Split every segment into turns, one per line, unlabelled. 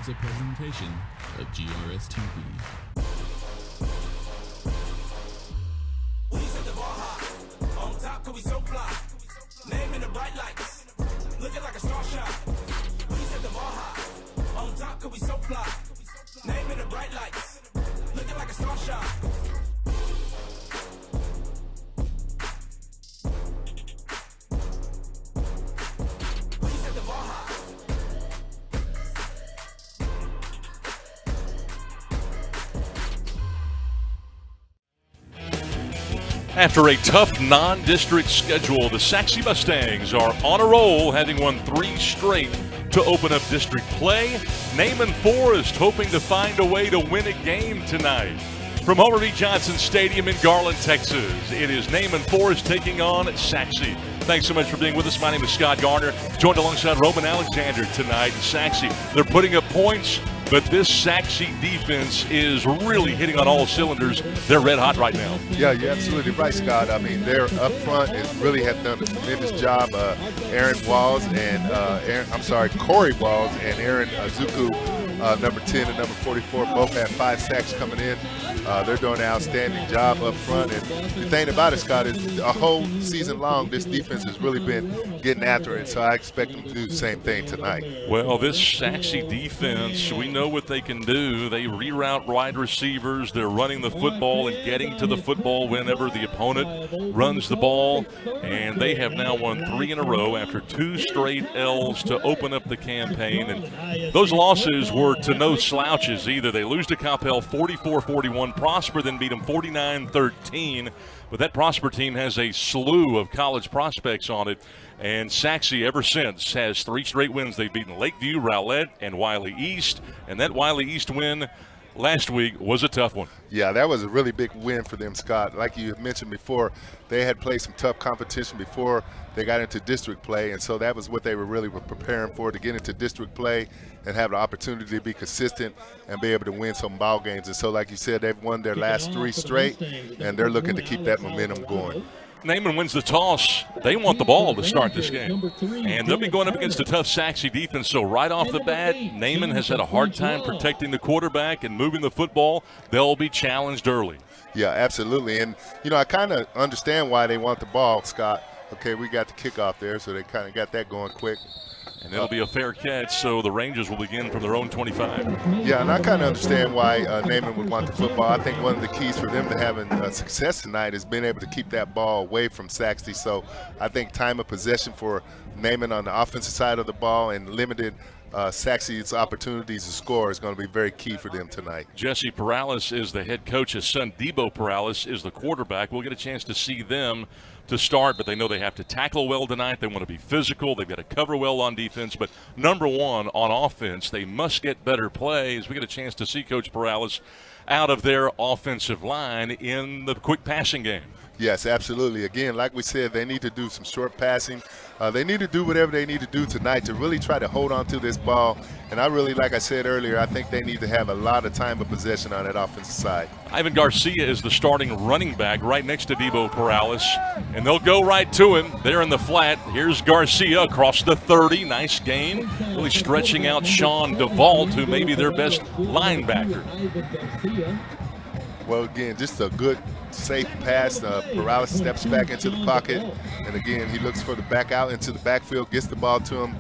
a presentation of GRS TV.
We set the bar high. On top, cause we so fly. Name in the bright lights. Looking like a star shine. We set the bar high. On top, cause we so fly. Name in the bright lights. Looking like a star shine.
After a tough non-district schedule, the Sachse Mustangs are on a roll, having won 3 straight to open up district play. Naaman Forest hoping to find a way to win a game tonight. From Homer V. Johnson Stadium in Garland, Texas, it is Naaman Forest taking on Sachse. Thanks so much for being with us. My name is Scott Garner, joined alongside Roman Alexander tonight in Sachse. They're putting up points, but this Sachse defense is really hitting on all cylinders. They're red hot right now.
Yeah, you're absolutely right, Scott. I mean, they're up front and really have done a tremendous job. Corey Walls and Aaron Zuku, number 10 and number 44, both have 5 sacks coming in. They're doing an outstanding job up front. And the thing about it, Scott, is a whole season long, this defense has really been getting after it. So I expect them to do the same thing tonight.
Well, this Sachse defense, we know what they can do. They reroute wide receivers. They're running the football and getting to the football whenever the opponent runs the ball. And they have now won 3 in a row after 2 straight L's to open up the campaign. And those losses were to no slouches either. They lose to Coppell 44-41. Prosper then beat them 49-13. But that Prosper team has a slew of college prospects on it. And Sachse, ever since, has 3 straight wins. They've beaten Lakeview, Rowlett, and Wiley East. And that Wiley East win last week was a tough one.
Yeah, that was a really big win for them, Scott. Like you mentioned before, they had played some tough competition before they got into district play, and so that was what they were preparing for, to get into district play and have the opportunity to be consistent and be able to win some ball games. And so, like you said, they've won their last 3 straight, and they're looking to keep that momentum going.
Naaman wins the toss. They want the ball to start this game. And they'll be going up against a tough Sachse defense. So right off the bat, Naaman has had a hard time protecting the quarterback and moving the football. They'll be challenged early.
Yeah, absolutely. And, you know, I kind of understand why they want the ball, Scott. Okay, we got the kickoff there, so they kind of got that going quick.
And it'll be a fair catch, so the Rangers will begin from their own 25.
Yeah, and I kind of understand why Naaman would want the football. I think one of the keys for them to having success tonight is being able to keep that ball away from Sachse. So I think time of possession for Naaman on the offensive side of the ball and limited Sachse's opportunities to score is going to be very key for them tonight.
Jesse Perales is the head coach. His son, Debo Perales, is the quarterback. We'll get a chance to see them to start, but they know they have to tackle well tonight. They want to be physical. They've got to cover well on defense. But number one, on offense, they must get better plays. We get a chance to see Coach Perales out of their offensive line in the quick passing game.
Yes, absolutely. Again, like we said, they need to do some short passing. They need to do whatever they need to do tonight to really try to hold on to this ball. And I really, like I said earlier, I think they need to have a lot of time of possession on that offensive side.
Ivan Garcia is the starting running back right next to Debo Perales. And they'll go right to him. They're in the flat. Here's Garcia across the 30. Nice game. Really stretching out Sean DeVault, who may be their best linebacker.
Well, again, just a good, safe pass. Perales steps back into the pocket. And, again, he looks for the back out into the backfield, gets the ball to him.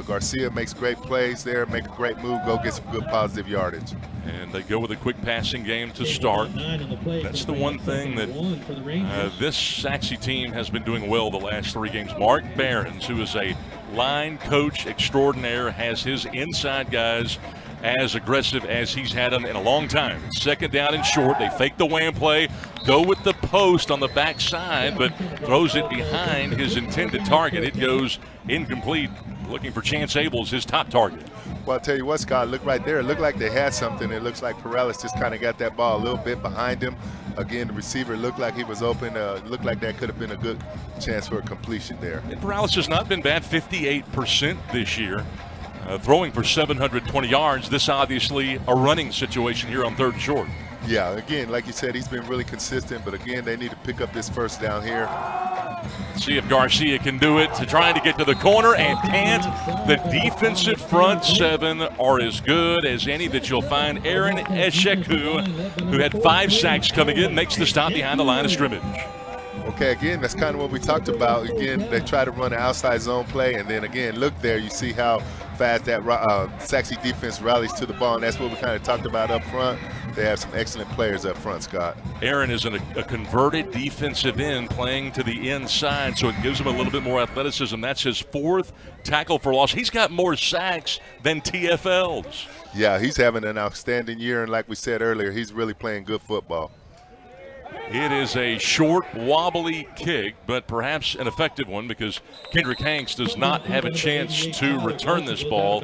Garcia makes great plays there, make a great move, go get some good positive yardage.
And they go with a quick passing game to start. That's the one thing that this Sachse team has been doing well the last 3 games. Mark Behrens, who is a line coach extraordinaire, has his inside guys as aggressive as he's had them in a long time. Second down and short. They fake the wham play, go with the post on the backside, but throws it behind his intended target. It goes incomplete. Looking for Chance Abels, his top target.
Well, I'll tell you what, Scott, look right there. It looked like they had something. It looks like Perales just kind of got that ball a little bit behind him. Again, the receiver looked like he was open. Looked like that could have been a good chance for a completion there.
And Perales has not been bad, 58% this year. Throwing for 720 yards. This obviously a running situation here on 3rd and short.
Yeah, again, like you said, he's been really consistent. But, again, they need to pick up this first down here.
See if Garcia can do it, to trying to get to the corner and can't. The defensive front seven are as good as any that you'll find. Aaron Esheku, who had 5 sacks coming in, makes the stop behind the line of scrimmage.
Okay, again, that's kind of what we talked about. Again, they try to run an outside zone play, and then again, look there, you see how fast that Sachse defense rallies to the ball, and that's what we kind of talked about up front. They have some excellent players up front, Scott.
Aaron is a converted defensive end playing to the inside, so it gives him a little bit more athleticism. That's his 4th tackle for loss. He's got more sacks than TFLs.
Yeah, he's having an outstanding year, and like we said earlier, he's really playing good football.
It is a short, wobbly kick, but perhaps an effective one because Kendrick Hanks does not have a chance to return this ball.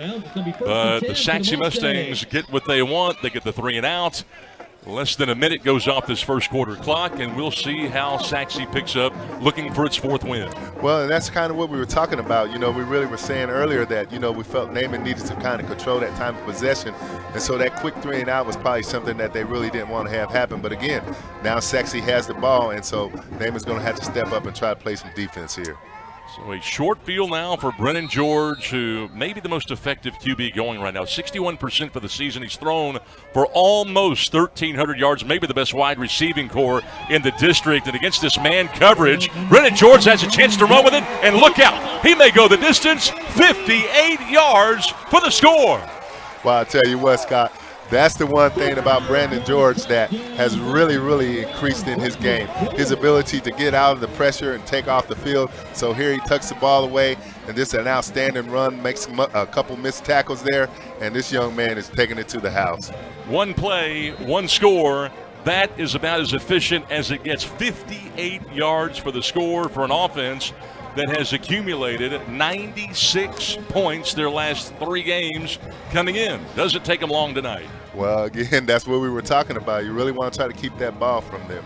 But the Sachse Mustangs get what they want. They get the 3 and out. Less than a minute goes off this first quarter clock, and we'll see how Sachse picks up, looking for its 4th win.
Well, and that's kind of what we were talking about. You know, we really were saying earlier that, you know, we felt Naaman needed to kind of control that time of possession. And so that quick 3 and out was probably something that they really didn't want to have happen. But again, now Sachse has the ball, and so Naaman's going to have to step up and try to play some defense here.
So a short field now for Brennan George, who may be the most effective QB going right now. 61% for the season. He's thrown for almost 1,300 yards, maybe the best wide receiving core in the district. And against this man coverage, Brennan George has a chance to run with it. And look out, he may go the distance, 58 yards for the score.
Well, I'll tell you what, Scott, that's the one thing about Brandon George that has really, really increased in his game. His ability to get out of the pressure and take off the field. So here he tucks the ball away, and this is an outstanding run, makes a couple missed tackles there, and this young man is taking it to the house. 1
play, 1 score. That is about as efficient as it gets. 58 yards for the score for an offense that has accumulated 96 points their last 3 games coming in. Doesn't take them long tonight.
Well, again, that's what we were talking about. You really want to try to keep that ball from them.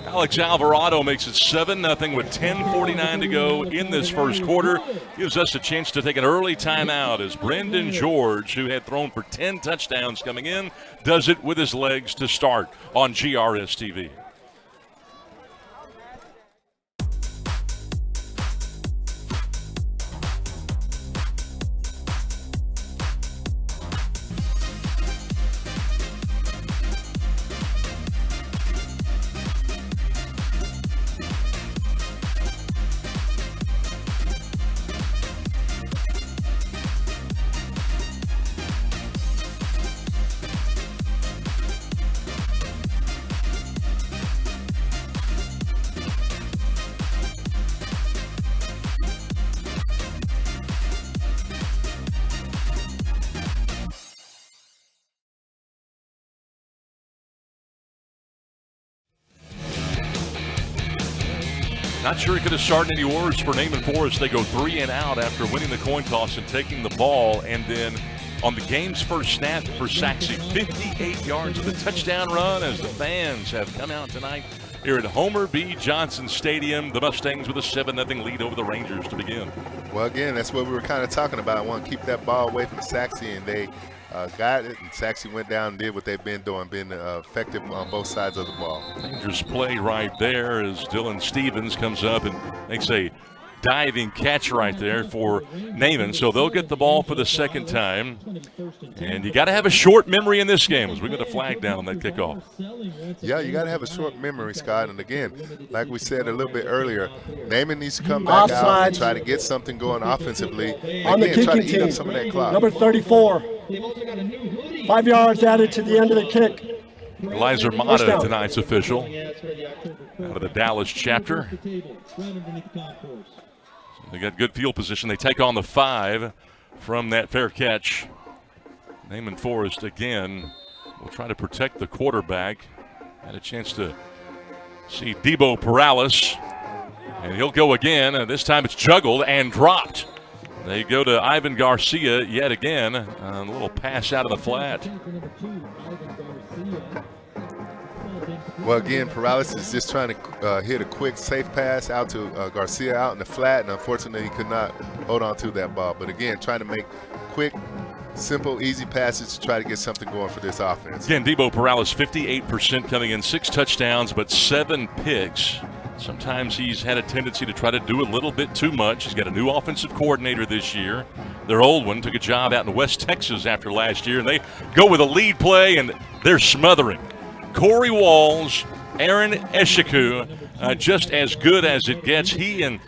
Alex Alvarado makes it 7-0 with 10:49 to go in this first quarter. Gives us a chance to take an early timeout as Brendan George, who had thrown for 10 touchdowns coming in, does it with his legs to start on GRS TV. Not sure it could have started any worse for Naaman Forest. They go 3 and out after winning the coin toss and taking the ball. And then on the game's first snap for Sachse, 58 yards of the touchdown run as the fans have come out tonight here at Homer B. Johnson Stadium. The Mustangs with a 7-0 lead over the Rangers to begin.
Well, again, that's what we were kind of talking about. I want to keep that ball away from Sachse, and they got it, and Sachse went down and did what they've been doing, been effective on both sides of the ball.
Rangers play right there as Dylan Stevens comes up and makes a diving catch right there for Naaman. So they'll get the ball for the second time. And you got to have a short memory in this game as we got a flag down on that kickoff.
Yeah, you got to have a short memory, Scott. And again, like we said a little bit earlier, Naaman needs to come back out and try to get something going offensively.
On the
again, try to
kicking
eat up
team,
some of that clock.
number 34. 5 yards added to the end of the kick.
Eliza Mata, tonight's official, out of the Dallas chapter. They got good field position. They take on the 5 from that fair catch. Naaman Forest again will try to protect the quarterback. Had a chance to see Debo Perales, and he'll go again. And this time it's juggled and dropped. They go to Ivan Garcia yet again. A little pass out of the flat.
Well, again, Perales is just trying to hit a quick, safe pass out to Garcia out in the flat, and unfortunately he could not hold on to that ball. But again, trying to make quick, simple, easy passes to try to get something going for this offense.
Again, Debo Perales, 58% coming in, 6 touchdowns, but 7 picks. Sometimes he's had a tendency to try to do a little bit too much. He's got a new offensive coordinator this year. Their old one took a job out in West Texas after last year, and they go with a lead play, and they're smothering. Corey Walls, Aaron Eshiku, just as good as it gets. He and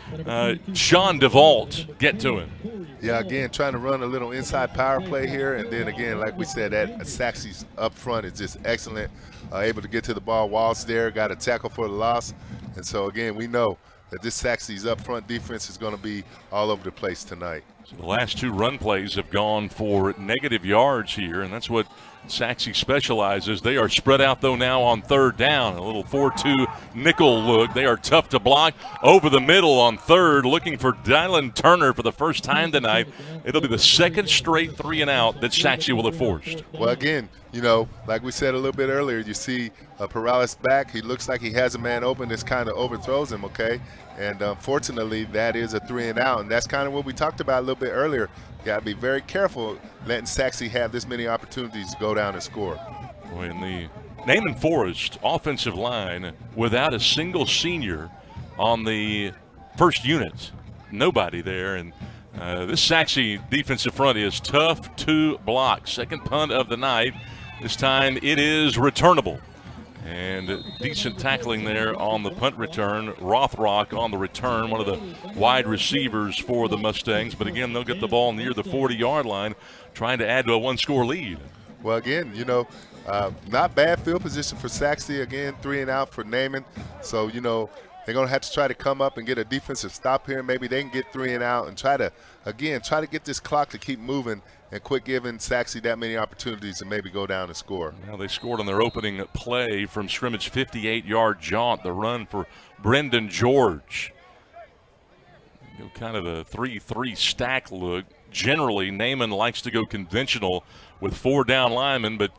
Sean DeVault get to him.
Yeah, again, trying to run a little inside power play here. And then, again, like we said, that Sachse's up front is just excellent. Able to get to the ball. Walls there, got a tackle for the loss. And so, again, we know that this Sachse's up front defense is going to be all over the place tonight.
So the last two run plays have gone for negative yards here, and that's what Sachse specializes. They are spread out, though, now on third down. A little 4-2 nickel look. They are tough to block. Over the middle on third, looking for Dylan Turner for the first time tonight. It'll be the second straight 3-and-out that Sachse will have forced.
Well, again, you know, like we said a little bit earlier, you see Perales back. He looks like he has a man open. This kind of overthrows him, okay? And unfortunately, that is a 3-and-out. And that's kind of what we talked about a little bit earlier. You got to be very careful letting Sachse have this many opportunities to go down and score.
In the Naaman Forest offensive line, without a single senior on the first unit, nobody there. And this Sachse defensive front is tough to block. Second punt of the night. This time it is returnable. And decent tackling there on the punt return. Rothrock on the return, one of the wide receivers for the Mustangs. But again, they'll get the ball near the 40-yard line, trying to add to a one-score lead.
Well, again, you know, not bad field position for Sachse. Again, 3-and-out for Naaman. So, you know, they're going to have to try to come up and get a defensive stop here. Maybe they can get 3-and-out and try to get this clock to keep moving and quit giving Sachse that many opportunities to maybe go down and score.
Well, they scored on their opening play from scrimmage, 58-yard jaunt, the run for Brendan George. Kind of a 3-3 stack look. Generally, Naaman likes to go conventional with 4 down linemen, but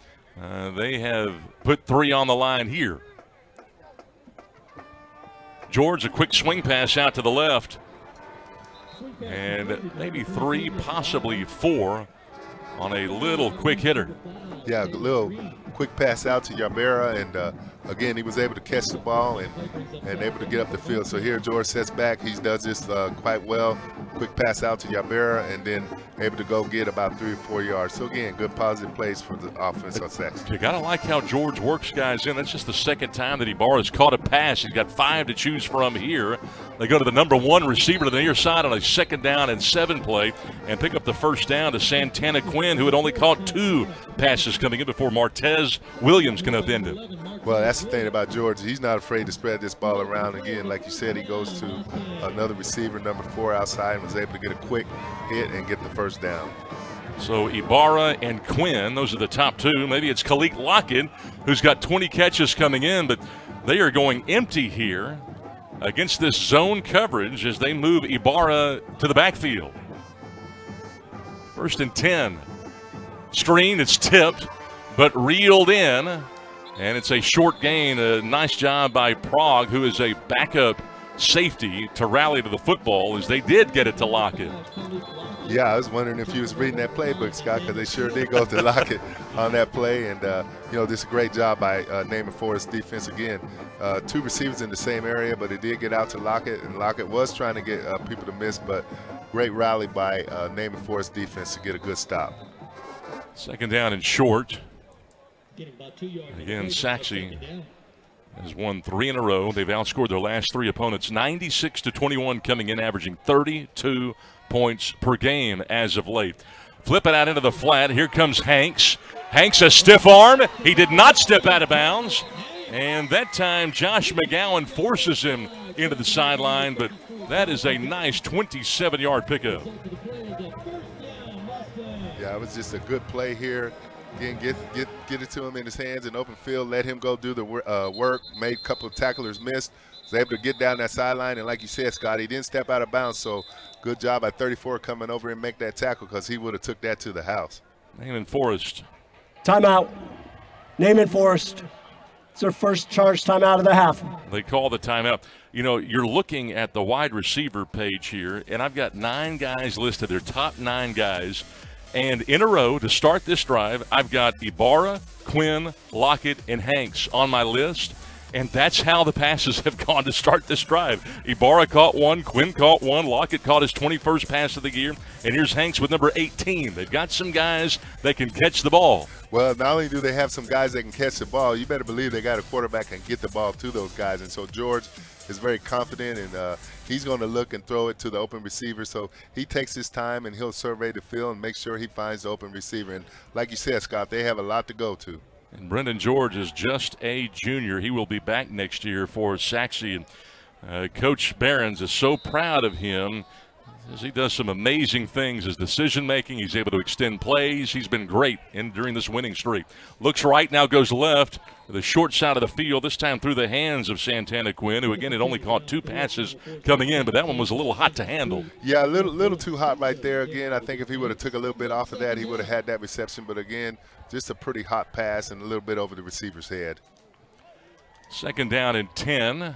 they have put 3 on the line here. George, a quick swing pass out to the left. And maybe 3, possibly 4 on a little quick hitter.
Yeah, a little quick pass out to Yarbera, and again, he was able to catch the ball and able to get up the field. So here George sets back. He does this quite well. Quick pass out to Yarbera, and then able to go get about 3 or 4 yards. So again, good positive plays for the offense on Sachse.
You got to like how George works guys in. That's just the second time that Ibarra's caught a pass. He's got 5 to choose from here. They go to the number 1 receiver to the near side on a 2nd down and 7 play and pick up the first down to Santana Quinn, who had only caught 2 passes coming in before Martez Williams can upend it.
Well, that's the thing about George. He's not afraid to spread this ball around. Again, like you said, he goes to another receiver, number 4 outside, and was able to get a quick hit and get the first down.
So Ibarra and Quinn, those are the top 2. Maybe it's Khalik Lockett, who's got 20 catches coming in, but they are going empty here against this zone coverage as they move Ibarra to the backfield. 1st and 10. Screen, it's tipped, but reeled in, and it's a short gain. A nice job by Prague, who is a backup safety, to rally to the football as they did get it to Lockett.
Yeah, I was wondering if you was reading that playbook, Scott, because they sure did go to Lockett on that play. And, you know, this is a great job by Naaman Forest defense. Again, 2 receivers in the same area, but it did get out to Lockett, and Lockett was trying to get people to miss, but great rally by Naaman Forest defense to get a good stop.
2nd down and short. Again, Sachse has won 3 in a row. They've outscored their last 3 opponents 96-21, coming in, averaging 32 points per game as of late. Flip it out into the flat. Here comes Hanks. Hanks, a stiff arm. He did not step out of bounds. And that time, Josh McGowan forces him into the sideline, but that is a nice 27-yard pickup.
Yeah, it was just a good play here. Again, get it to him in his hands in open field, let him go do the work, made a couple of tacklers miss, was able to get down that sideline, and like you said, Scott, he didn't step out of bounds, so good job by 34 coming over and make that tackle, because he would have took that to the house.
Naaman Forest.
Timeout. Naaman Forest. It's their first charge timeout of the half.
They call the timeout. You know, you're looking at the wide receiver page here, and I've got 9 guys listed. They're top 9 guys. And in a row to start this drive, I've got Ibarra, Quinn, Lockett, and Hanks on my list. And that's how the passes have gone to start this drive. Ibarra caught one, Quinn caught one, Lockett caught his 21st pass of the year, and here's Hanks with number 18. They've got some guys that can catch the ball.
Well, not only do they have some guys that can catch the ball, you better believe they got a quarterback that can get the ball to those guys. And so George is very confident, and he's going to look and throw it to the open receiver. So he takes his time, and he'll survey the field and make sure he finds the open receiver. And like you said, Scott, they have a lot to go to.
And Brendan George is just a junior. He will be back next year for Sachse. And Coach Behrens is so proud of him as he does some amazing things. His decision-making, he's able to extend plays. He's been great during this winning streak. Looks right, now goes left. The short side of the field, this time through the hands of Santana Quinn, who, again, had only caught 2 passes coming in, but that one was a little hot to handle.
Yeah, a little too hot right there. Again, I think if he would have took a little bit off of that, he would have had that reception. But, again, just a pretty hot pass and a little bit over the receiver's head.
2nd down and 10.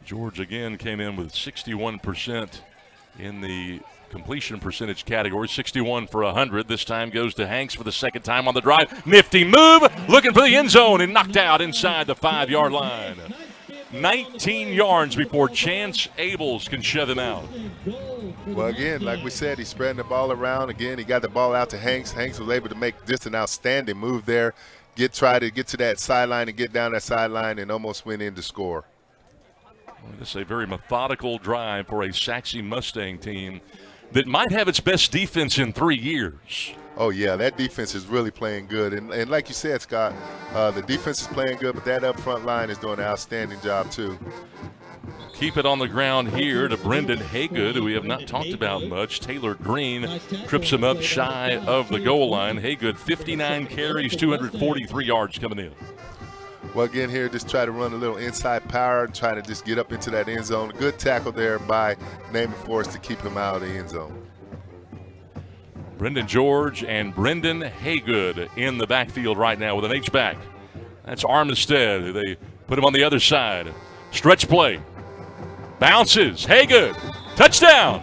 George, again, came in with 61% in the completion percentage category, 61 for 100. This time goes to Hanks for the 2nd time on the drive. Nifty move, looking for the end zone, and knocked out inside the 5-yard line. 19 yards before Chance Abels can shove him out.
Well, again, like we said, he's spreading the ball around. Again, he got the ball out to Hanks. Hanks was able to make just an outstanding move there, try to get to that sideline and get down that sideline, and almost went in to score.
Well, this is a very methodical drive for a Sachse Mustang team that might have its best defense in 3 years.
Oh, yeah, that defense is really playing good. And like you said, Scott, the defense is playing good, but that up front line is doing an outstanding job too.
Keep it on the ground here to Brendan Haygood, who we have not talked about much. Taylor Green trips him up shy of the goal line. Haygood, 59 carries, 243 yards coming in.
Well, again, here, just try to run a little inside power and try to just get up into that end zone. Good tackle there by Naaman Forest to keep him out of the end zone.
Brendan George and Brendan Haygood in the backfield right now with an H-back. That's Armistead. They put him on the other side. Stretch play. Bounces. Haygood. Touchdown.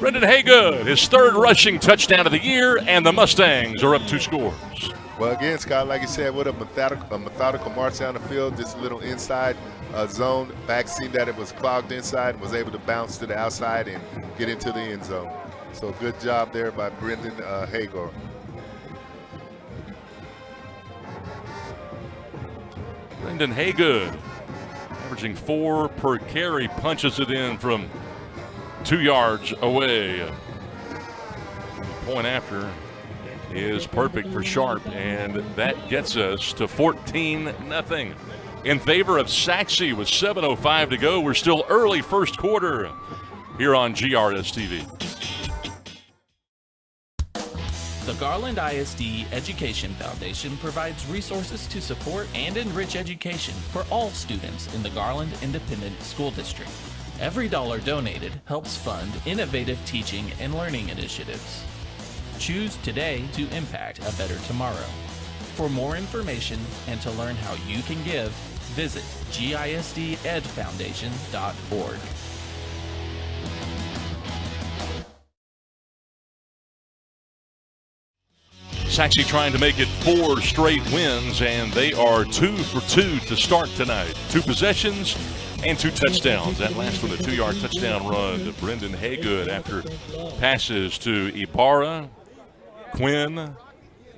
Brendan Haygood, his 3rd rushing touchdown of the year, and the Mustangs are up 2 scores.
Well, again, Scott, like you said, with a methodical march down the field, just a little inside zone. Back seen that it was clogged inside and was able to bounce to the outside and get into the end zone. So good job there by Brendan Haygood.
Brendan Haygood, averaging 4 per carry, punches it in from 2 yards away. The point after is perfect for Sharp, and that gets us to 14-0 in favor of Sachse with 7:05 to go. We're still early first quarter here on GRS TV.
The Garland ISD Education Foundation provides resources to support and enrich education for all students in the Garland Independent School District. Every dollar donated helps fund innovative teaching and learning initiatives. Choose today to impact a better tomorrow. For more information and to learn how you can give, visit gisdedfoundation.org.
Sachse trying to make it 4 straight wins, and they are 2 for 2 to start tonight. 2 possessions and 2 touchdowns. That last one, a 2-yard touchdown run to Brendan Haygood after passes to Ibarra, Quinn,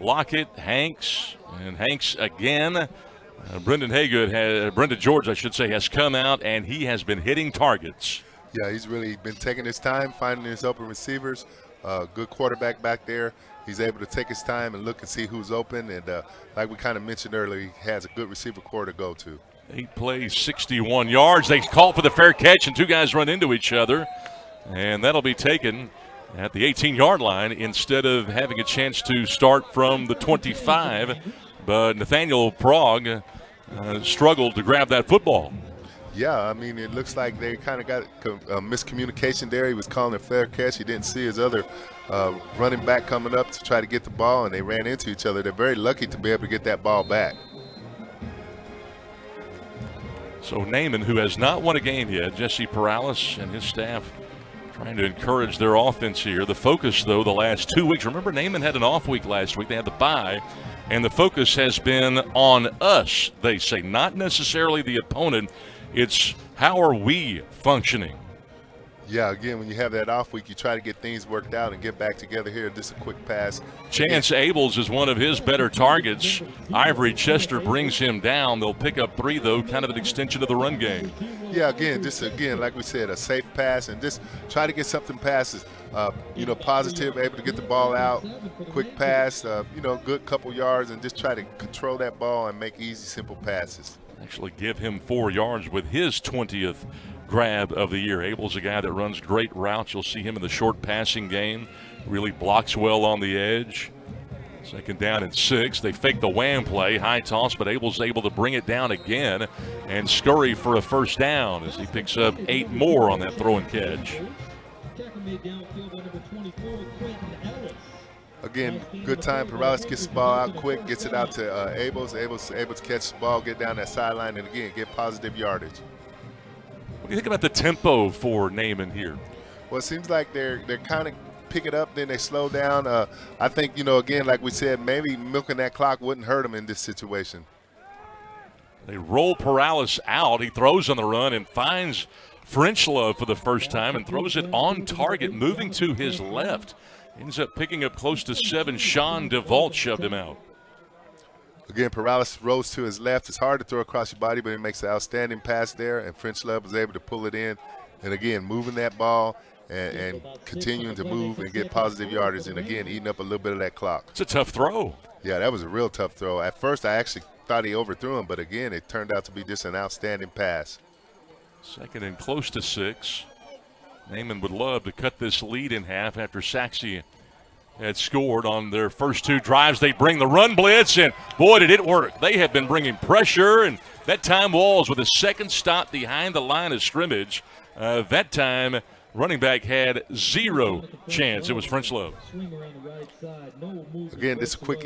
Lockett, Hanks, and Hanks again. Brendan George, I should say, has come out, and he has been hitting targets.
Yeah, he's really been taking his time, finding his open receivers. Good quarterback back there. He's able to take his time and look and see who's open. And like we kind of mentioned earlier, he has a good receiver core to go to.
8 plays, 61 yards. They call for the fair catch, and 2 guys run into each other. And that'll be taken at the 18-yard line instead of having a chance to start from the 25. But Nathaniel Prague struggled to grab that football.
Yeah, I mean, it looks like they kind of got a miscommunication there. He was calling a fair catch. He didn't see his other running back coming up to try to get the ball, and they ran into each other. They're very lucky to be able to get that ball back.
So Naaman, who has not won a game yet, Jesse Perales and his staff trying to encourage their offense here. The focus, though, the last 2 weeks. Remember, Naaman had an off week last week. They had the bye. and the focus has been on us, they say, not necessarily the opponent. It's how are we functioning?
Yeah, again, when you have that off week, you try to get things worked out and get back together here. Just a quick pass.
Chance Abels is one of his better targets. Ivory Chester brings him down. They'll pick up 3, though, kind of an extension of the run game.
Yeah, again, like we said, a safe pass, and just try to get something passes. Positive, able to get the ball out, quick pass, good couple yards, and just try to control that ball and make easy, simple passes.
Actually give him 4 yards with his 20th grab of the year. Abel's a guy that runs great routes. You'll see him in the short passing game. Really blocks well on the edge. 2nd down and 6. They fake the wham play, high toss, but Abel's able to bring it down again and scurry for a first down as he picks up 8 more on that throw and catch.
Again, good time. Perales gets the ball out quick, gets it out to Abels. Abels able to catch the ball, get down that sideline, and again, get positive yardage.
What do you think about the tempo for Naaman here?
Well, it seems like they're kind of pick it up, then they slow down. I think, again, like we said, maybe milking that clock wouldn't hurt them in this situation.
They roll Perales out. He throws on the run and finds French Love for the first time and throws it on target, moving to his left. Ends up picking up close to 7. Sean DeVault shoved him out.
Again, Perales rolls to his left. It's hard to throw across your body, but he makes an outstanding pass there, and French Love was able to pull it in. And again, moving that ball and continuing to move and get positive yardage, and again, eating up a little bit of that clock.
It's a tough throw.
Yeah, that was a real tough throw. At first, I actually thought he overthrew him, but again, it turned out to be just an outstanding pass.
2nd and close to 6. Naaman would love to cut this lead in half after Sachse had scored on their first 2 drives. They bring the run blitz, and boy, did it work. They have been bringing pressure, and that time Walls with a 2nd stop behind the line of scrimmage. That time, running back had 0 chance. It was French Love.
Again, this quick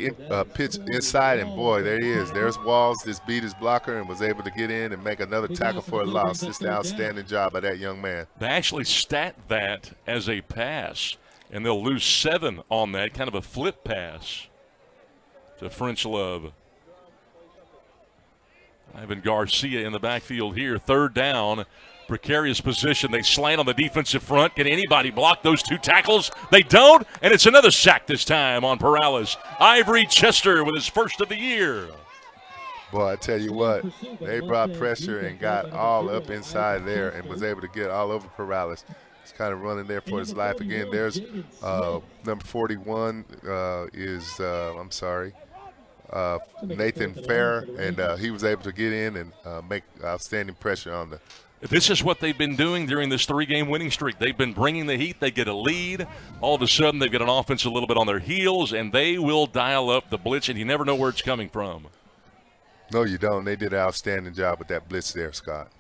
pitch inside, and boy, there he is. There's Walls, just beat his blocker and was able to get in and make another tackle for a loss. Just an outstanding job by that young man.
They actually stat that as a pass, and they'll lose 7 on that, kind of a flip pass to French Love. Ivan Garcia in the backfield here. 3rd down, precarious position. They slant on the defensive front. Can anybody block those 2 tackles? They don't, and it's another sack this time on Perales. Ivory Chester with his first of the year.
Boy, I tell you what, they brought pressure and got all up inside there and was able to get all over Perales. He's kind of running there for his life. Again, there's number 41 Nathan Fair, and he was able to get in and make outstanding pressure on the.
This is what they've been doing during this 3-game winning streak. They've been bringing the heat. They get a lead. All of a sudden, they've got an offense a little bit on their heels, and they will dial up the blitz, and you never know where it's coming from.
No, you don't. They did an outstanding job with that blitz there, Scott.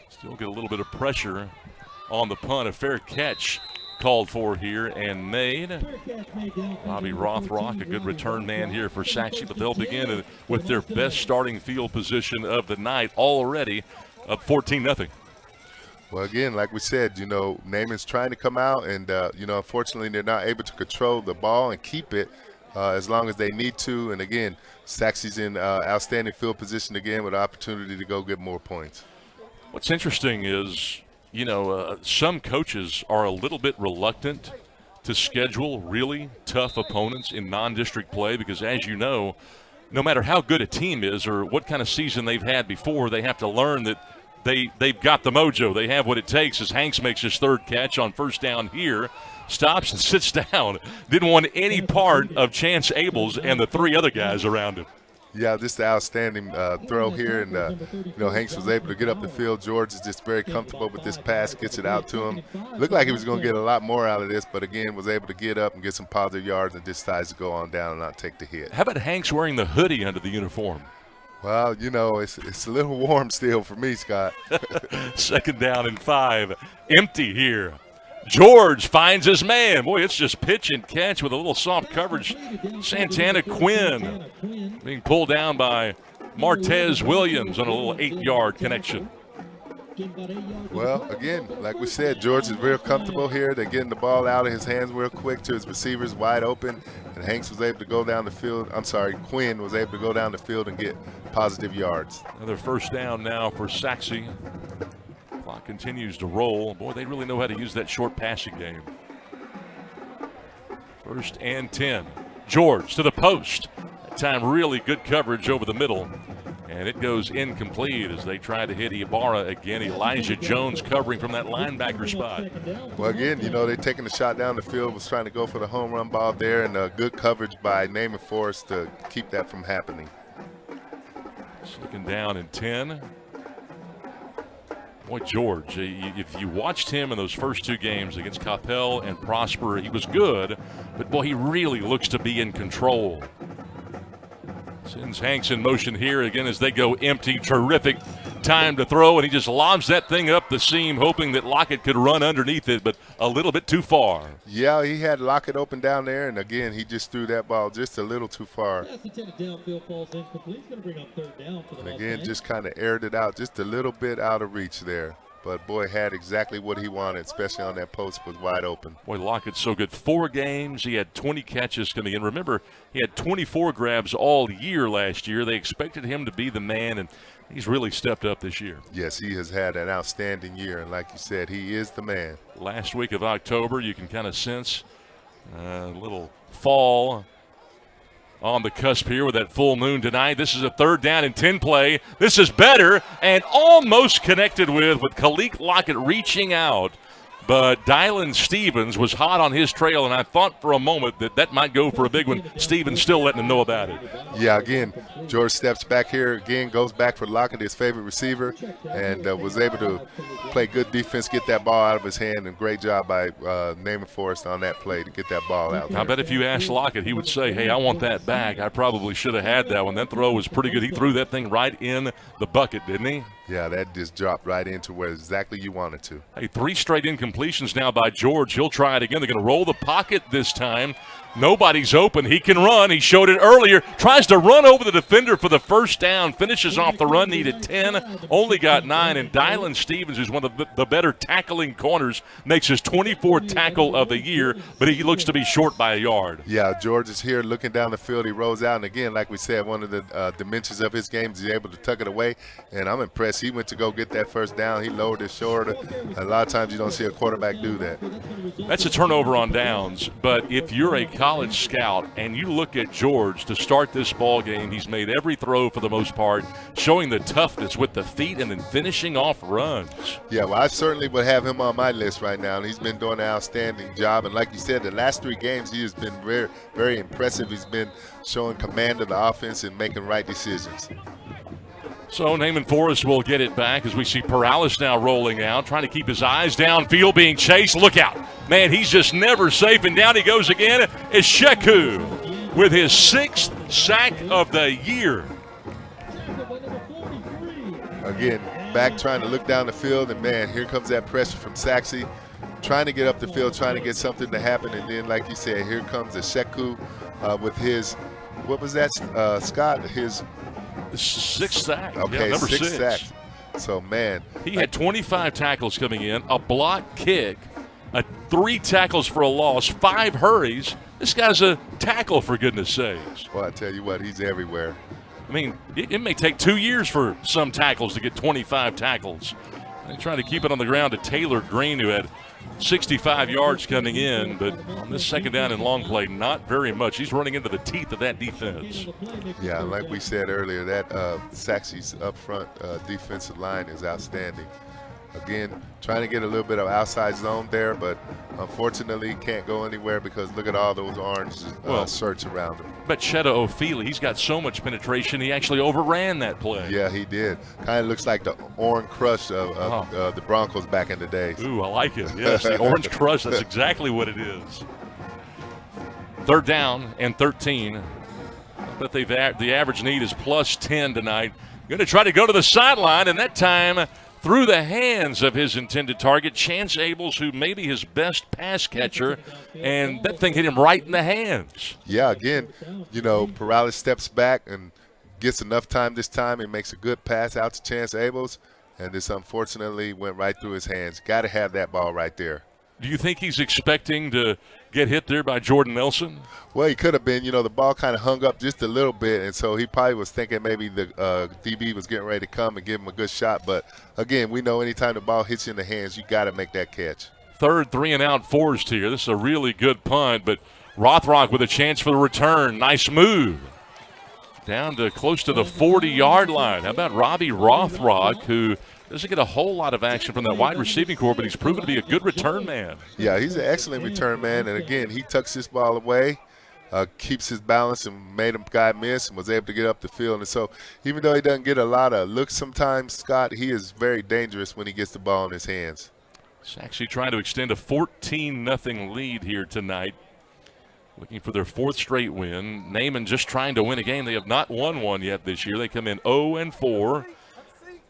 Still get a little bit of pressure on the punt. A fair catch called for here and made. Bobby Rothrock, a good return man here for Sachse, but they'll begin with their best starting field position of the night, already up 14-0.
Well, again, like we said, Naaman's trying to come out, and, unfortunately they're not able to control the ball and keep it as long as they need to. And, again, Sachse's in outstanding field position again with an opportunity to go get more points.
What's interesting is, some coaches are a little bit reluctant to schedule really tough opponents in non-district play because, as you know, no matter how good a team is or what kind of season they've had before, they have to learn that they've got the mojo. They have what it takes. As Hanks makes his 3rd catch on first down here, stops and sits down. Didn't want any part of Chance Abels and the 3 other guys around him.
Yeah, just an outstanding throw here, and Hanks was able to get up the field. George is just very comfortable with this pass, gets it out to him. Looked like he was going to get a lot more out of this, but again, was able to get up and get some positive yards and decides to go on down and not take the hit.
How about Hanks wearing the hoodie under the uniform?
Well, it's a little warm still for me, Scott.
2nd down and 5, empty here. George finds his man. Boy, it's just pitch and catch with a little soft coverage. Santana Quinn being pulled down by Martez Williams on a little 8-yard connection.
Well, again, like we said, George is real comfortable here. They're getting the ball out of his hands real quick to his receivers wide open, and Hanks was able to go down the field. Quinn was able to go down the field and get positive yards.
Another first down now for Sachse. Clock continues to roll. Boy, they really know how to use that short passing game. 1st and 10. George to the post. That time really good coverage over the middle. And it goes incomplete as they try to hit Ibarra again. Elijah Jones covering from that linebacker spot.
Well, again, they're taking the shot down the field, was trying to go for the home run ball there, and good coverage by Naaman Forest to keep that from happening.
Looking down in 10. Boy, George, if you watched him in those first 2 games against Coppell and Prosper, he was good, but boy, he really looks to be in control. Sends Hanks in motion here again as they go empty. Terrific time to throw, and he just lobs that thing up the seam, hoping that Lockett could run underneath it, but a little bit too far.
Yeah, he had Lockett open down there, and again, he just threw that ball just a little too far. And again, just kind of aired it out just a little bit out of reach there. But, boy, had exactly what he wanted, especially on that post, was wide open.
Boy, Lockett's so good. 4 games, he had 20 catches coming in. Remember, he had 24 grabs all year last year. They expected him to be the man, and he's really stepped up this year.
Yes, he has had an outstanding year, and like you said, he is the man.
Last week of October, you can kind of sense a little fall on the cusp here with that full moon tonight. This is a 3rd down and 10 play. This is better and almost connected with Khalik Lockett reaching out. But Dylan Stevens was hot on his trail, and I thought for a moment that might go for a big one. Stevens still letting him know about it.
Yeah, again, George steps back here again, goes back for Lockett, his favorite receiver, and was able to play good defense, get that ball out of his hand, and great job by Naaman Forest on that play to get that ball out there.
I bet if you asked Lockett, he would say, hey, I want that back. I probably should have had that one. That throw was pretty good. He threw that thing right in the bucket, didn't he?
Yeah, that just dropped right into where exactly you wanted to.
Hey, 3 straight incompletions now by George. He'll try it again. They're going to roll the pocket this time. Nobody's open. He can run. He showed it earlier. Tries to run over the defender for the first down. Finishes off the run. Needed 10. Only got 9. And Dylan Stevens, who's one of the better tackling corners, makes his 24th tackle of the year, but he looks to be short by a yard.
Yeah, George is here looking down the field. He rolls out. And again, like we said, one of the dimensions of his game is he's able to tuck it away. And I'm impressed. He went to go get that first down. He lowered his shoulder. A lot of times you don't see a quarterback do that.
That's a turnover on downs, but if you're a college scout and you look at George to start this ball game, he's made every throw for the most part, showing the toughness with the feet and then finishing off runs.
Yeah, well, I certainly would have him on my list right now, and he's been doing an outstanding job. And like you said, the last 3 games he has been very, very impressive. He's been showing command of the offense and making right decisions.
So Naaman Forest will get it back as we see Perales now rolling out, trying to keep his eyes downfield, being chased. Look out. Man, he's just never safe, and down he goes again. It's Sheku with his 6th sack of the year.
Again, back trying to look down the field, and, man, here comes that pressure from Sachse, trying to get up the field, trying to get something to happen. And then, like you said, here comes the Sheku with his, what was that, Scott? His
6th sack.
Okay,
yeah, number
6
6.
sacks. So, man.
He had 25 tackles coming in, a block kick, 3 tackles for a loss, 5 hurries. This guy's a tackle, for goodness sakes.
Well, I tell you what, he's everywhere.
I mean, it may take 2 years for some tackles to get 25 tackles. They try to keep it on the ground to Taylor Green, who had 65 yards coming in, but on this 2nd down and long play, not very much. He's running into the teeth of that defense.
Yeah, like we said earlier, that Sachse's up front defensive line is outstanding. Again, trying to get a little bit of outside zone there, but unfortunately can't go anywhere because look at all those orange shirts around him.
But Chetta Ofili, he's got so much penetration, he actually overran that play.
Yeah, he did. Kind of looks like the Orange Crush of the Broncos back in the day.
Ooh, I like it. Yes, the Orange Crush, that's exactly what it is. 3rd down and 13. But the average need is plus 10 tonight. Going to try to go to the sideline, and that time through the hands of his intended target, Chance Abels, who may be his best pass catcher, and that thing hit him right in the hands.
Yeah, again, Perales steps back and gets enough time this time and makes a good pass out to Chance Abels. and this unfortunately went right through his hands. Got to have that ball right there.
Do you think he's expecting to get hit there by Jordan Nelson?
Well, he could have been. You know, the ball kind of hung up just a little bit, and so he probably was thinking maybe the DB was getting ready to come and give him a good shot. But, again, we know anytime the ball hits you in the hands, you got to make that catch.
Third 3-and-out forced here. This is a really good punt, but Rothrock with a chance for the return. Nice move. Down to close to the 40-yard line. How about Robbie Rothrock, who doesn't get a whole lot of action from that wide receiving corps, but he's proven to be a good return man.
Yeah, he's an excellent return man, and, again, he tucks this ball away, keeps his balance, and made him guy miss and was able to get up the field. And so even though he doesn't get a lot of looks sometimes, Scott, he is very dangerous when he gets the ball in his hands.
It's actually trying to extend a 14-0 lead here tonight. Looking for their fourth straight win. Naaman just trying to win a game. They have not won one yet this year. They come in 0-4.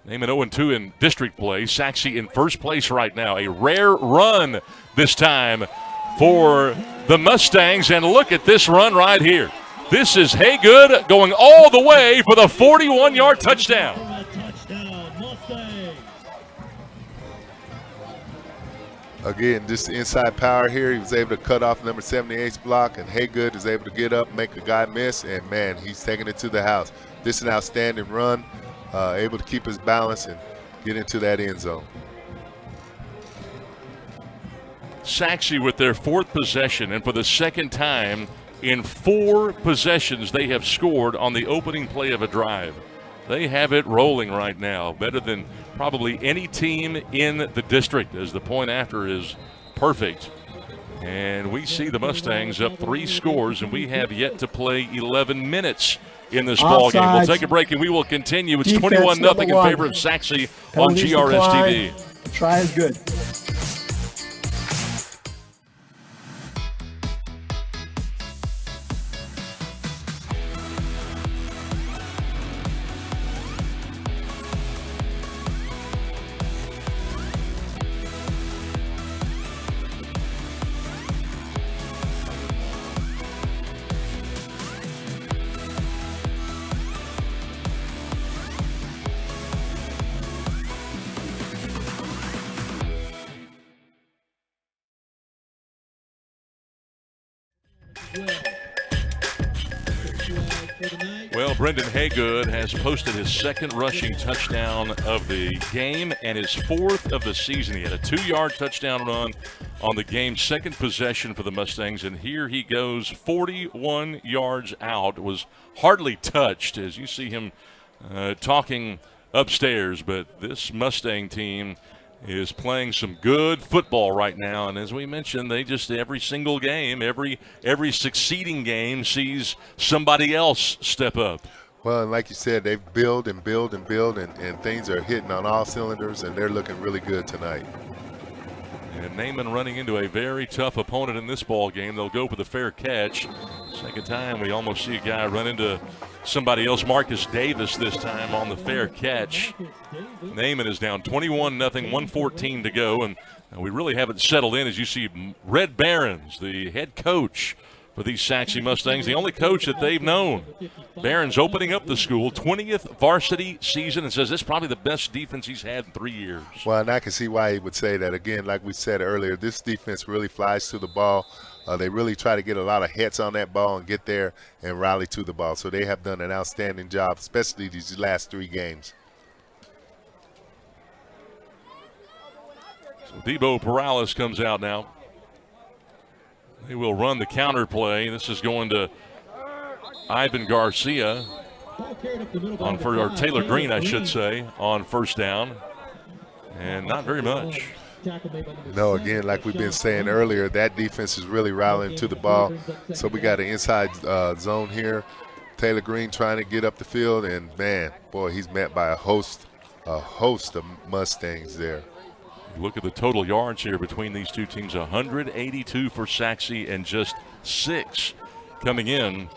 Naaman 0-2 in district play. Sachse in first place right now. A rare run this time for the Mustangs. And look at this run right here. This is Haygood going all the way for the 41-yard touchdown.
Again, just inside power here. He was able to cut off number 78's block, and Haygood is able to get up, make a guy miss, and, man, he's taking it to the house. This is an outstanding run, able to keep his balance and get into that end zone.
Sachse with their fourth possession, and for the second time in 4 possessions they have scored on the opening play of a drive. They have it rolling right now, better than probably any team in the district, as the point after is perfect. And we see the Mustangs up 3 scores, and we have yet to play 11 minutes in this ball game. We'll take a break, and we will continue. It's 21-0 in favor of Sachse on GRS TV.
Try is good.
Well, Brendan Haygood has posted his second rushing touchdown of the game and his 4th of the season. He had a 2-yard touchdown run on the game's second possession for the Mustangs, and here he goes 41 yards out. Was hardly touched, as you see him talking upstairs, but this Mustang team is playing some good football right now, and as we mentioned, they just every single game, every succeeding game sees somebody else step up.
Well, and like you said, they build and build and build, and things are hitting on all cylinders, and they're looking really good tonight.
And Naaman running into a very tough opponent in this ball game. They'll go for the fair catch. Second time we almost see a guy run into somebody else. Marcus Davis this time on the fair catch. Naaman is down 21-0, 1:14 to go, and we really haven't settled in as you see Red Barons, the head coach for these Sachse Mustangs, the only coach that they've known. Barron's opening up the school, 20th varsity season, and says this is probably the best defense he's had in 3 years.
Well, and I can see why he would say that. Again, like we said earlier, this defense really flies to the ball. They really try to get a lot of hits on that ball and get there and rally to the ball. So they have done an outstanding job, especially these last 3 games.
So Debo Perales comes out now. They will run the counter play. This is going to Ivan Garcia or Taylor Green, I should say, on first down. And not very much.
No, again, like we've been saying earlier, that defense is really rallying to the ball. So we got an inside zone here. Taylor Green trying to get up the field, and, man, boy, he's met by a host of Mustangs there.
Look at the total yards here between these two teams, 182 for Sachse and just 6 coming in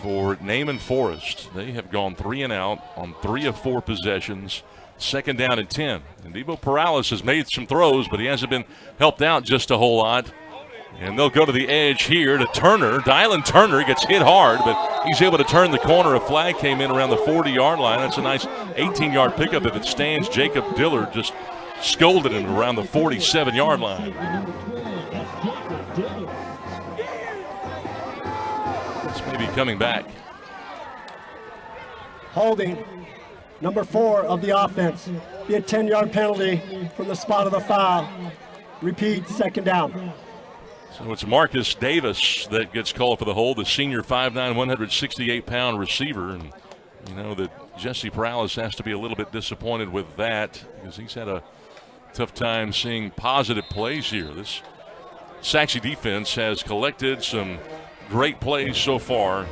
for Naaman Forest. They have gone 3 and out on 3 of 4 possessions, second down and 10. And Debo Perales has made some throws, but he hasn't been helped out just a whole lot. And they'll go to the edge here to Turner. Dylan Turner gets hit hard, but he's able to turn the corner. A flag came in around the 40-yard line. That's a nice 18-yard pickup if it stands. Jacob Dillard just scolded him around the 47-yard line. This may be coming back.
Holding, number 4 of the offense. Be a 10-yard penalty from the spot of the foul. Repeat, second down.
So it's Marcus Davis that gets called for the hold, the senior 5'9", 168-pound receiver. And you know that Jesse Perales has to be a little bit disappointed with that because he's had a tough time seeing positive plays here. This Sachse defense has collected some great plays so far.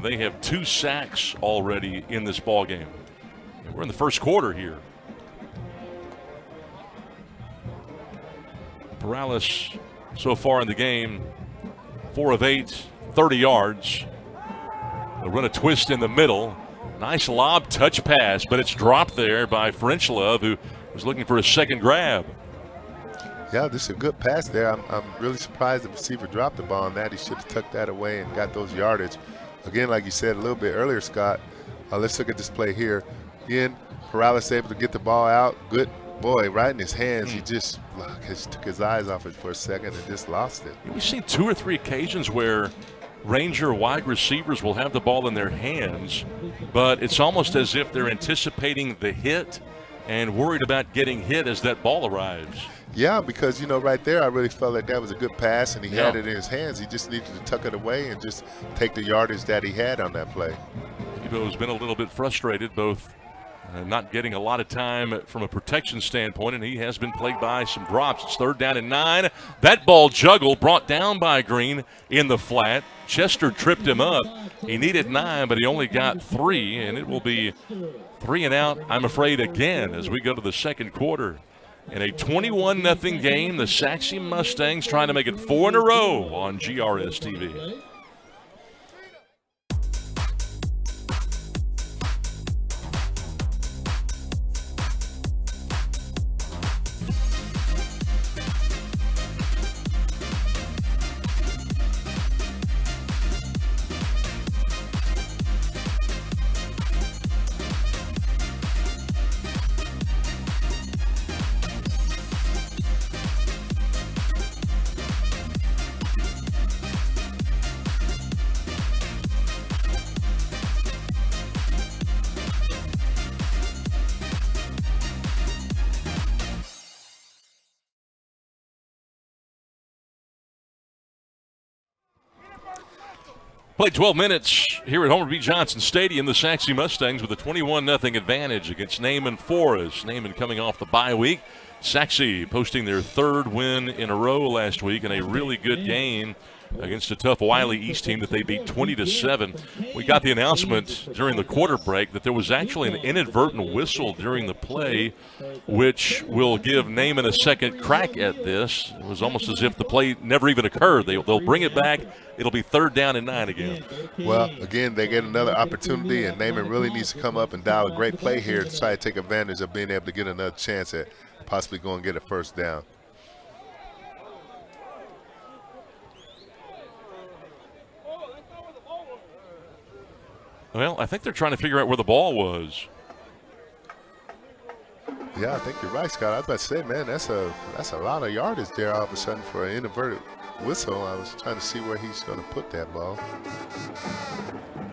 They have 2 sacks already in this ball game. We're in the first quarter here. Perales so far in the game, 4 of 8, 30 yards. They'll run a twist in the middle. Nice lob touch pass, but it's dropped there by Frenchlove, who was looking for a second grab.
Yeah, this is a good pass there. I'm really surprised the receiver dropped the ball on that. He should have tucked that away and got those yardage. Again, like you said a little bit earlier, Scott, let's look at this play here. Again, Perales able to get the ball out. Good boy, right in his hands. He just took his eyes off it for a second and just lost it.
We've seen 2 or 3 occasions where Ranger wide receivers will have the ball in their hands, but it's almost as if they're anticipating the hit and worried about getting hit as that ball arrives.
Yeah, because, you know, right there, I really felt like that was a good pass, and he had it in his hands. He just needed to tuck it away and just take the yardage that he had on that play.
Tebow's been a little bit frustrated, both not getting a lot of time from a protection standpoint, and he has been plagued by some drops. It's 3rd down and 9. That ball juggled, brought down by Green in the flat. Chester tripped him up. He needed 9, but he only got 3, and it will be 3 and out, I'm afraid, again as we go to the second quarter. In a 21-0 game, the Sachse Mustangs trying to make it 4 in a row on GRS TV. Played 12 minutes here at Homer B. Johnson Stadium. The Sachse Mustangs with a 21-0 advantage against Naaman Forest. Naaman coming off the bye week. Sachse posting their 3rd win in a row last week in a really good game against a tough Wiley East team that they beat 20-7. We got the announcement during the quarter break that there was actually an inadvertent whistle during the play, which will give Naaman a second crack at this. It was almost as if the play never even occurred. They'll bring it back. It'll be 3rd down and 9 again. Well,
again, they get another opportunity, and Naaman really needs to come up and dial a great play here to try to take advantage of being able to get another chance at possibly going to get a first down.
Well, I think they're trying to figure out where the ball was.
Yeah, I think you're right, Scott. I was about to say, man, that's a lot of yardage there all of a sudden for an inadvertent whistle. I was trying to see where he's going to put that ball.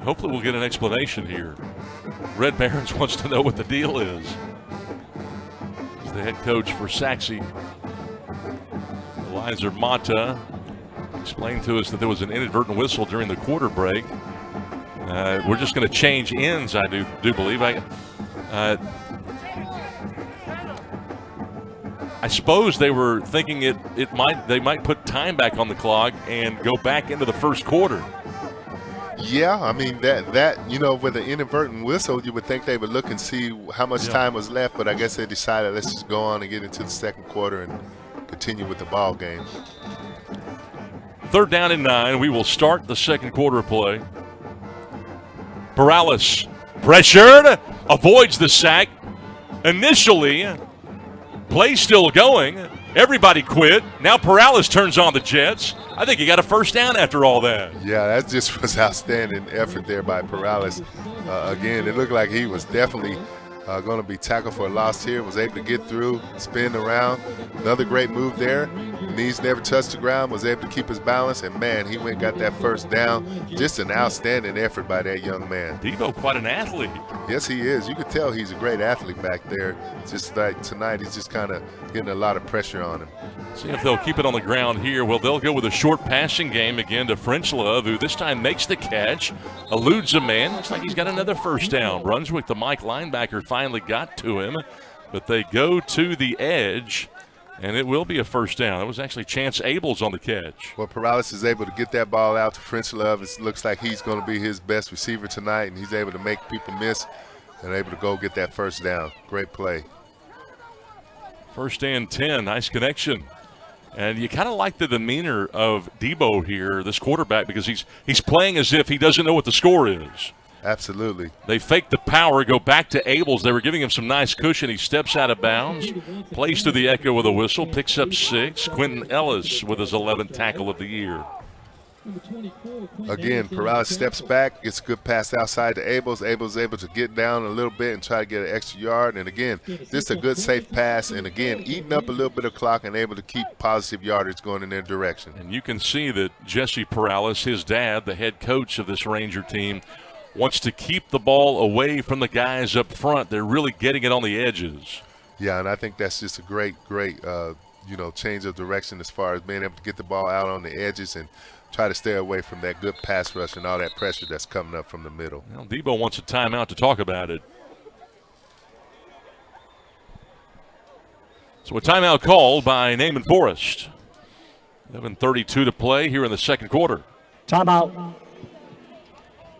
Hopefully we'll get an explanation here. Red Barons wants to know what the deal is. He's the head coach for Sachse. Eliza Mata explained to us that there was an inadvertent whistle during the quarter break. We're just going to change ends, I do believe. I suppose they were thinking they might put time back on the clock and go back into the first quarter.
Yeah, I mean that you know, with an inadvertent whistle, you would think they would look and see how much time was left, but I guess they decided let's just go on and get into the second quarter and continue with the ball game.
3rd down and 9. We will start the second quarter of play. Perales pressured, avoids the sack. Initially, play still going. Everybody quit. Now Perales turns on the Jets. I think he got a first down after all that.
Yeah, that just was outstanding effort there by Perales. Again, it looked like he was definitely going to be tackled for a loss here. Was able to get through, spin around. Another great move there. Knees never touched the ground. Was able to keep his balance. And, man, he went and got that first down. Just an outstanding effort by that young man.
Debo, quite an athlete.
Yes, he is. You could tell he's a great athlete back there. Just like tonight, he's just kind of getting a lot of pressure on him.
See if they'll keep it on the ground here. Well, they'll go with a short passing game again to French Love, who this time makes the catch, eludes a man. Looks like he's got another first down. Brunswick, the Mike linebacker, finally got to him, but they go to the edge, and it will be a first down. It was actually Chance Abels on the catch.
Well, Perales is able to get that ball out to French Love. It looks like he's going to be his best receiver tonight, and he's able to make people miss and able to go get that first down. Great play.
First and 10, nice connection. And you kind of like the demeanor of Debo here, this quarterback, because he's playing as if he doesn't know what the score is.
Absolutely.
They fake the power, go back to Abels. They were giving him some nice cushion. He steps out of bounds, plays to the echo with a whistle, picks up 6. Quentin Ellis with his 11th tackle of the year.
Again, Perales steps back, gets a good pass outside to Abels. Abels able to get down a little bit and try to get an extra yard. And again, this is a good safe pass. And again, eating up a little bit of clock and able to keep positive yardage going in their direction.
And you can see that Jesse Perales, his dad, the head coach of this Ranger team, wants to keep the ball away from the guys up front. They're really getting it on the edges.
Yeah, and I think that's just a great change of direction as far as being able to get the ball out on the edges and try to stay away from that good pass rush and all that pressure that's coming up from the middle.
Well, Debo wants a timeout to talk about it. So a timeout called by Naaman Forest. 11:32 to play here in the second quarter.
Timeout.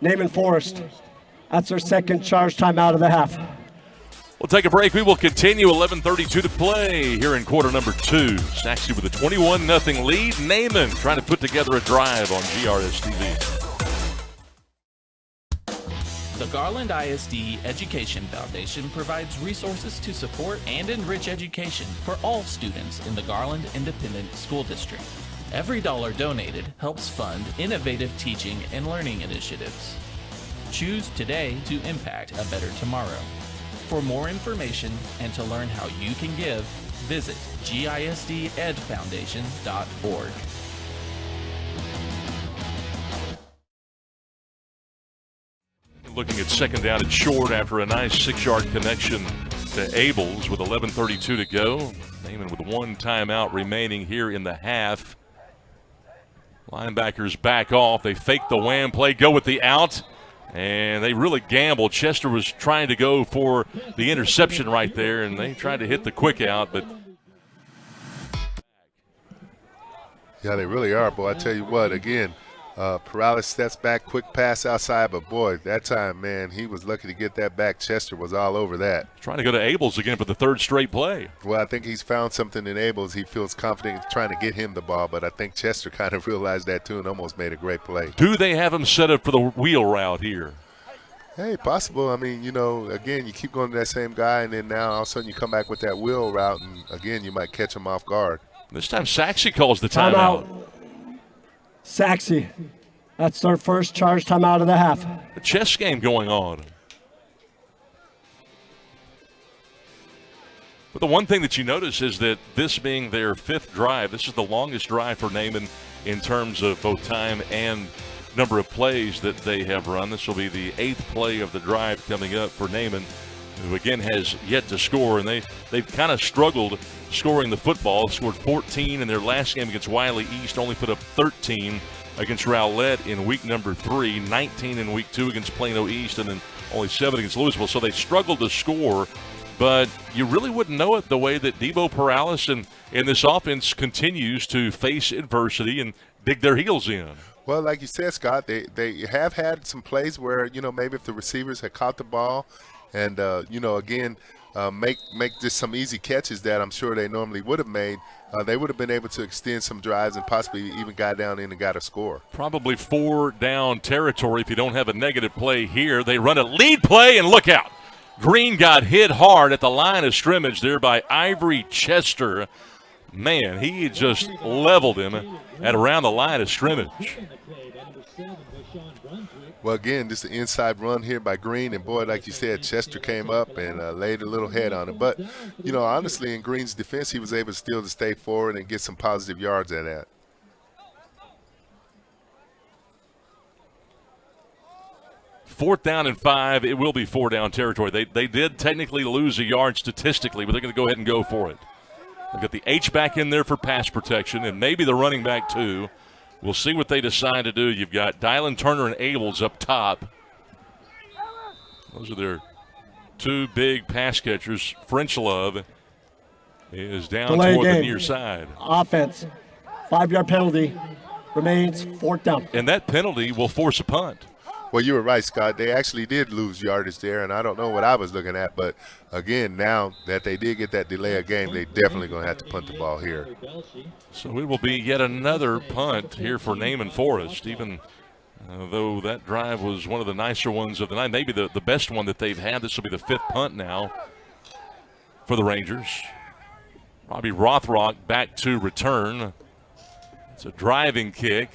Naaman Forest. That's their second charge timeout of the half.
We'll take a break. We will continue. 11:32 to play here in quarter number 2. Sachse with a 21-0 lead. Naaman trying to put together a drive on GRS TV.
The Garland ISD Education Foundation provides resources to support and enrich education for all students in the Garland Independent School District. Every dollar donated helps fund innovative teaching and learning initiatives. Choose today to impact a better tomorrow. For more information and to learn how you can give, visit gisdedfoundation.org.
Looking at second down and short after a nice 6-yard connection to Abels with 11:32 to go. Naaman with one timeout remaining here in the half. Linebackers back off. They fake the wham play, go with the out, and they really gambled. Chester was trying to go for the interception right there, and they tried to hit the quick out, but
yeah, they really are, boy. I tell you what, again, Perales steps back, quick pass outside, but boy, that time, man, he was lucky to get that back. Chester was all over that.
Trying to go to Abels again for the third straight play.
Well, I think he's found something in Abels. He feels confident trying to get him the ball, but I think Chester kind of realized that too and almost made a great play.
Do they have him set up for the wheel route here?
Hey, possible. I mean, again, you keep going to that same guy, and then now all of a sudden you come back with that wheel route, and again, you might catch him off guard.
This time Sachse calls the timeout.
Sachse. That's their first charge timeout of the half.
A chess game going on. But the one thing that you notice is that this being their 5th drive, this is the longest drive for Naaman in terms of both time and number of plays that they have run. This will be the 8th play of the drive coming up for Naaman, who again has yet to score, and they've kind of struggled scoring the football. Scored 14 in their last game against Wiley East, only put up 13 against Rowlett in week number 3, 19 in week 2 against Plano East, and then only 7 against Louisville. So they struggled to score, but you really wouldn't know it the way that Debo Perales and this offense continues to face adversity and dig their heels in.
Well, like you said, Scott, they have had some plays where, maybe if the receivers had caught the ball and, again, make just some easy catches that I'm sure they normally would have made, they would have been able to extend some drives and possibly even got down in and got a score.
Probably 4 down territory if you don't have a negative play here. They run a lead play, and look out. Green got hit hard at the line of scrimmage there by Ivory Chester. Man, he just leveled him at around the line of scrimmage.
Well, again, just an inside run here by Green. And, boy, like you said, Chester came up and laid a little head on him. But, you know, honestly, in Green's defense, he was able still to stay forward and get some positive yards at that.
Fourth down and 5. It will be 4-down territory. They did technically lose a yard statistically, but they're going to go ahead and go for it. They've got the H-back in there for pass protection, and maybe the running back too. We'll see what they decide to do. You've got Dylan Turner and Abels up top. Those are their two big pass catchers. French Love is down toward the near side.
Offense, 5-yard penalty, remains 4th down.
And that penalty will force a punt.
Well, you were right, Scott. They actually did lose yardage there, and I don't know what I was looking at. But, again, now that they did get that delay of game, they definitely going to have to punt the ball here.
So it will be yet another punt here for Naaman Forest, even though that drive was one of the nicer ones of the night, maybe the best one that they've had. This will be the 5th punt now for the Rangers. Robbie Rothrock back to return. It's a driving kick.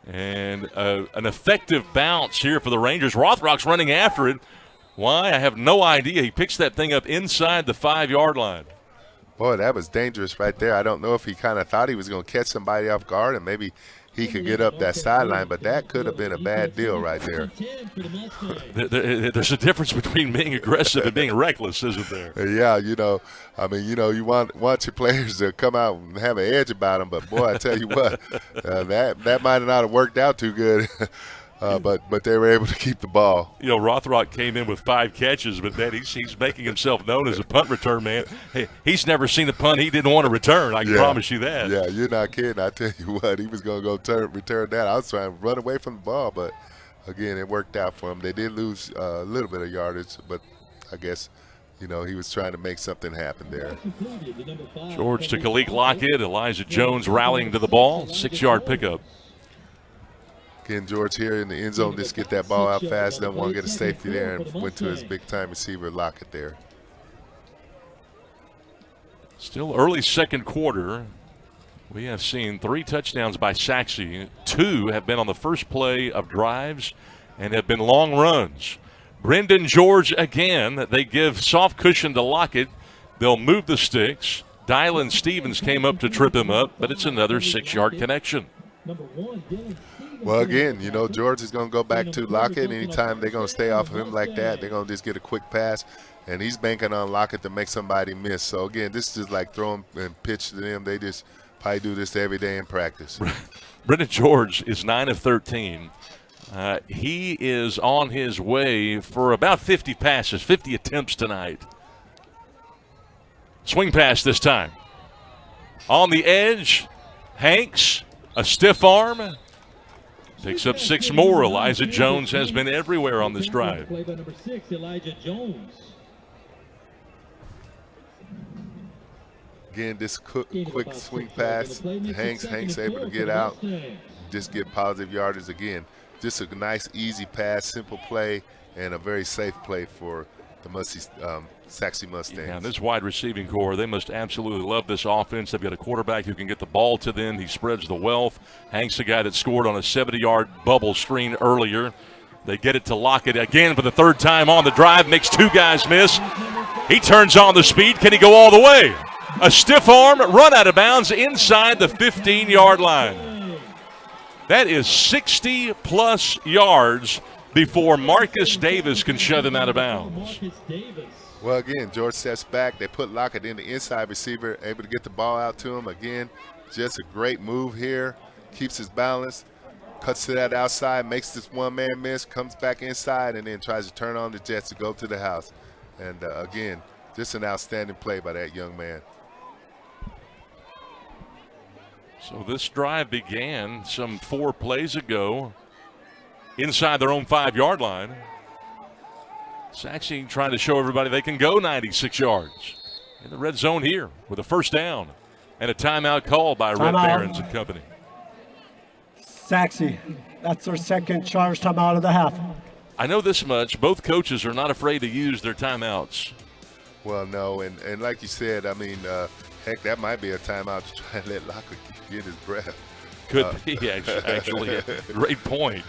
And an effective bounce here for the Rangers. Rothrock's running after it. Why? I have no idea. He picks that thing up inside the 5-yard line.
Boy, that was dangerous right there. I don't know if he kind of thought he was going to catch somebody off guard and maybe he could get up that sideline, but that could have been a bad deal right there.
There's a difference between being aggressive and being reckless, isn't there?
Yeah, you know, I mean, you know, you want your players to come out and have an edge about them, but, boy, I tell you what, that might not have worked out too good. But they were able to keep the ball.
You know, Rothrock came in with 5 catches, but man, he's making himself known as a punt return man. Hey, he's never seen a punt he didn't want to return. I can promise you that.
Yeah, you're not kidding. I tell you what, he was going to go return that. I was trying to run away from the ball, but, again, it worked out for him. They did lose a little bit of yardage, but I guess, you know, he was trying to make something happen there.
George to Kalik Lockett. Elijah Jones rallying to the ball. 6-yard pickup.
Again, George here in the end zone, just get that ball out fast, doesn't want to get a safety there, and went to his big-time receiver, Lockett there.
Still early second quarter. We have seen 3 touchdowns by Sachse. 2 have been on the first play of drives and have been long runs. Brendan George again. They give soft cushion to Lockett. They'll move the sticks. Dylan Stevens came up to trip him up, but it's another 6-yard connection.
Well, again, you know, George is going to go back to Lockett. Anytime they're going to stay off of him like that, they're going to just get a quick pass. And he's banking on Lockett to make somebody miss. So, again, this is just like throw him and pitch to them. They just probably do this every day in practice.
Brendan George is 9 of 13. He is on his way for about 50 passes, 50 attempts tonight. Swing pass this time. On the edge, Hanks, a stiff arm. Picks up 6 more. Elijah Jones has been everywhere on this drive.
Play by number 6, Elijah Jones.
Again, this quick swing pass. Hanks able to get out, just get positive yardage again. Just a nice, easy pass, simple play, and a very safe play for the Sachse Mustangs.
Yeah, this wide receiving core, they must absolutely love this offense. They've got a quarterback who can get the ball to them. He spreads the wealth. Hank's the guy that scored on a 70-yard bubble screen earlier. They get it to Lockett again for the 3rd time on the drive. Makes 2 guys miss. He turns on the speed. Can he go all the way? A stiff arm, run out of bounds inside the 15-yard line. That is 60-plus yards before Marcus Davis can shove him out of bounds.
Well, again, George steps back. They put Lockett in the inside receiver, able to get the ball out to him. Again, just a great move here. Keeps his balance, cuts to that outside, makes this one-man miss, comes back inside, and then tries to turn on the Jets to go to the house. And, again, just an outstanding play by that young man.
So this drive began some 4 plays ago inside their own 5-yard line. Sachse trying to show everybody they can go 96 yards in the red zone here with a 1st down and a timeout call by Red Barons and company.
Sachse, that's their 2nd charge timeout of the half.
I know this much. Both coaches are not afraid to use their timeouts.
Well, no, and like you said, I mean, Heck, that might be a timeout to try and let Lockett get his breath.
Could be, actually. Great point.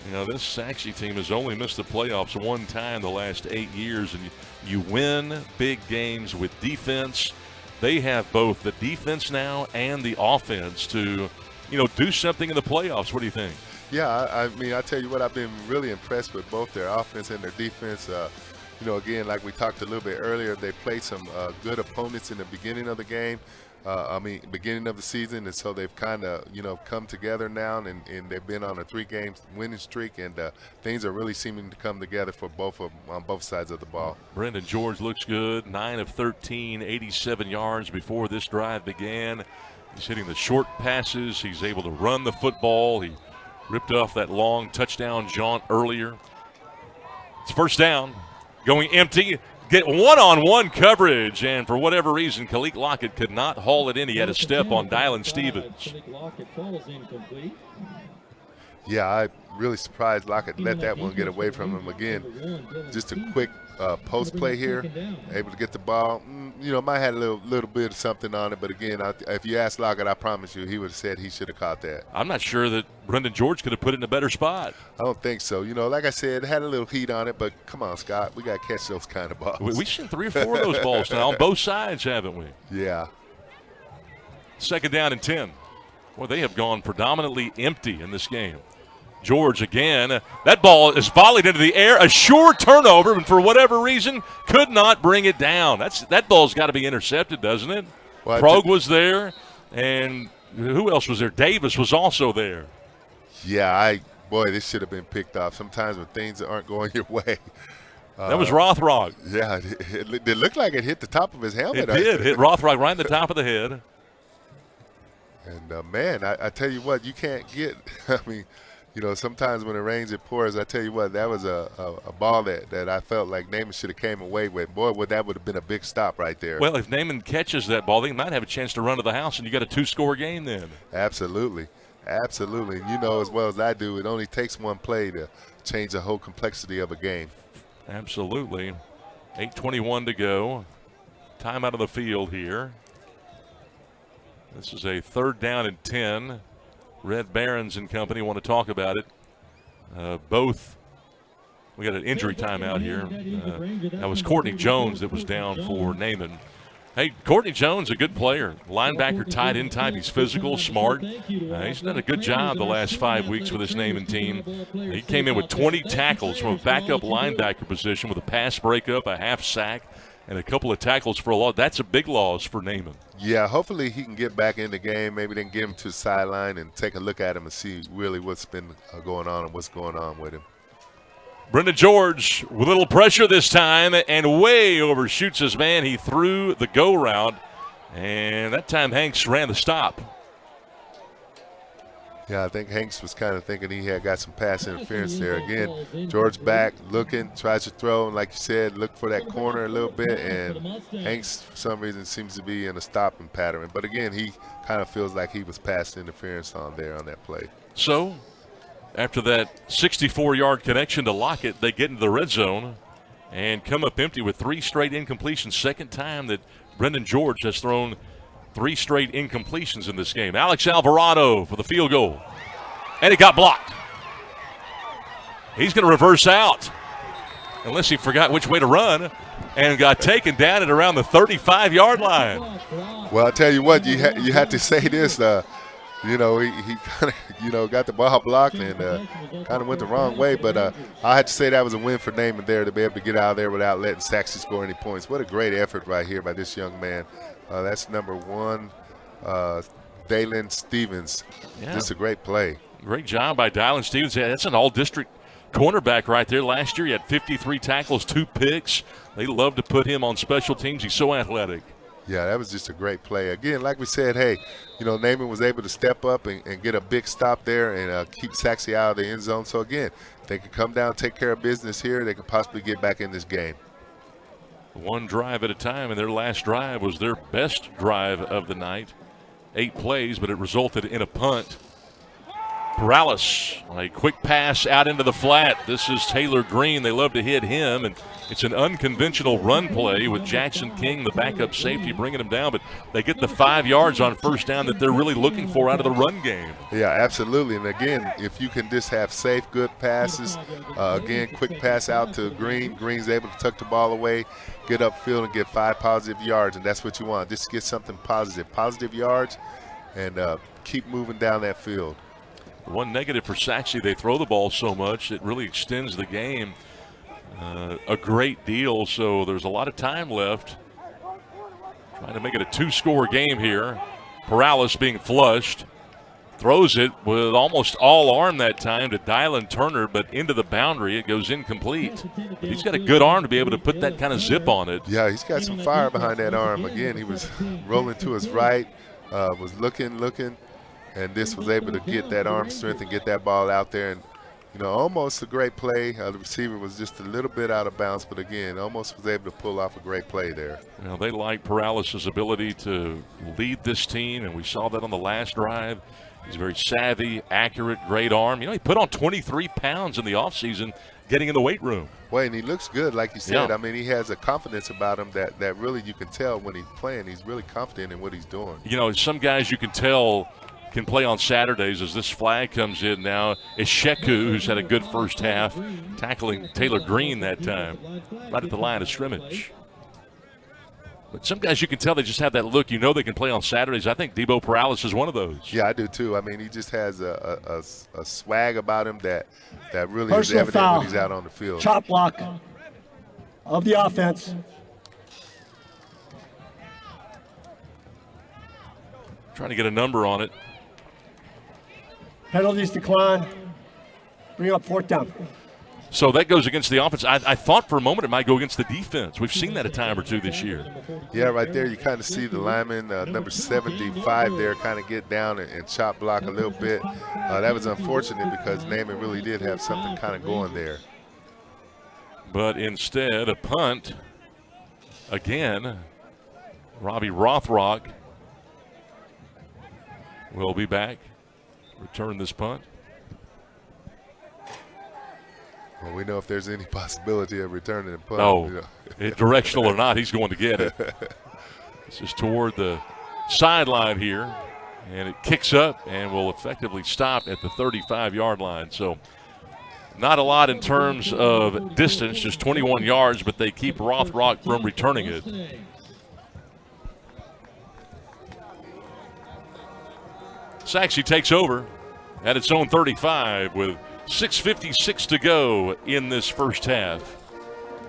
You know, this Sachse team has only missed the playoffs one time the last 8 years, and you win big games with defense. They have both the defense now and the offense to, do something in the playoffs. What do you think?
Yeah, I mean, I tell you what, I've been really impressed with both their offense and their defense. Again, like we talked a little bit earlier, they played some good opponents in the beginning of the game. Beginning of the season, and so they've kind of, come together now, and they've been on a 3-game winning streak, and things are really seeming to come together for both of them on both sides of the ball.
Brendan George looks good, 9 of 13, 87 yards before this drive began. He's hitting the short passes. He's able to run the football. He ripped off that long touchdown jaunt earlier. It's first down, going empty. Get one-on-one coverage, and for whatever reason, Kalik Lockett could not haul it in. He had a step on Dylan Stevens.
Yeah, I'm really surprised Lockett let that one get away from him again. Just a quick post play here, able to get the ball. Might have a little bit of something on it, but again, if you ask Lockett, I promise you he would have said he should have caught that.
I'm not sure that Brendan George could have put it in a better spot.
I don't think so. Like I said, it had a little heat on it, but come on, Scott, we got to catch those kind of balls.
We've seen 3 or 4 of those balls now on both sides, haven't we?
Yeah.
Second down and 10. Well, they have gone predominantly empty in this game. George again. That ball is volleyed into the air. A sure turnover, and for whatever reason, could not bring it down. That ball's got to be intercepted, doesn't it?
Well,
Krog was there, and who else was there? Davis was also there.
Yeah, this should have been picked off. Sometimes when things aren't going your way.
That was Rothrock.
Yeah, it looked like it hit the top of his helmet.
It did. Hit Rothrock right in the top of the head.
And, man, I tell you what, you can't get – sometimes when it rains, it pours. I tell you what, that was a ball that I felt like Naaman should have came away with. Boy, that would have been a big stop right there.
Well, if Naaman catches that ball, they might have a chance to run to the house, and you got a 2-score game then.
Absolutely. Absolutely. And you know as well as I do, it only takes one play to change the whole complexity of a game.
Absolutely. 8:21 to go. Time out of the field here. This is a 3rd down and 10. Red Barons and company want to talk about it. We got an injury timeout here. That was Courtney Jones that was down for Naaman. Hey, Courtney Jones, a good player. Linebacker, tight end type. He's physical, smart. He's done a good job the last 5 weeks for this Naaman team. He came in with 20 tackles from a backup linebacker position with a pass breakup, a half sack, and a couple of tackles for a loss. That's a big loss for Naaman.
Yeah, hopefully he can get back in the game. Maybe they can get him to the sideline and take a look at him and see really what's been going on and what's going on with him.
Brendan George with a little pressure this time and way overshoots his man. He threw the go route, and that time Hanks ran the stop.
Yeah, I think Hanks was kind of thinking he had got some pass interference there. Again, George back, looking, tries to throw, and like you said, look for that corner a little bit, and Hanks, for some reason, seems to be in a stopping pattern. But again, he kind of feels like he was pass interference on that play.
So, after that 64-yard connection to Lockett, they get into the red zone and come up empty with 3 straight incompletions. Second time that Brendan George has thrown 3 straight incompletions in this game. Alex Alvarado for the field goal. And it got blocked. He's going to reverse out, unless he forgot which way to run, and got taken down at around the 35-yard line.
Well, I tell you what, you had to say this. He kind of, got the ball blocked and kind of went the wrong way. But I had to say that was a win for Naaman there to be able to get out of there without letting Sachse score any points. What a great effort right here by this young man. That's number 1, Dylan Stevens.
Yeah.
Just a great play.
Great job by Dylan Stevens. Yeah, that's an all-district cornerback right there. Last year he had 53 tackles, 2 picks. They love to put him on special teams. He's so athletic.
Yeah, that was just a great play. Again, like we said, hey, Naaman was able to step up and get a big stop there and keep Sachse out of the end zone. So, again, they can come down, take care of business here. They can possibly get back in this game.
1 drive at a time, and their last drive was their best drive of the night. 8 plays, but it resulted in a punt. Perales, a quick pass out into the flat. This is Taylor Green. They love to hit him, and it's an unconventional run play with Jackson King, the backup safety, bringing him down. But they get the 5 yards on first down that they're really looking for out of the run game.
Yeah, absolutely. And again, if you can just have safe, good passes, again, quick pass out to Green. Green's able to tuck the ball away, get upfield, and get 5 positive yards, and that's what you want. Just get something positive yards, and keep moving down that field.
One negative for Sachse, they throw the ball so much, it really extends the game a great deal. So there's a lot of time left. Trying to make it a 2-score game here. Perales being flushed. Throws it with almost all arm that time to Dylan Turner, but into the boundary. It goes incomplete. But he's got a good arm to be able to put that kind of zip on it.
Yeah, he's got some fire behind that arm. Again, he was rolling to his right, was looking. And this was able to get that arm strength and get that ball out there. And, almost a great play. The receiver was just a little bit out of bounds, but again, almost was able to pull off a great play there.
Well, they like Perales' ability to lead this team, and we saw that on the last drive. He's very savvy, accurate, great arm. He put on 23 pounds in the offseason getting in the weight room.
Well, and he looks good, like you said.
Yeah.
I mean, he has a confidence about him that really you can tell when he's playing. He's really confident in what he's doing.
Some guys you can tell can play on Saturdays as this flag comes in now. It's Sheku, who's had a good first half, tackling Taylor Green that time, right at the line of scrimmage. But some guys you can tell they just have that look. They can play on Saturdays. I think Debo Perales is one of those.
Yeah, I do too. I mean, he just has a swag about him that really is
Personal
evident
foul.
when he's out on the field.
Chop block of the offense.
Trying to get a number on it.
Penalties decline. Bring up 4th down.
So that goes against the offense. I thought for a moment it might go against the defense. We've seen that a time or two this year.
Yeah, right there you kind of see the lineman, number 75 there, kind of get down and chop block a little bit. That was unfortunate because Naaman really did have something kind of going there.
But instead, a punt. Again, Robbie Rothrock will be back. Return this punt.
Well, we know if there's any possibility of returning a punt.
No, directional or not, he's going to get it. This is toward the sideline here, and it kicks up and will effectively stop at the 35-yard line. So not a lot in terms of distance, just 21 yards, but they keep Rothrock from returning it. Sachse takes over at its own 35 with 6:56 to go in this first half.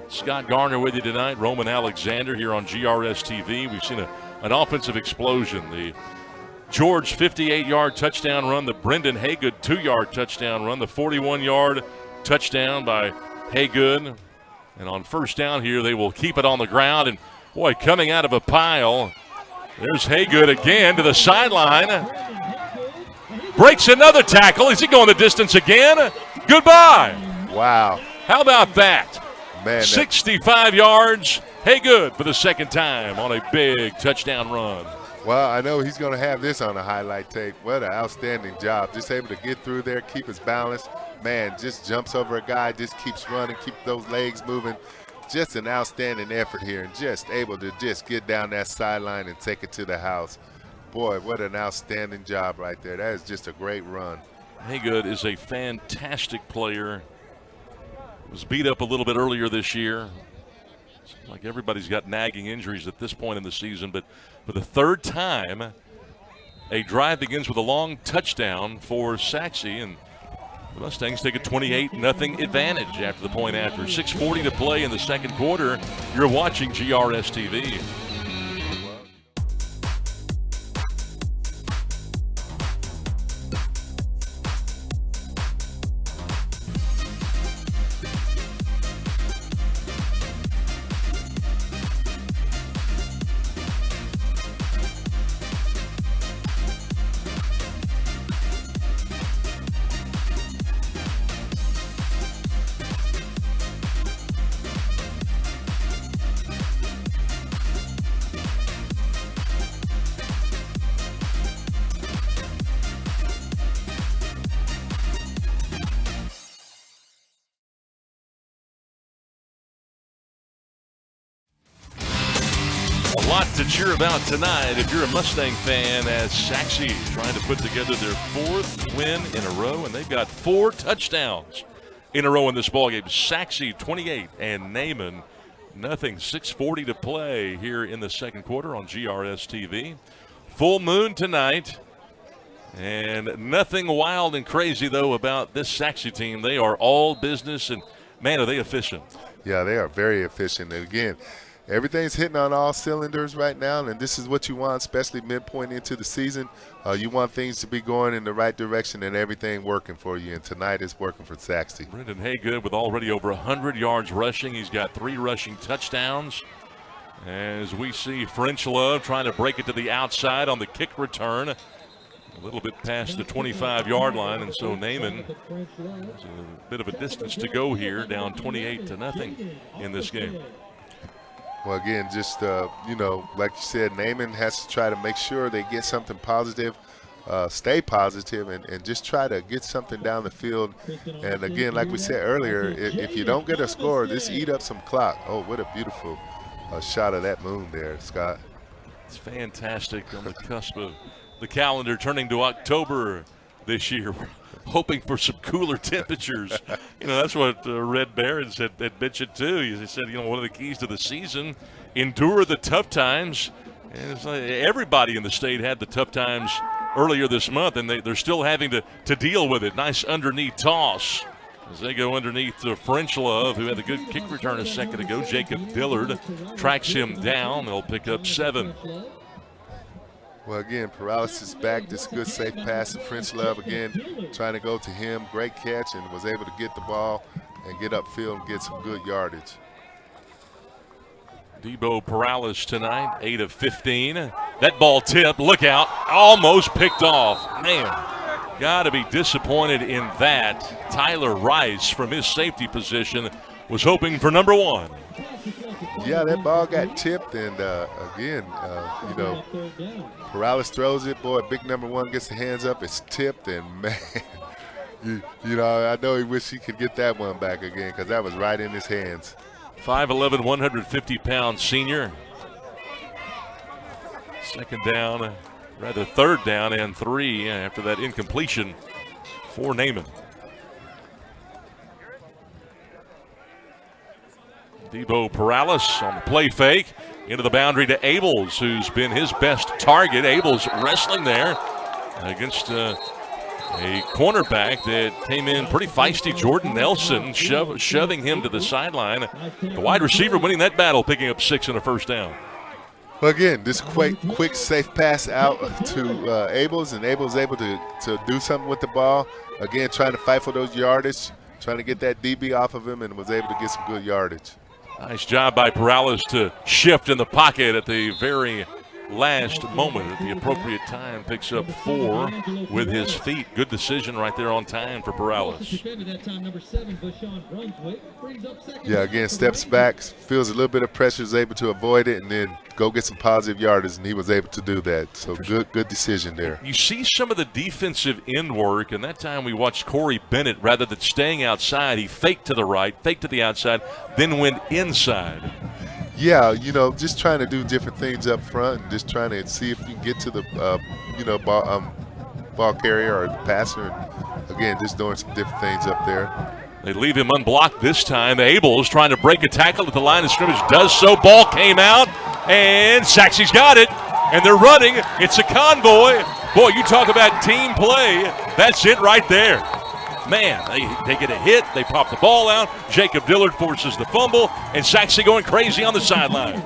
Scott Garner with you tonight, Roman Alexander here on GRS TV. We've seen an offensive explosion. The George 58-yard touchdown run, the Brendan Haygood 2-yard touchdown run, the 41-yard touchdown by Haygood. And on first down here, they will keep it on the ground. And, boy, coming out of a pile, there's Haygood again to the sideline. Breaks another tackle. Is he going the distance again? Goodbye.
Wow.
How about that?
Man,
65 yards. Haygood for the second time on a big touchdown run.
Well, I know he's going to have this on a highlight tape. What an outstanding job. Just able to get through there, keep his balance. Man, just jumps over a guy, just keeps running, keep those legs moving. Just an outstanding effort here, and just able to just get down that sideline and take it to the house. Boy, what an outstanding job right there. That is just a great run.
Haygood is a fantastic player. Was beat up a little bit earlier this year. Seems like everybody's got nagging injuries at this point in the season, but for the third time, a drive begins with a long touchdown for Sachse, and the Mustangs take a 28-0 advantage after the point after. 6:40 to play in the second quarter. You're watching GRS TV. lot to cheer about tonight if you're a Mustang fan, as Sachse trying to put together their 4th win in a row, and they've got 4 touchdowns in a row in this ballgame. Sachse 28 and Naaman nothing. 6:40 to play here in the second quarter on GRS TV. Full moon tonight, and nothing wild and crazy, though, about this Sachse team. They are all business, and, man, are they efficient.
Yeah, they are very efficient. And, again, everything's hitting on all cylinders right now, and this is what you want, especially midpoint into the season. You want things to be going in the right direction and everything working for you, and tonight is working for Sachse.
Brendan Haygood with already over 100 yards rushing. He's got 3 rushing touchdowns. As we see French Love trying to break it to the outside on the kick return. A little bit past the 25-yard line, and so Naaman has a bit of a distance to go here, down 28-0 in this game.
Well, again, just, like you said, Naaman has to try to make sure they get something positive, stay positive, and just try to get something down the field. And, again, like we said earlier, if you don't get a score, just eat up some clock. Oh, what a beautiful shot of that moon there, Scott.
It's fantastic on the cusp of the calendar turning to October this year. We're hoping for some cooler temperatures. That's what Red Barron said at mentioned too. He said, one of the keys to the season, endure the tough times. And it's like everybody in the state had the tough times earlier this month, and they're still having to deal with it. Nice underneath toss as they go underneath to French Love, who had the good kick return a second ago. Jacob Dillard tracks him down. They'll pick up 7.
Well, again, Paralysis back. This good safe pass to French Love. Again, trying to go to him. Great catch, and was able to get the ball and get upfield and get some good yardage.
Debo Paralysis tonight, 8 of 15. That ball tipped. Look out. Almost picked off. Man, got to be disappointed in that. Tyler Rice from his safety position was hoping for number 1.
Yeah, that ball got tipped, and again, Paralysis throws it. Boy, big number 1 gets the hands up. It's tipped, and man, I know he wish he could get that one back again because that was right in his hands.
5'11", 150-pound senior. Third down and 3 after that incompletion for Naaman. Debo Paralysis on the play fake into the boundary to Abels, who's been his best target. Abels wrestling there against a cornerback that came in pretty feisty, Jordan Nelson, shoving him to the sideline. The wide receiver winning that battle, picking up 6 and a first down.
Well, again, this quick, safe pass out to Abels, and Abels able to do something with the ball. Again, trying to fight for those yardage, trying to get that DB off of him, and was able to get some good yardage.
Nice job by Paralysis to shift in the pocket at the very last moment at the appropriate time. Picks up 4 with his feet. Good decision right there on time for Paralysis.
Yeah, again, steps back, feels a little bit of pressure, is able to avoid it, and then go get some positive yardage, and he was able to do that. So good decision there.
You see some of the defensive end work, and that time we watched Corey Bennett, rather than staying outside, he faked to the right, faked to the outside, then went inside.
Yeah, just trying to do different things up front and just trying to see if you can get to the, ball carrier or the passer. And, again, just doing some different things up there.
They leave him unblocked this time. Abels trying to break a tackle at the line of scrimmage. Does so. Ball came out, and Sachse's got it. And they're running. It's a convoy. Boy, you talk about team play. That's it right there. Man, they get a hit. They pop the ball out. Jacob Dillard forces the fumble, and Sachse going crazy on the sideline.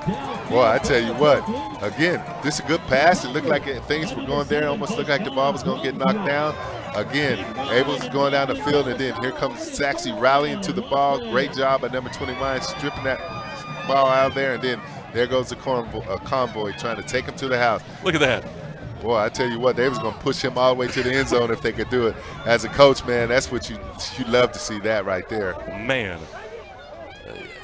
Well, I tell you what, again, this is a good pass. It looked like things were going there. Almost looked like the ball was going to get knocked down. Again, Abels going down the field, and then here comes Sachse rallying to the ball. Great job by number 29, stripping that ball out of there, and then there goes the convoy trying to take him to the house.
Look at that.
Boy, I tell you what, they was going to push him all the way to the end zone if they could do it. As a coach, man, that's what you love to see that right there.
Man,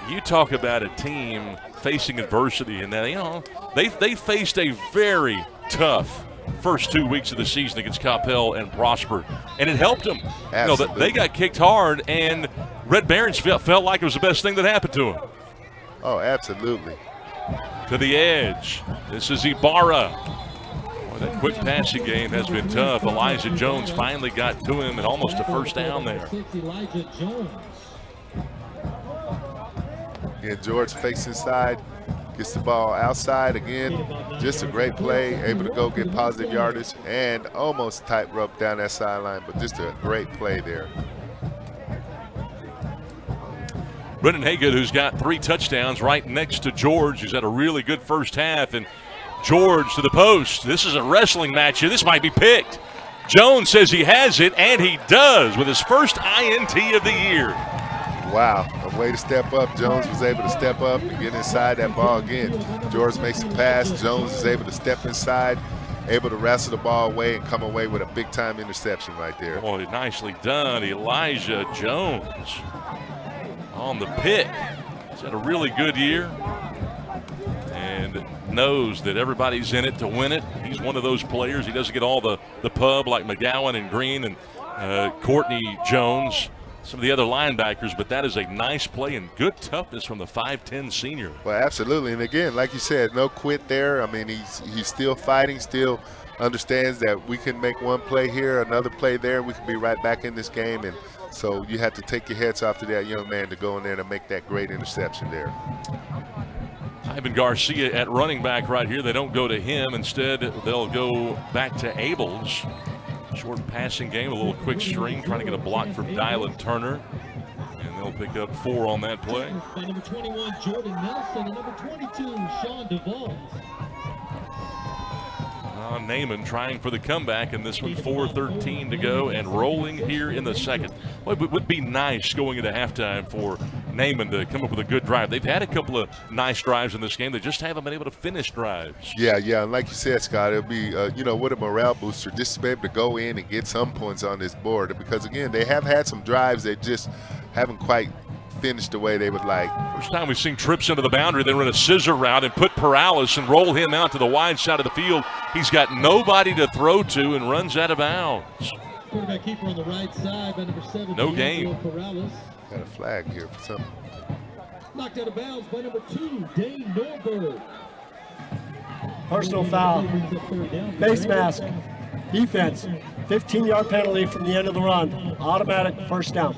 you talk about a team facing adversity, and they faced a very tough first 2 weeks of the season against Coppell and Prosper, and it helped them. They got kicked hard, and Red Barons felt like it was the best thing that happened to them.
Oh, absolutely.
to the edge. This is Ibarra. Boy, that quick passing game has been tough. Elijah Jones finally got to him and almost a first down there.
Elijah Jones.
Again, George fakes inside, gets the ball outside again. Just a great play, able to go get positive yardage and almost tightrope down that sideline, but just a great play there.
Brendan Haygood, who's got 3 touchdowns, right next to George, who's had a really good first half. And George to the post. This is a wrestling match here. This might be picked. Jones says he has it, and he does with his first INT of the year.
Wow, a way to step up. Jones was able to step up and get inside that ball again. George makes a pass. Jones is able to step inside, able to wrestle the ball away and come away with a big-time interception right there.
Boy, nicely done, Elijah Jones on the pick. He's had a really good year and knows that everybody's in it to win it. He's one of those players. He doesn't get all the pub like McGowan and Green and Courtney Jones, some of the other linebackers, but that is a nice play and good toughness from the 5'10 senior.
Well, absolutely. And again, like you said, no quit there. I mean, he's still fighting, still understands that we can make one play here, another play there, we can be right back in this game. And so you have to take your heads off to that young man to go in there and make that great interception there.
Ivan Garcia at running back right here. They don't go to him. Instead, they'll go back to Abels. Short passing game, a little quick string, trying to get a block from Dylan Turner. And they'll pick up 4 on that play.
By number 21, Jordan Nelson, and number 22, Sean Duvall.
Naaman trying for the comeback in this one, 4:13 to go and rolling here in the second. Well, it would be nice going into halftime for Naaman to come up with a good drive. They've had a couple of nice drives in this game. They just haven't been able to finish drives.
Yeah, and like you said, Scott, it'll be, what a morale booster just to be able to go in and get some points on this board. Because, again, they have had some drives that just haven't quite finished the way they would like.
First time we've seen trips into the boundary, then run a scissor route and put Perales and roll him out to the wide side of the field. He's got nobody to throw to and runs out of bounds.
Quarterback keeper on the right side by number 7.
No gain.
Perales.
Got a flag here for something.
Knocked out of bounds by number 2, Dane Norberg.
Personal foul, face mask, defense, 15-yard penalty from the end of the run, automatic first down.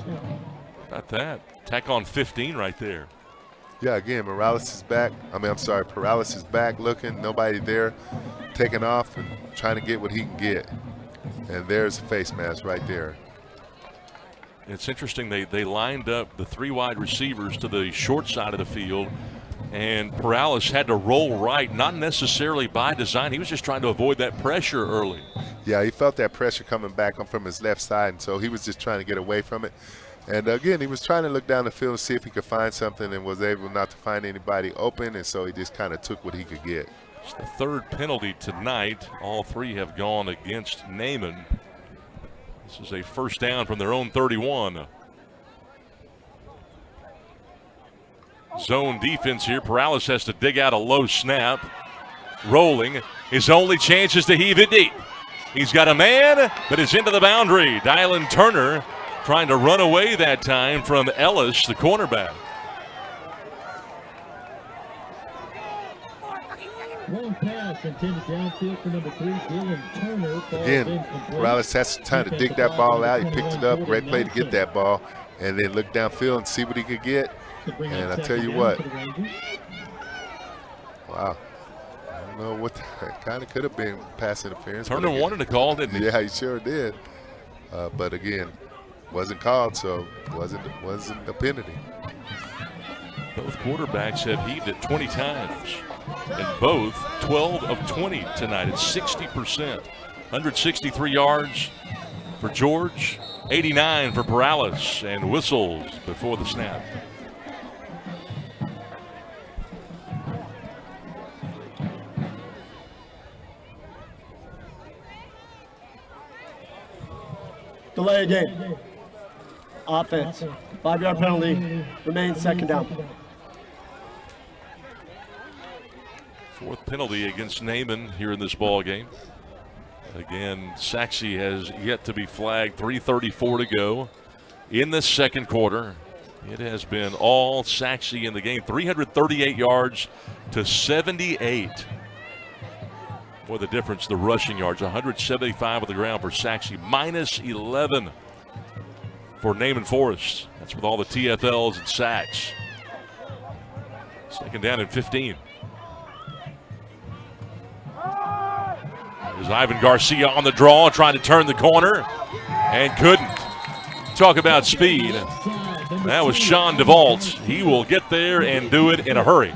About that. Tack on 15 right there.
Yeah, again, Perales is back looking, nobody there, taking off and trying to get what he can get. And there's the face mask right there.
It's interesting, they lined up the 3 wide receivers to the short side of the field, and Perales had to roll right, not necessarily by design. He was just trying to avoid that pressure early.
Yeah, he felt that pressure coming back from his left side, and so he was just trying to get away from it. And again, he was trying to look down the field and see if he could find something and was able not to find anybody open, and so he just kind of took what he could get.
It's the 3rd penalty tonight. All 3 have gone against Naaman. This is a first down from their own 31. Zone defense here. Perales has to dig out a low snap. Rolling. His only chance is to heave it deep. He's got a man, but it's into the boundary. Dylan Turner trying to run away that time from Ellis, the cornerback.
Long pass intended downfield for number 3, Dylan Turner.
Again, Perales has time to dig that ball out. He picked it up. Great play to get that ball. And then look downfield and see what he could get. And I tell you what. Wow. I don't know what that kind of could have been pass interference.
Turner wanted to call, didn't he?
Yeah, he sure did. But again, wasn't called, so wasn't a penalty.
Both quarterbacks have heaved it 20 times. And both 12 of 20 tonight at 60%. 163 yards for George, 89 for Perales, and whistles before the snap.
Delay game. Offense, 5-yard penalty, remains second down.
4th penalty against Naaman here in this ball game. Again, Sachse has yet to be flagged. 3:34 to go in the second quarter. It has been all Sachse in the game. 338 yards to 78. Boy, the difference, the rushing yards. 175 on the ground for Sachse. Minus 11 for Naaman Forest. That's with all the TFLs and sacks. Second down and 15. There's Ivan Garcia on the draw, trying to turn the corner, and couldn't. Talk about speed. That was Sean DeVault. He will get there and do it in a hurry.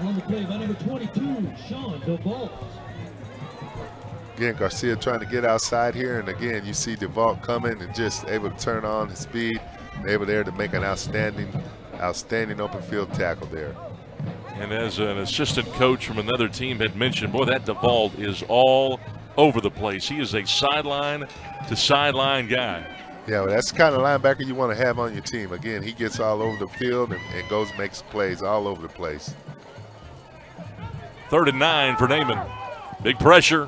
Again, Garcia trying to get outside here, and again, you see DeVault coming and just able to turn on his speed, and able there to make an outstanding open field tackle there.
And as an assistant coach from another team had mentioned, boy, that DeVault is all over the place. He is a sideline to sideline guy.
Yeah, well, that's the kind of linebacker you want to have on your team. Again, he gets all over the field and goes makes plays all over the place.
3rd and 9 for Naaman. Big pressure.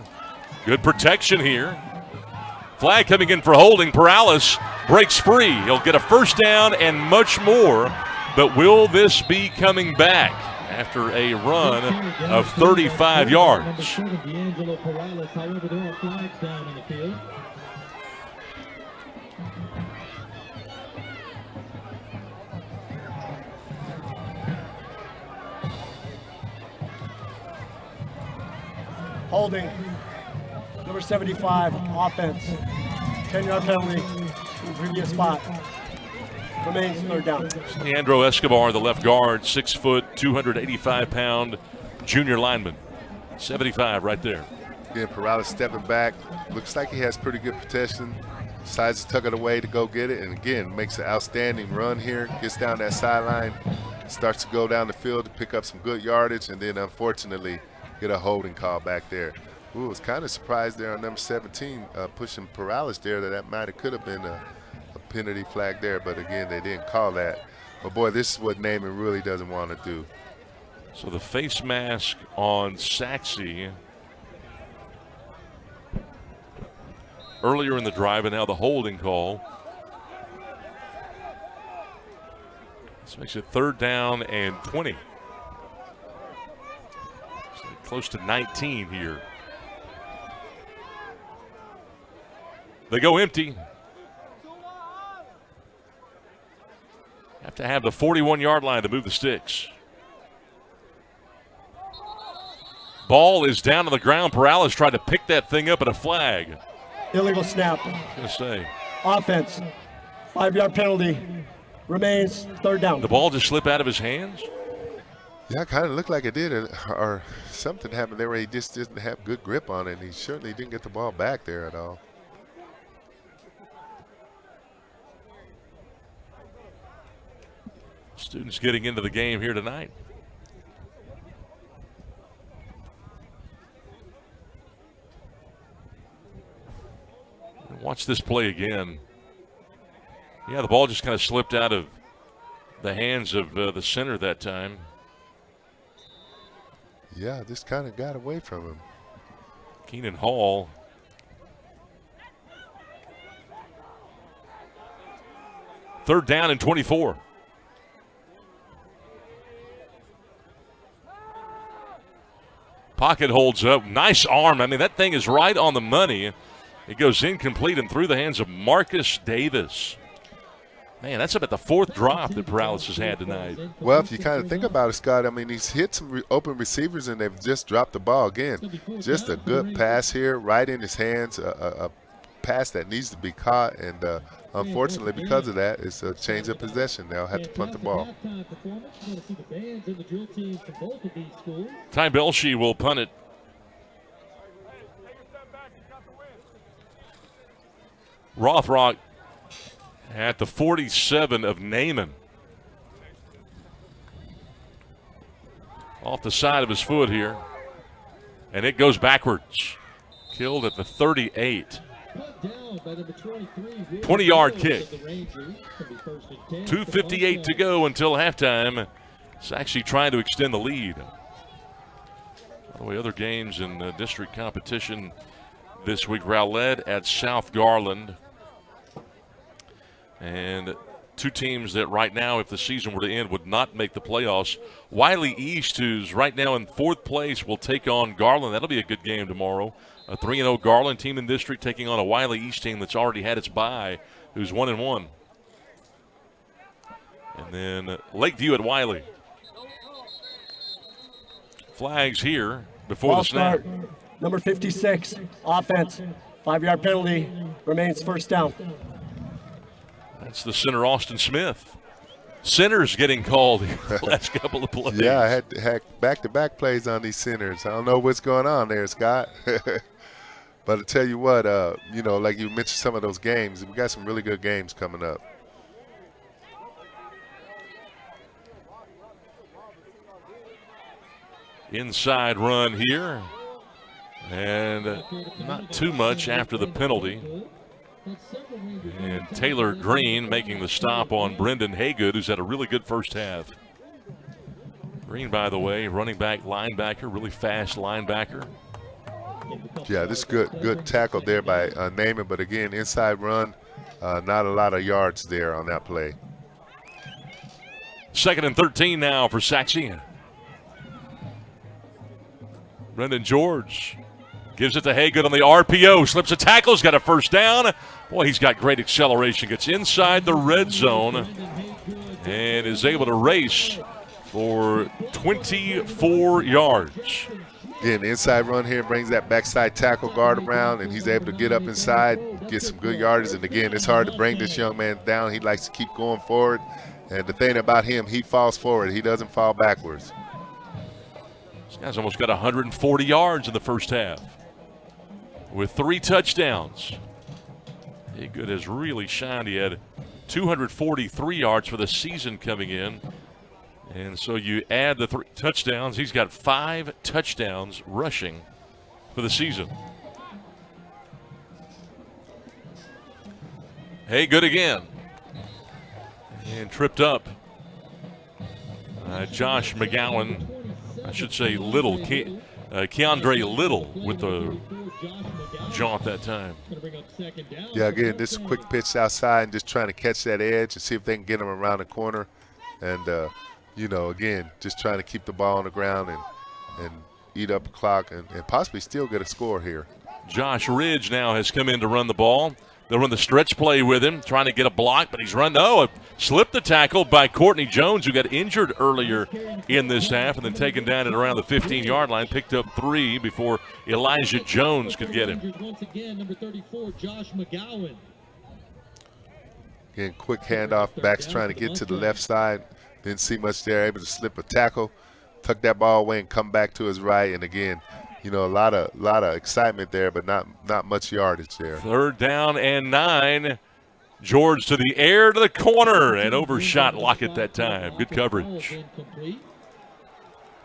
Good protection here. Flag coming in for holding. Perales breaks free. He'll get a first down and much more. But will this be coming back after a run of 35 yards?
Holding. Number 75, offense. 10-yard penalty in the previous spot. Remains 3rd down.
Leandro Escobar, the left guard, 6 foot, 285-pound junior lineman. 75 right there.
Again, Perales stepping back. Looks like he has pretty good protection. Decides to tuck it away to go get it. And again, makes an outstanding run here. Gets down that sideline. Starts to go down the field to pick up some good yardage. And then, unfortunately, get a holding call back there. Ooh, I was kind of surprised there on number 17, pushing Perales there. That might have could have been a penalty flag there, but again, they didn't call that. But boy, this is what Naaman really doesn't want to do.
So the face mask on Sachse earlier in the drive, and now the holding call. This makes it 3rd down and 20. So close to 19 here. They go empty. Have to have the 41-yard line to move the sticks. Ball is down on the ground. Perales tried to pick that thing up at a flag.
Illegal snap.
Gonna stay.
Offense. 5-yard penalty. Remains 3rd down.
The ball just slipped out of his hands?
Yeah, kind of looked like it did, or something happened there where he just didn't have good grip on it. And he certainly didn't get the ball back there at all.
Students getting into the game here tonight. Watch this play again. Yeah, the ball just kind of slipped out of the hands of the center that time.
Yeah, just kind of got away from him.
Keenan Hall. Third down and 24. Pocket holds up. Nice arm. I mean, that thing is right on the money. It goes incomplete and through the hands of Marcus Davis. Man, that's about the 4th drop that Perales has had tonight.
Well, if you kind of think about it, Scott, I mean, he's hit some open receivers and they've just dropped the ball again. Just a good pass here, right in his hands, a pass that needs to be caught. And unfortunately, because of that, it's a change of possession. They'll have to punt the ball.
Ty Belshie will punt it. Rothrock at the 47 of Naaman. Off the side of his foot here. And it goes backwards. Killed at the 38. 20-yard kick. 2:58 to go until halftime. It's actually trying to extend the lead. By the way, other games in district competition this week. Rowlett at South Garland. And two teams that right now, if the season were to end, would not make the playoffs. Wiley East, who's right now in 4th place, will take on Garland. That'll be a good game tomorrow. A 3-0 Garland team in district taking on a Wiley East team that's already had its bye, who's 1-1. And then Lakeview at Wiley. Flags here before the snap.
Number 56, offense. 5-yard penalty, remains first down.
That's the center, Austin Smith. Centers getting called the last couple of plays.
Yeah, I had back-to-back plays on these centers. I don't know what's going on there, Scott. But I tell you what, like you mentioned some of those games, we got some really good games coming up.
Inside run here. And not too much after the penalty. And Taylor Green making the stop on Brendan Haygood, who's had a really good first half. Green, by the way, running back, linebacker, really fast linebacker.
Yeah, this is good tackle there by Naaman, but again, inside run, not a lot of yards there on that play.
2nd and 13 now for Sachse. Brendan George gives it to Haygood on the RPO, slips a tackle, he's got a first down. Boy, he's got great acceleration, gets inside the red zone and is able to race for 24 yards.
Again, inside run here brings that backside tackle guard around, and he's able to get up inside, get some good yardage. And again, it's hard to bring this young man down. He likes to keep going forward. And the thing about him, he falls forward. He doesn't fall backwards.
This guy's almost got 140 yards in the first half with 3 touchdowns. Haygood has really shined. He had 243 yards for the season coming in. And so you add the 3 touchdowns, he's got 5 touchdowns rushing for the season. Haygood again. And tripped up. Josh McGowan, I should say Little, Keandre Little with the jaunt that time.
Yeah, again, this quick pitch outside and just trying to catch that edge and see if they can get him around the corner. And, again, just trying to keep the ball on the ground and eat up the clock and possibly still get a score here.
Josh Ridge now has come in to run the ball. They'll run the stretch play with him, trying to get a block, but he's run. Slipped the tackle by Courtney Jones, who got injured earlier in this half, and then taken down at around the 15-yard line, picked up 3 before Elijah Jones could get him.
Once again, number 34, Josh McGowan.
Again, quick handoff, backs trying to get to the left side. Didn't see much there, able to slip a tackle, tuck that ball away and come back to his right. And again, a lot of excitement there, but not much yardage there.
3rd down and 9. George to the air to the corner and overshot Lockett that time. Good coverage.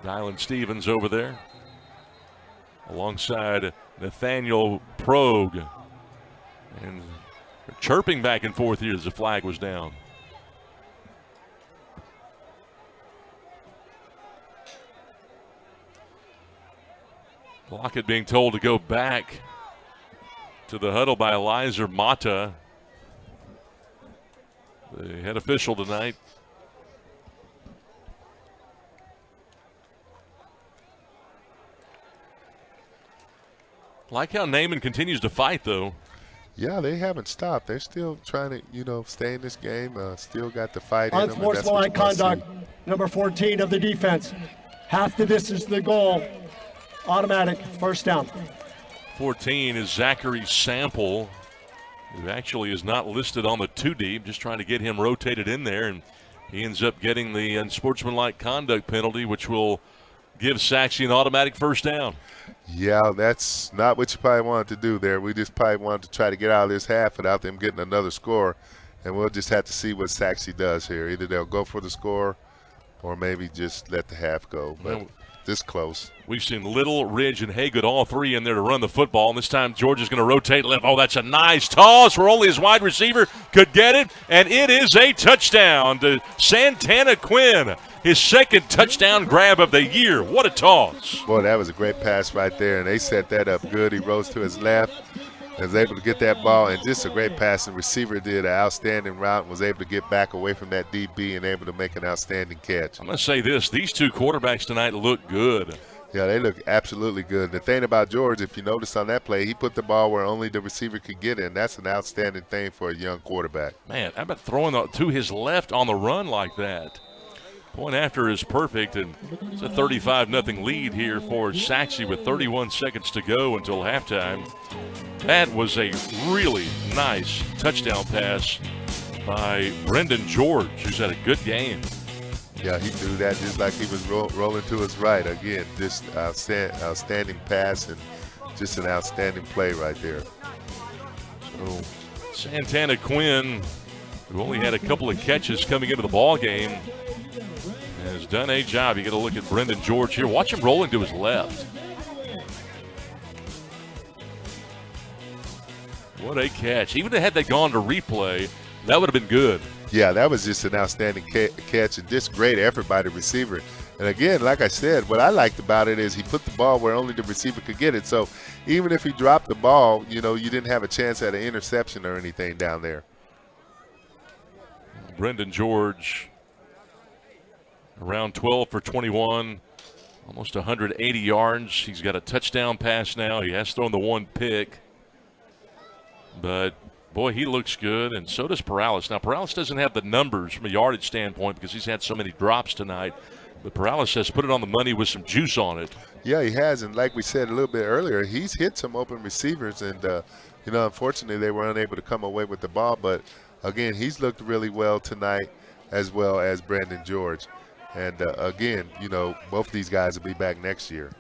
Dylan Stevens over there alongside Nathaniel Progue. And chirping back and forth here as the flag was down. Lockett being told to go back to the huddle by Eliza Mata, the head official tonight. Like how Naaman continues to fight, though.
Yeah, they haven't stopped. They're still trying to, stay in this game. Still got the fight in them.
Unsportsmanlike conduct, number 14 of the defense. Half the distance to the goal. Automatic first down.
14 is Zachary Sample, who actually is not listed on the 2 deep, just trying to get him rotated in there, and he ends up getting the unsportsmanlike conduct penalty, which will give Sachse an automatic first down.
Yeah, that's not what you probably wanted to do there. We just probably wanted to try to get out of this half without them getting another score, and we'll just have to see what Sachse does here. Either they'll go for the score or maybe just let the half go. But this close.
We've seen Little, Ridge, and Haygood, all 3 in there to run the football. And this time George is going to rotate left. Oh, that's a nice toss where only his wide receiver could get it. And it is a touchdown to Santana Quinn. His 2nd touchdown grab of the year. What a toss.
Boy, that was a great pass right there. And they set that up good. He rose to his left. was able to get that ball, and just a great pass. The receiver did an outstanding route and was able to get back away from that DB and able to make an outstanding catch.
I'm going to say this. These two quarterbacks tonight look good.
Yeah, they look absolutely good. The thing about George, if you notice on that play, he put the ball where only the receiver could get it, and that's an outstanding thing for a young quarterback.
Man, how about throwing to his left on the run like that? Point after is perfect, and it's a 35-0 lead here for Sachse with 31 seconds to go until halftime. That was a really nice touchdown pass by Brendan George, who's had a good game.
Yeah, he threw that just like he was rolling to his right. Again, just outstanding pass and just an outstanding play right there.
So Santana Quinn, who only had a couple of catches coming into the ball game, has done a job. You got to look at Brendan George here. Watch him rolling to his left. What a catch. Even had they gone to replay, that would have been good.
Yeah, that was just an outstanding catch and just great effort by the receiver. And again, like I said, what I liked about it is he put the ball where only the receiver could get it. So even if he dropped the ball, you didn't have a chance at an interception or anything down there.
Brendan George, around 12 for 21, almost 180 yards. He's got a touchdown pass now. He has thrown the one pick. But, boy, he looks good, and so does Perales. Now, Perales doesn't have the numbers from a yardage standpoint because he's had so many drops tonight. But Perales has put it on the money with some juice on it.
Yeah, he has, and like we said a little bit earlier, he's hit some open receivers, and, unfortunately they were unable to come away with the ball. But, again, he's looked really well tonight as well as Brandon George. And, again, both of these guys will be back next year.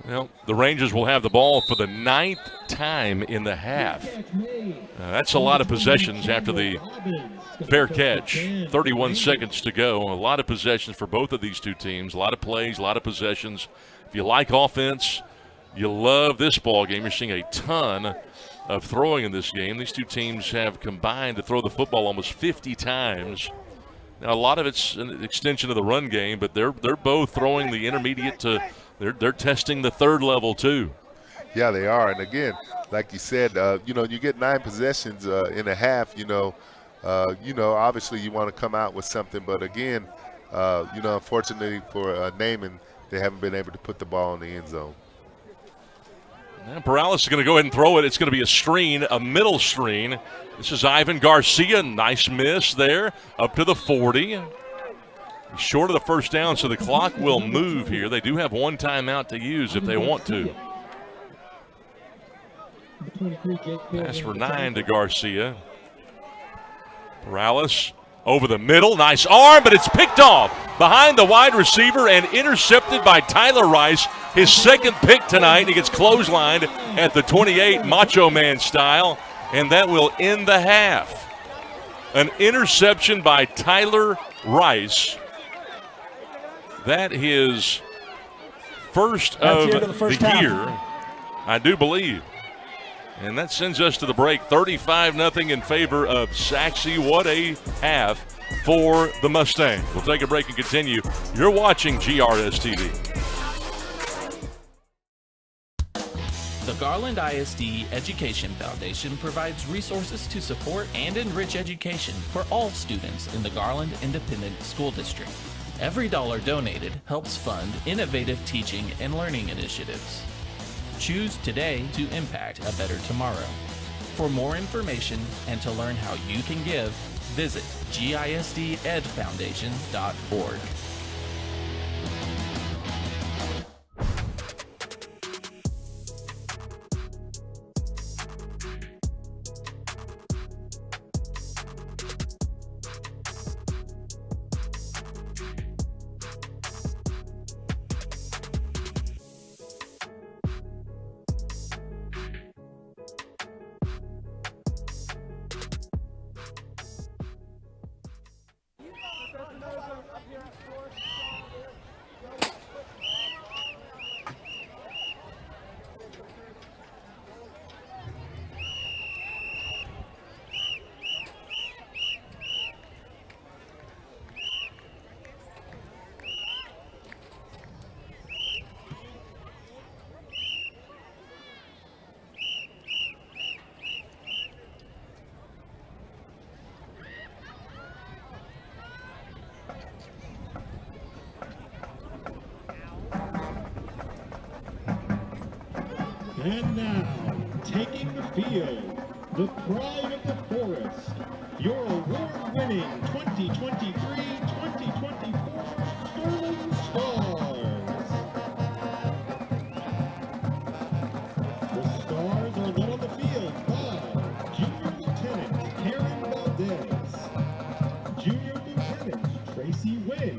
Well, the Rangers will have the ball for the 9th time in the half. That's a lot of possessions after the fair catch. 31 seconds to go. A lot of possessions for both of these two teams. A lot of plays, a lot of possessions. If you like offense, you love this ball game. You're seeing a ton of throwing in this game. These two teams have combined to throw the football almost 50 times. Now, a lot of it's an extension of the run game, but they're both throwing the intermediate to they're testing the third level too.
Yeah, they are. And again, like you said, you get 9 possessions in a half. Obviously you want to come out with something, but again, unfortunately for Naaman, they haven't been able to put the ball in the end zone.
Now Perales is going to go ahead and throw it. It's going to be a screen, a middle screen. This is Ivan Garcia. Nice miss there, up to the 40. Short of the first down, so the clock will move here. They do have one timeout to use if they want to. Pass for 9 to Garcia. Perales over the middle. Nice arm, but it's picked off behind the wide receiver and intercepted by Tyler Rice. His second pick tonight. He gets clotheslined at the 28, Macho Man style, and that will end the half. An interception by Tyler Rice. That is first of the year, I do believe. And that sends us to the break. 35-0 in favor of Sachse. What a half for the Mustangs. We'll take a break and continue. You're watching GRS TV.
The Garland ISD Education Foundation provides resources to support and enrich education for all students in the Garland Independent School District. Every dollar donated helps fund innovative teaching and learning initiatives. Choose today to impact a better tomorrow. For more information and to learn how you can give, visit gisdedfoundation.org.
And now, taking the field, the pride of the forest, your award-winning 2023-2024 Sterling Stars. The Stars are led on the field by Junior Lieutenant Karen Valdez, Junior Lieutenant Tracy Wynn,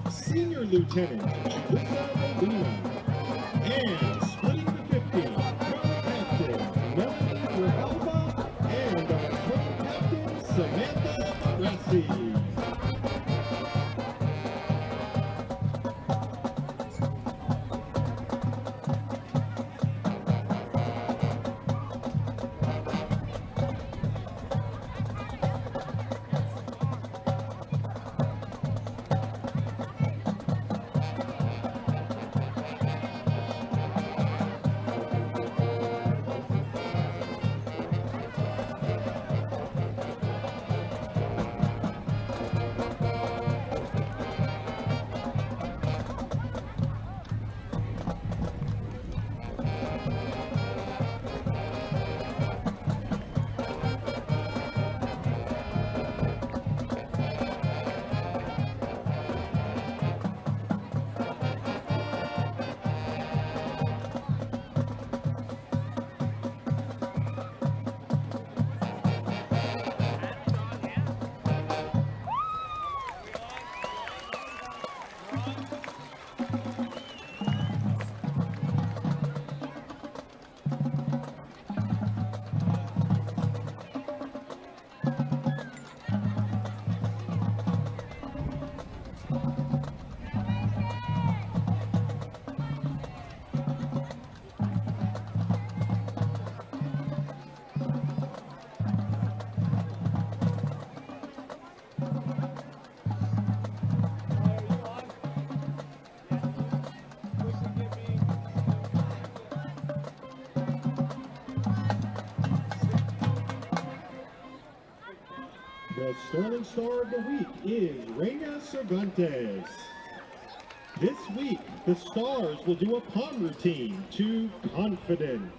Senior Lieutenant Julissa Molina, and splitting the 50, Co-Captain Melanie Grijalva and our Co-Captain Samantha Grassi. The Sterling Star of the Week is Reina Cervantes. This week, the Stars will do a pond routine to Confident.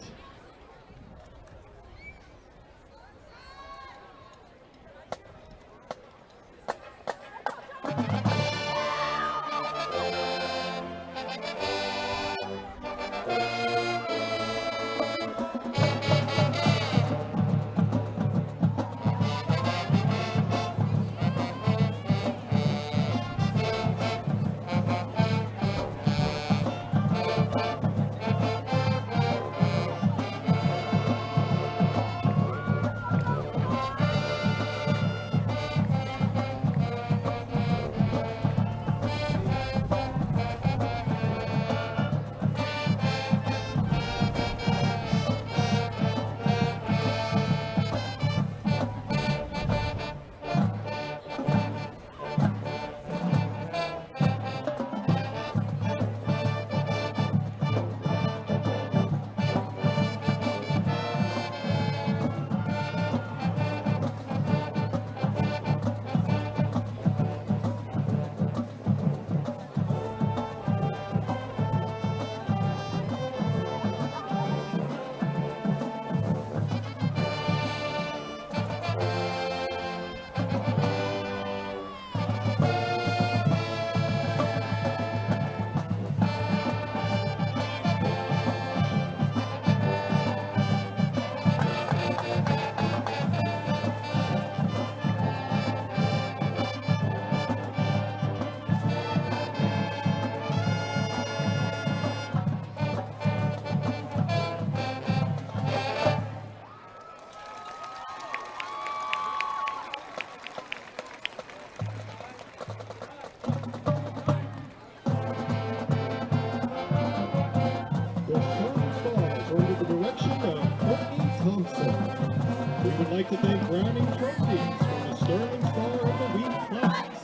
Like to thank Browning Trophies for the Sterling Star of the Week plaques.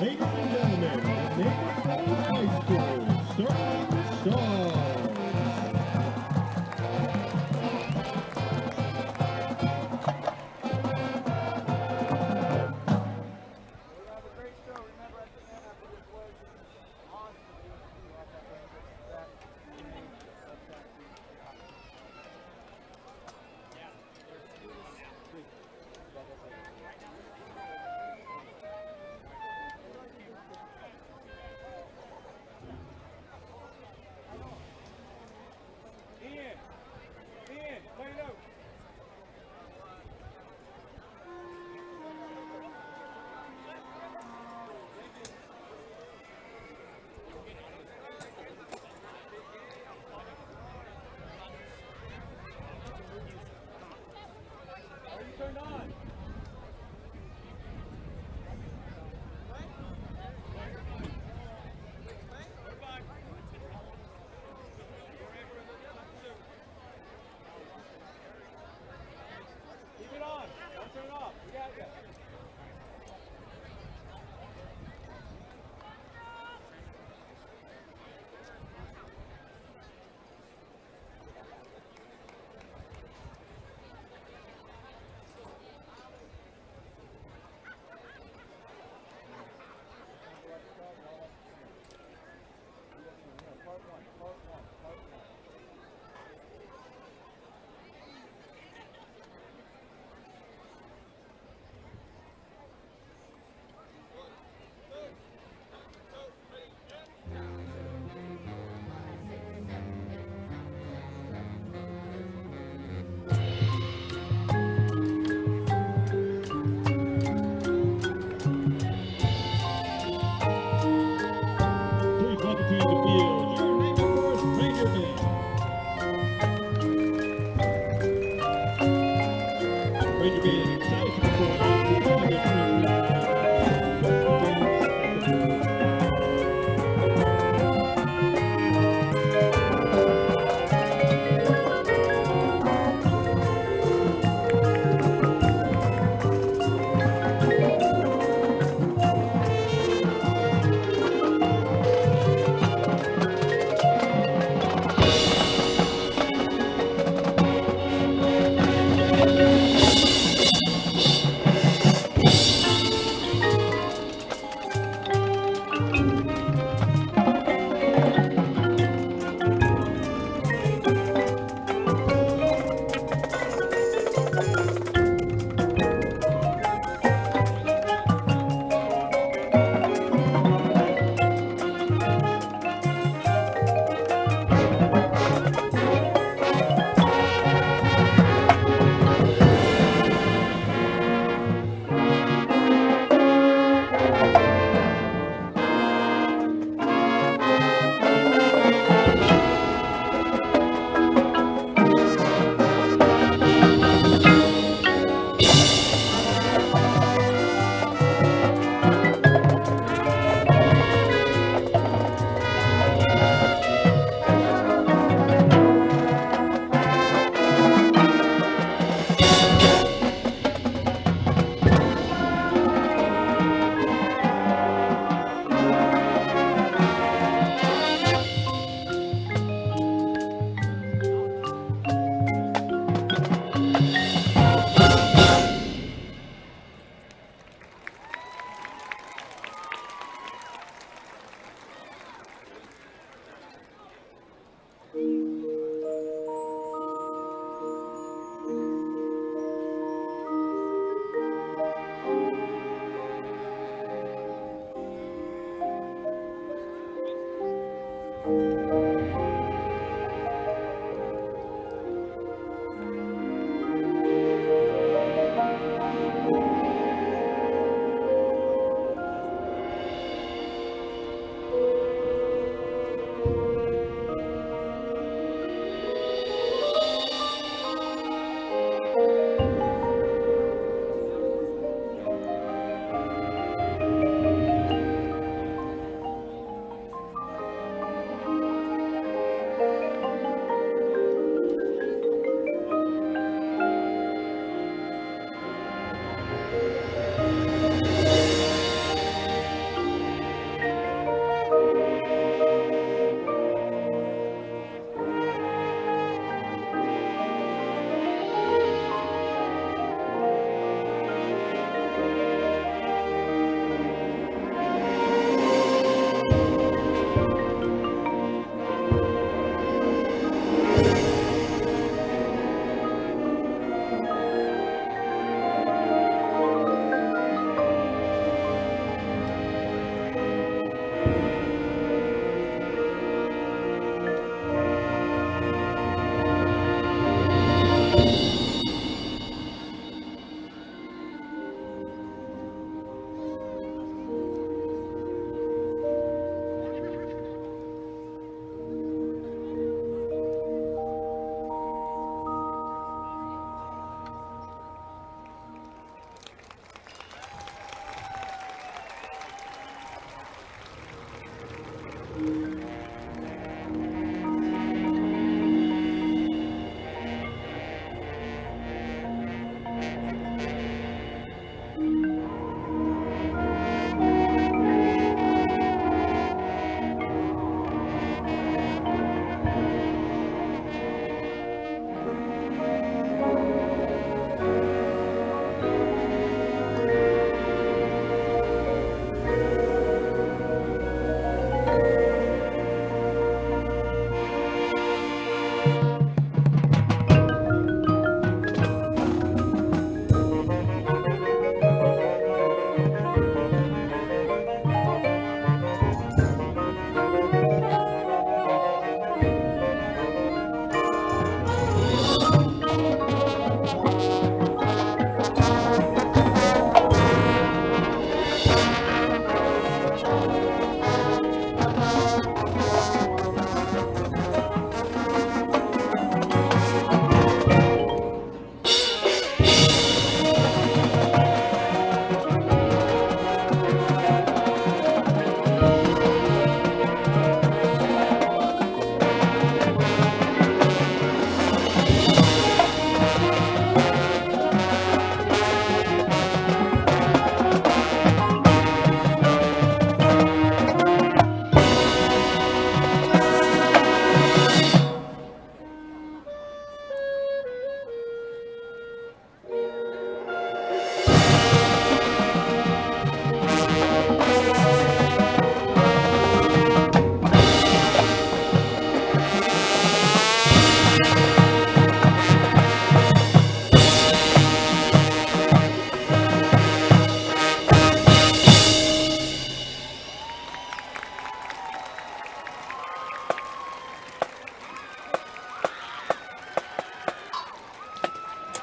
Ladies and gentlemen, the Naaman Forest High School Sterling Stars. The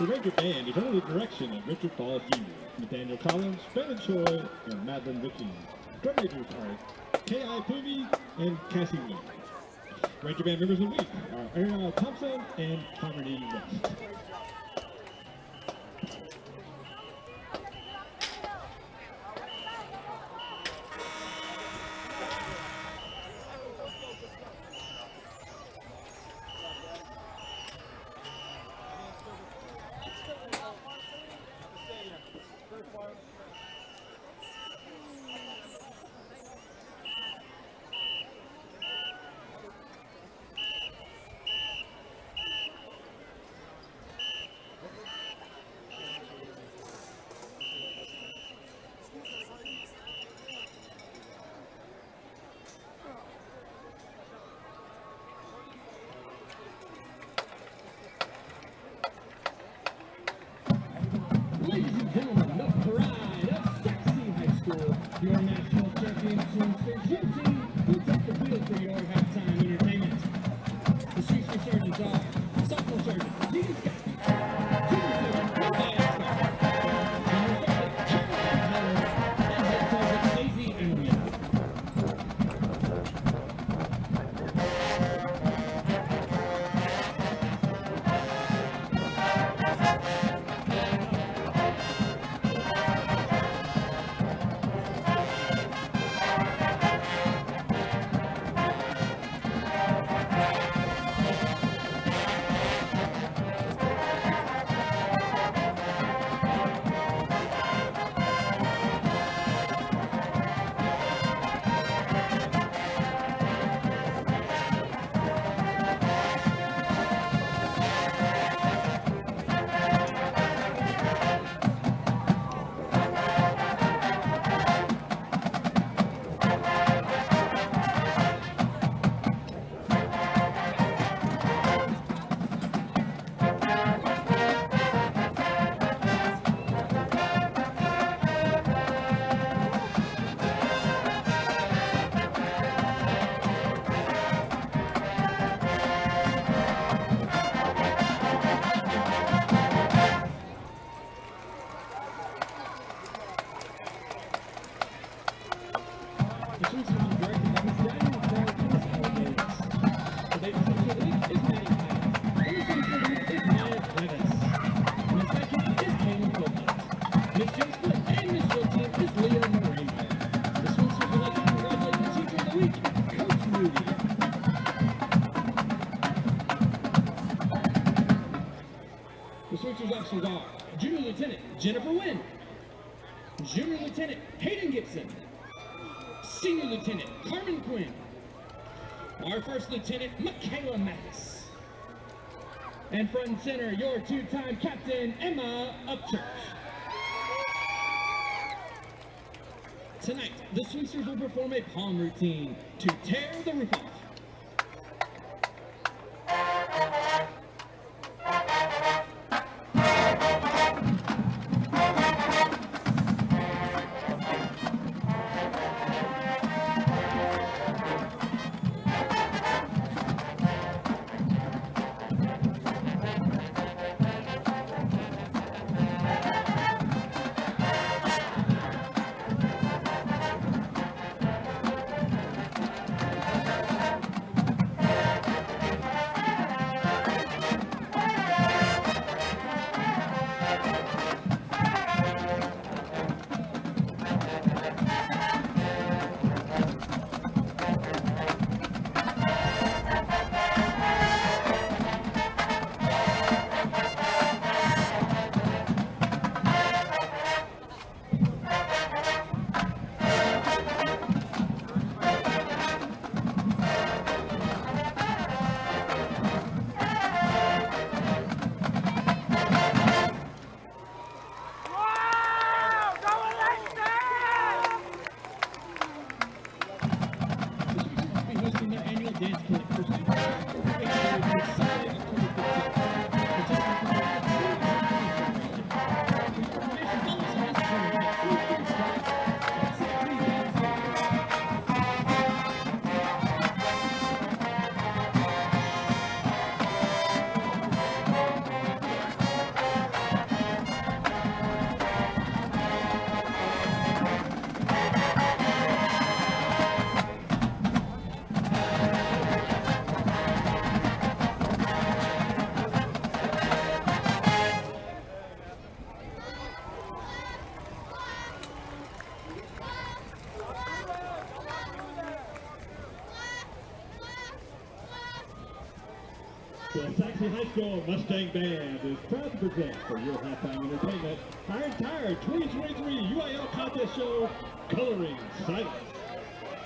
Ranger Band is under the direction of Richard Falls Jr., Nathaniel Collins, Ben Choi, and Madeline Ricky. Drum majors are K.I. Poovey and Cassie Lee. Ranger Band members of the week are Ariel Thompson and Harmony West.
Ladies and gentlemen, the pride of Sachse High School, your national champions in state team, who took the field for your halftime Officers are Junior Lieutenant Jennifer Wynn, Junior Lieutenant Hayden Gibson, Senior Lieutenant Carmen Quinn, our First Lieutenant Michaela Mathis, and front and center, your two-time captain, Emma Upchurch. Tonight, the Sweepsters will perform a palm routine to tear the roof off.
The Sachse High School Mustang Band is proud to present for your halftime entertainment our entire 2023 UIL Contest Show, Coloring Silence.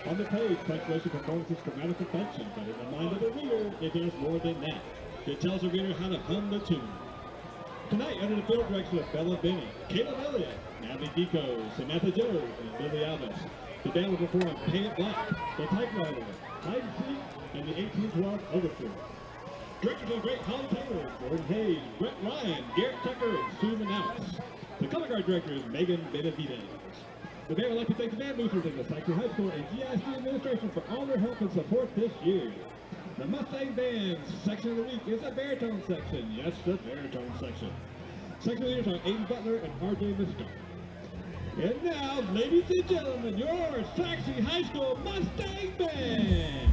On the page, punctuation performances grammatical function, but in the mind of the reader, it does more than that. It tells the reader how to hum the tune. Tonight, under the field direction of Bella Benny, Caleb Elliott, Natalie Deco, Samantha Jones, and Billy Alvis, the band will perform Pay It Black, The Typewriter, Hide and Seek, and the 1812 Overture. Directors are Great Holly Taylor, Gordon Hayes, Brett Ryan, Garrett Tucker, and Sue Manaus. The color guard director is Megan Benavides. The band would like to thank the band boosters in the Sachse High School and GISD administration for all their help and support this year. The Mustang Band's section of the week is the baritone section. Yes, the baritone section. Section leaders are Aiden Butler and RJ Mister. And now, ladies and gentlemen, your Sachse High School Mustang Band.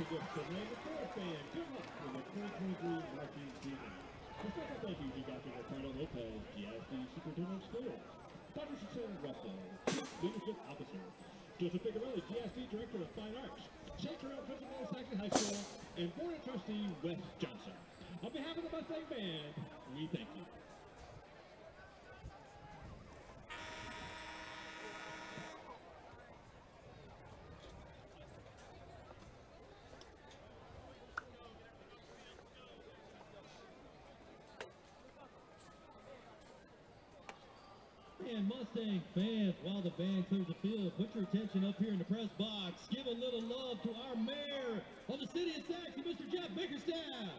Gibson and the Forest Band. Good luck with the 2023 marching season. A special thank you to Dr. Ricardo Lopez, GISD Superintendent of Schools, Dr. Cecile Russell, Leadership Officer, Joseph Picarelli, GISD Director of Fine Arts, Shay Terrell, Principal of Sachse High School, and Board of Trustee Wes Johnson. On behalf of the Mustang Band, we thank you.
And Mustang fans, while the band clears the field, put your attention up here in the press box. Give a little love to our mayor of the city of Sachse, Mr. Jeff Bickerstaff.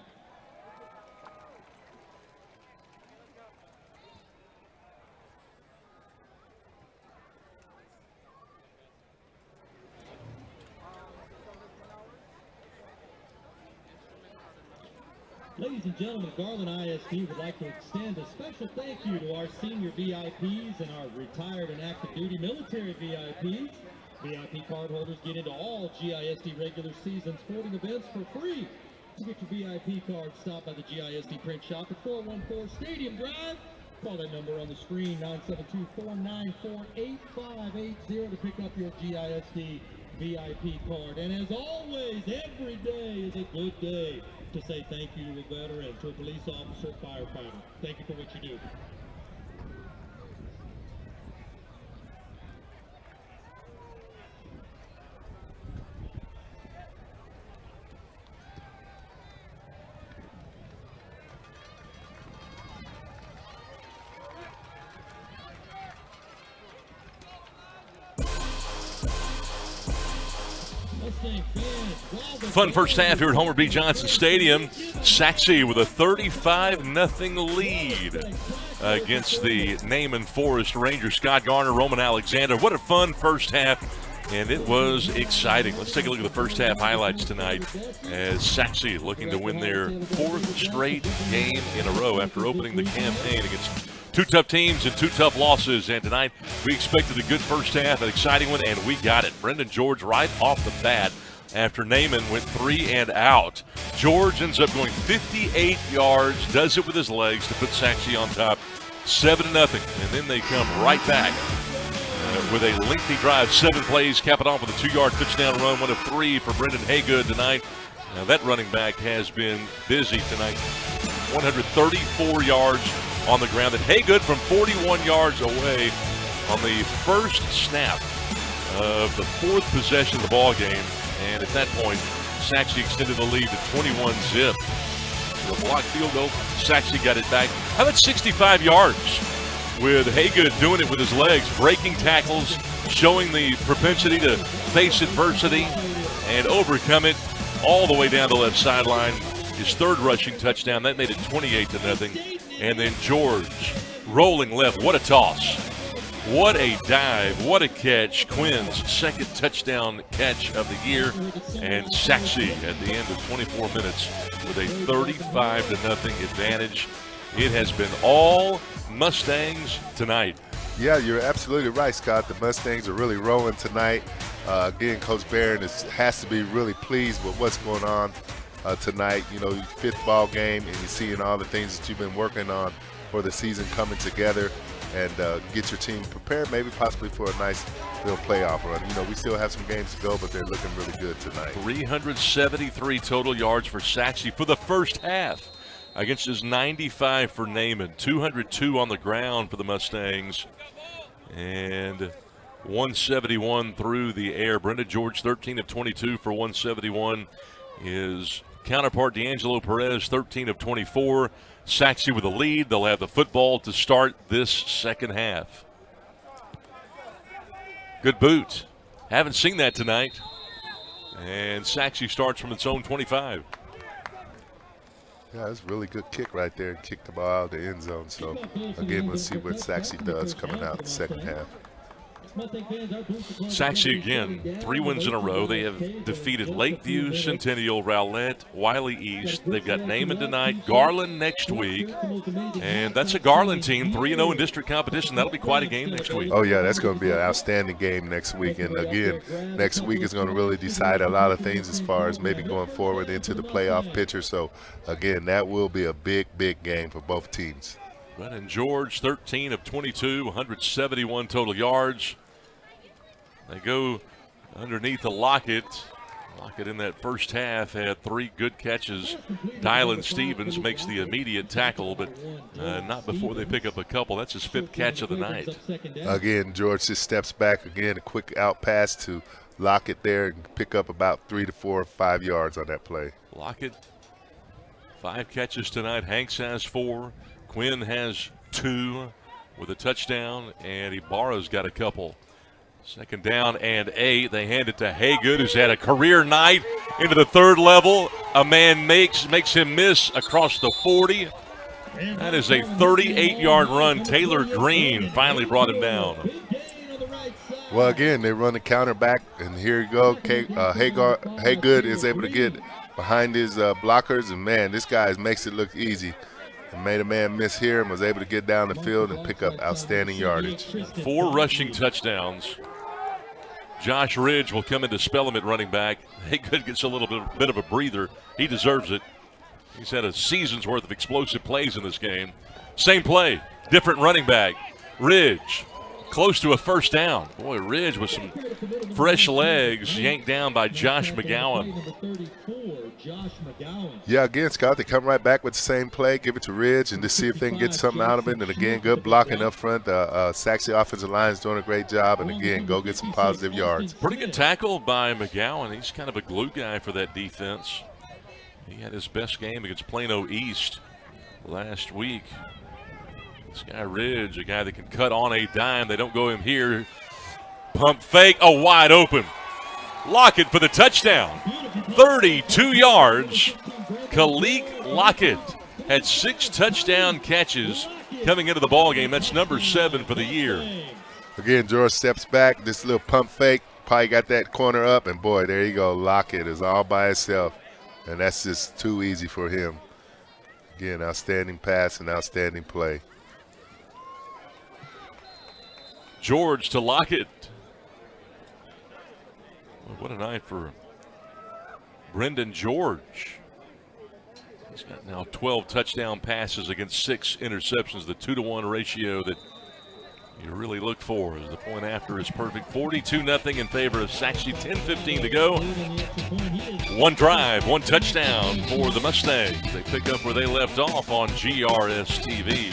Ladies and gentlemen, Garland ISD would like to extend a special thank you to our senior VIPs and our retired and active duty military VIPs. VIP card holders get into all GISD regular season sporting events for free. To get your VIP card, stop by the GISD print shop at 414 Stadium Drive. Call that number on the screen, 972-494-8580 to pick up your GISD VIP card. And as always, every day is a good day to say thank you to a veteran, to a police officer, firefighter. Thank you for what you do.
Fun first half here at Homer B. Johnson Stadium. Sachse with a 35-0 lead against the Naaman Forest Rangers. Scott Garner, Roman Alexander. What a fun first half, and it was exciting. Let's take a look at the first half highlights tonight as Sachse looking to win their 4th straight game in a row after opening the campaign against 2 tough teams and 2 tough losses. And tonight we expected a good first half, an exciting one, and we got it. Brendan George right off the bat after Naaman went 3 and out. George ends up going 58 yards, does it with his legs to put Sachse on top, 7-0. And then they come right back with a lengthy drive, 7 plays, cap it off with a 2-yard touchdown run, 1 of 3 for Brendan Haygood tonight. Now that running back has been busy tonight. 134 yards on the ground. And Haygood from 41 yards away on the first snap of the 4th possession of the ball game. And at that point, Sachse extended the lead to 21-0. The blocked field goal, Sachse got it back. How about 65 yards with Haygood doing it with his legs, breaking tackles, showing the propensity to face adversity and overcome it all the way down the left sideline. His 3rd rushing touchdown, that made it 28-0. And then George rolling left. What a toss. What a dive. What a catch. Quinn's 2nd touchdown catch of the year. And Sachse at the end of 24 minutes with a 35-0 advantage. It has been all Mustangs tonight.
Yeah, you're absolutely right, Scott. The Mustangs are really rolling tonight. Again, Coach Barron has to be really pleased with what's going on tonight. You know, 5th ball game, and you're seeing all the things that you've been working on for the season coming together, and get your team prepared, maybe possibly for a nice little playoff run. You know, we still have some games to go, but they're looking really good tonight.
373 total yards for Sachse for the first half against his 95 for Naaman. 202 on the ground for the Mustangs, and 171 through the air. Brendan George, 13 of 22 for 171. His counterpart, D'Angelo Perez, 13 of 24. Sachse with a lead. They'll have the football to start this second half. Good boot. Haven't seen that tonight. And Sachse starts from its own 25.
Yeah, that's a really good kick right there. Kicked the ball out of the end zone. So, again, let's see what Sachse does coming out in the second half.
Sachse again, 3 wins in a row. They have defeated Lakeview, Centennial, Rowlett, Wiley East. They've got Naaman tonight, Garland next week. And that's a Garland team, 3-0 in district competition. That'll be quite a game next week.
Oh, yeah, that's going to be an outstanding game next week. And, again, next week is going to really decide a lot of things as far as maybe going forward into the playoff picture. So, again, that will be a big, big game for both teams.
Brendan George, 13 of 22, 171 total yards. They go underneath the Lockett. Lockett in that first half had 3 good catches. Dylan Stevens makes the immediate tackle, but not before they pick up a couple. That's his 5th catch of the night.
Again, George just steps back again, a quick out pass to Lockett there and pick up about 3 to 4 or 5 yards on that play.
Lockett, 5 catches tonight. Hanks has 4. Quinn has 2 with a touchdown, and Ibarra's got a couple. 2nd down and 8. They hand it to Haygood, who's had a career night into the 3rd level. A man makes him miss across the 40. That is a 38-yard run. Taylor Green finally brought him down.
Well, again, they run the counter back, and here you go. Haygood is able to get behind his blockers, and, man, this guy makes it look easy. And made a man miss here and was able to get down the field and pick up outstanding yardage.
4 rushing touchdowns. Josh Ridge will come in to spell him at running back. Haygood gets a little bit of a breather. He deserves it. He's had a season's worth of explosive plays in this game. Same play, different running back. Ridge, close to a 1st down. Boy, Ridge with some fresh legs, yanked down by Josh McGowan.
Yeah, again, Scott, they come right back with the same play, give it to Ridge, and just see if they can get something out of it. And, again, good blocking up front. The Sachse offensive line is doing a great job. And, again, go get some positive yards.
Pretty good tackle by McGowan. He's kind of a glue guy for that defense. He had his best game against Plano East last week. This guy Ridge, a guy that can cut on a dime. They don't go him here. Pump fake. Oh, wide open. Lockett for the touchdown. 32 yards. Kalik Lockett had 6 touchdown catches coming into the ball game. That's number 7 for the year.
Again, George steps back. This little pump fake. Probably got that corner up. And, boy, there you go. Lockett is all by himself. And that's just too easy for him. Again, outstanding pass and outstanding play.
George to Lockett. What a night for Brendan George. He's got now 12 touchdown passes against 6 interceptions, the 2-to-1 ratio that you really look for as the point after is perfect. 42-0 in favor of Sachse, 10:15 to go. 1 drive, 1 touchdown for the Mustangs. They pick up where they left off on GRS TV.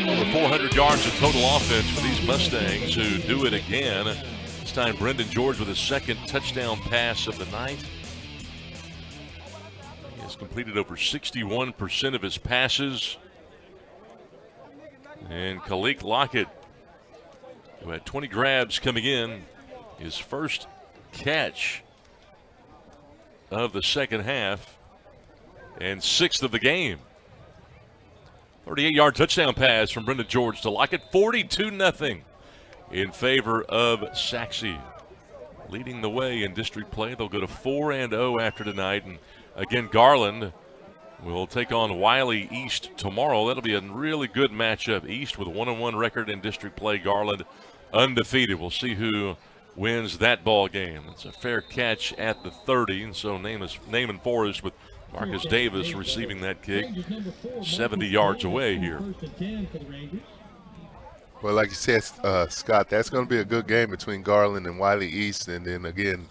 Over 400 yards of total offense for these Mustangs, who do it again. This time Brendan George with his 2nd touchdown pass of the night. He has completed over 61% of his passes. And Kalik Lockett, who had 20 grabs coming in, his 1st catch of the 2nd half and 6th of the game. 38-yard touchdown pass from Brendan George to Lockett. 42-0 in favor of Sachse. Leading the way in district play. They'll go to 4-0 after tonight. And again, Garland will take on Wiley East tomorrow. That'll be a really good matchup. East with a 1-1 record in district play. Garland undefeated. We'll see who wins that ball game. It's a fair catch at the 30. And so Naaman Forest with Marcus Davis receiving that kick 70 yards away here.
Well, like you said, Scott, that's going to be a good game between Garland and Wiley East. And then, again,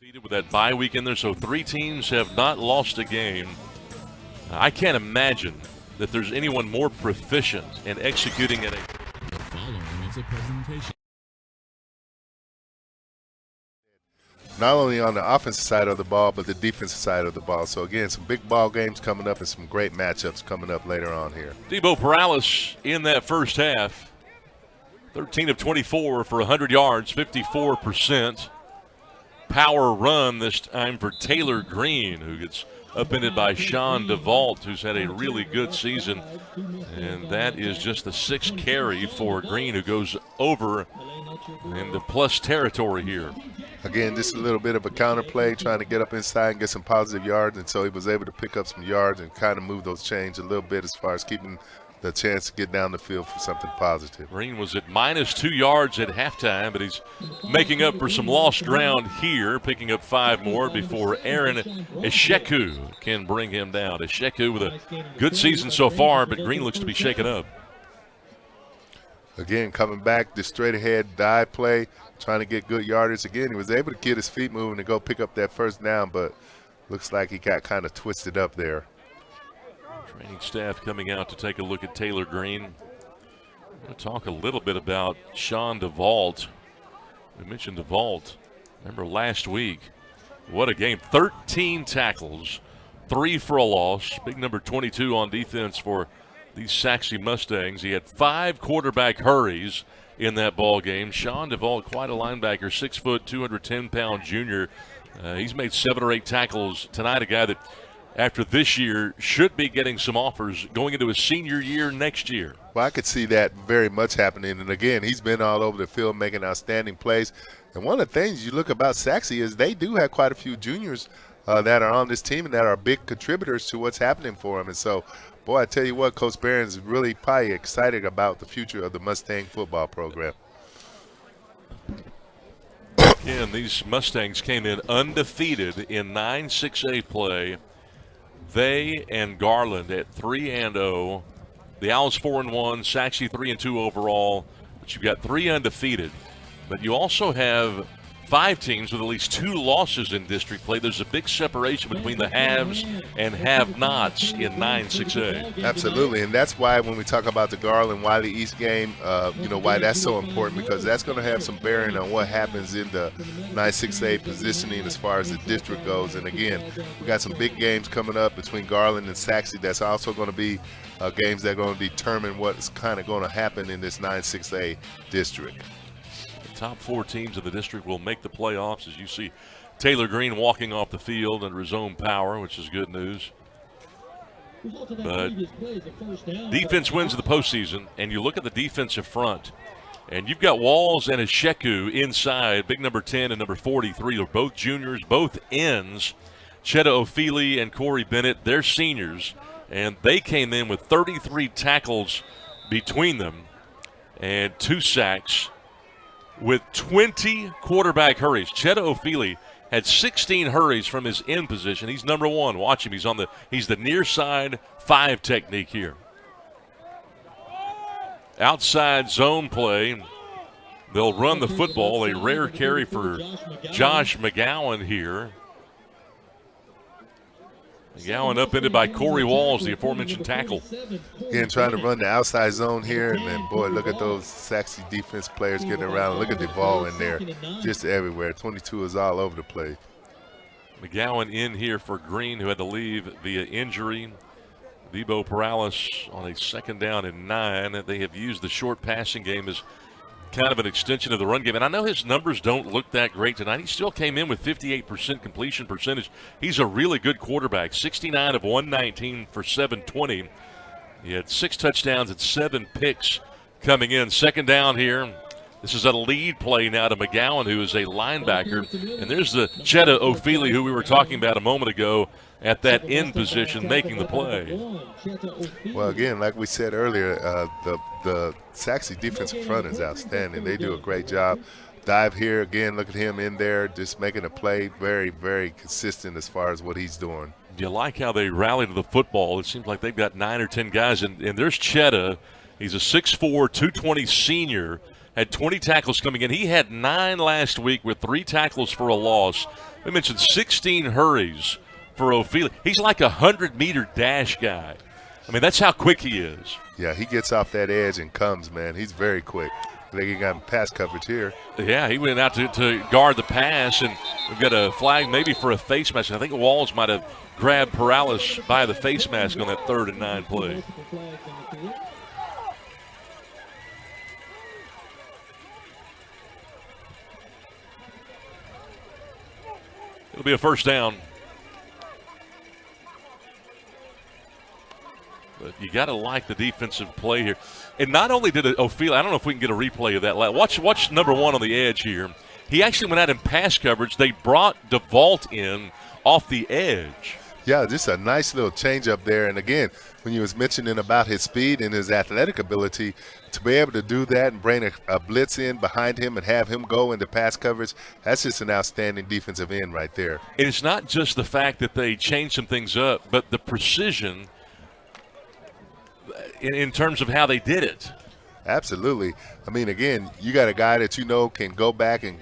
With that bye week in there, so 3 teams have not lost a game. I can't imagine that there's anyone more proficient in executing at a.
The following is a presentation.
Not only on the offensive side of the ball, but the defensive side of the ball. So, again, some big ball games coming up and some great matchups coming up later on here.
Debo Perales in that first half, 13 of 24 for 100 yards, 54%. Power run this time for Taylor Green, who gets upended by Sean DeVault, who's had a really good season. And that is just the 6th carry for Green, who goes over into plus territory here.
Again, just a little bit of a counter play, trying to get up inside and get some positive yards, and so he was able to pick up some yards and kind of move those chains a little bit as far as keeping the chance to get down the field for something positive.
Green was at -2 yards at halftime, but he's making up for some lost ground here, picking up 5 more before Aaron Esheku can bring him down. Esheku with a good season so far, but Green looks to be shaken up.
Again, coming back, the straight ahead dive play, trying to get good yardage. Again, he was able to get his feet moving to go pick up that first down, but looks like he got kind of twisted up there.
Training staff coming out to take a look at Taylor Green. I'm going to talk a little bit about Sean DeVault. We mentioned DeVault. Remember last week, what a game. 13 tackles, 3 for a loss. Big number 22 on defense for these Sachse Mustangs. He had 5 quarterback hurries in that ball game. Sean DeVault, quite a linebacker, 6 foot, 210-pound junior. He's made 7 or 8 tackles tonight, a guy that after this year should be getting some offers going into his senior year next year.
Well, I could see that very much happening. And, again, he's been all over the field making outstanding plays. And one of the things you look about Sachse is they do have quite a few juniors that are on this team and that are big contributors to what's happening for them. And so, boy, I tell you what, Coach Barron's really probably excited about the future of the Mustang football program.
Again, these Mustangs came in undefeated in 9-6A play. They and Garland at 3-0. The Owls 4-1, Sachse 3-2 overall. But you've got 3 undefeated. But you also have 5 teams with at least 2 losses in district play. There's a big separation between the haves and have-nots in 9-6A.
Absolutely, and that's why when we talk about the Garland Wiley East game, why that's so important, because that's going to have some bearing on what happens in the 9-6A positioning as far as the district goes. And again, we got some big games coming up between Garland and Sachse. That's also going to be games that are going to determine what's kind of going to happen in this 9-6A district.
Top 4 teams of the district will make the playoffs, as you see Taylor Green walking off the field under his own power, which is good news. But defense wins in the postseason, and you look at the defensive front, and you've got Walls and Esheku inside, big number 10 and number 43. They're both juniors, both ends. Chetta Ofili and Corey Bennett, they're seniors, and they came in with 33 tackles between them and 2 sacks. With 20 quarterback hurries. Chetta Ofili had 16 hurries from his end position. He's number 1. Watch him. He's the near side 5 technique here. Outside zone play. They'll run the football. A rare carry for Josh McGowan here. McGowan upended by Corey Walls, the aforementioned tackle.
Again, trying to run the outside zone here, and then, boy, look at those Sachse defense players getting around. Look at the ball in there, just everywhere. 22 is all over the place.
McGowan in here for Green, who had to leave via injury. Debo Perales on a 2nd down and 9. They have used the short passing game as kind of an extension of the run game. And I know his numbers don't look that great tonight. He still came in with 58% completion percentage. He's a really good quarterback. 69 of 119 for 720. He had 6 touchdowns and 7 picks coming in. 2nd down here. This is a lead play now to McGowan, who is a linebacker. And there's the Chetta Ofili, who we were talking about a moment ago, at that end position making the play.
Well, again, like we said earlier, the Sachse defensive front is outstanding. They do a great job. Dive here, again, look at him in there just making a play, very, very consistent as far as what he's doing.
Do you like how they rally to the football? It seems like they've got 9 or 10 guys, and there's Chetta. He's a 6'4", 220 senior. Had 20 tackles coming in. He had 9 last week with 3 tackles for a loss. We mentioned 16 hurries for O'Feely. He's like a 100-meter dash guy. I mean, that's how quick he is.
Yeah, he gets off that edge and comes, man. He's very quick. They got pass coverage here.
Yeah, he went out to guard the pass, and we've got a flag maybe for a face mask. I think Walls might have grabbed Perales by the face mask on that 3rd and 9 play. It'll be a first down. But you got to like the defensive play here. And not only did O'Feely, I don't know if we can get a replay of that. Watch number 1 on the edge here. He actually went out in pass coverage. They brought DeVault in off the edge.
Yeah, just a nice little change up there. And again, when you was mentioning about his speed and his athletic ability, to be able to do that and bring a blitz in behind him and have him go into pass coverage, that's just an outstanding defensive end right there.
And it's not just the fact that they changed some things up, but the precision in terms of how they did it.
Absolutely. I mean, again, you got a guy that you know can go back and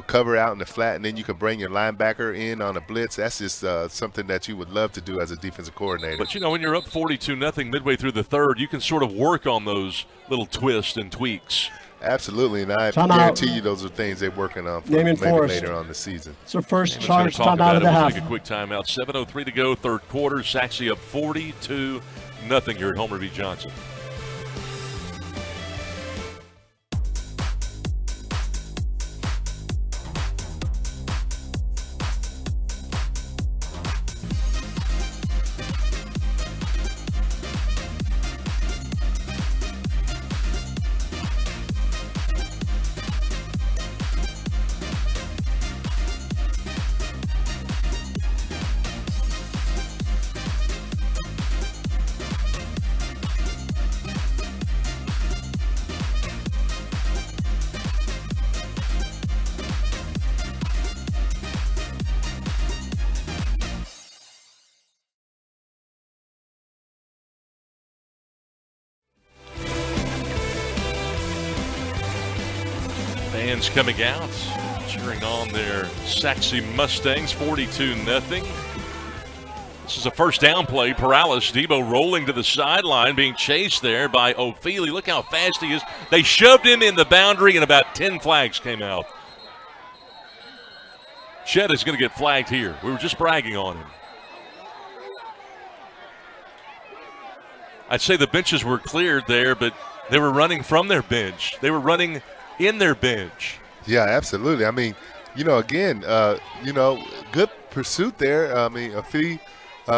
cover out in the flat, and then you can bring your linebacker in on a blitz. That's just something that you would love to do as a defensive coordinator.
But, when you're up 42-0 midway through the 3rd, you can sort of work on those little twists and tweaks.
Absolutely, and I guarantee you those are things they're working on for maybe later on the season.
It's their first charge timeout of the half.
We'll take a quick timeout. 7:03 to go, 3rd quarter. Sachse up 42-0 here at Homer V. Johnson. Fans coming out, cheering on their Sachse Mustangs, 42-0. This is a first down play. Perales, Debo rolling to the sideline, being chased there by O'Feely. Look how fast he is. They shoved him in the boundary, and about 10 flags came out. Chet is going to get flagged here. We were just bragging on him. I'd say the benches were cleared there, but they were running from their bench. They were running in their bench.
Yeah, absolutely. I mean, again, good pursuit there. I mean, Afi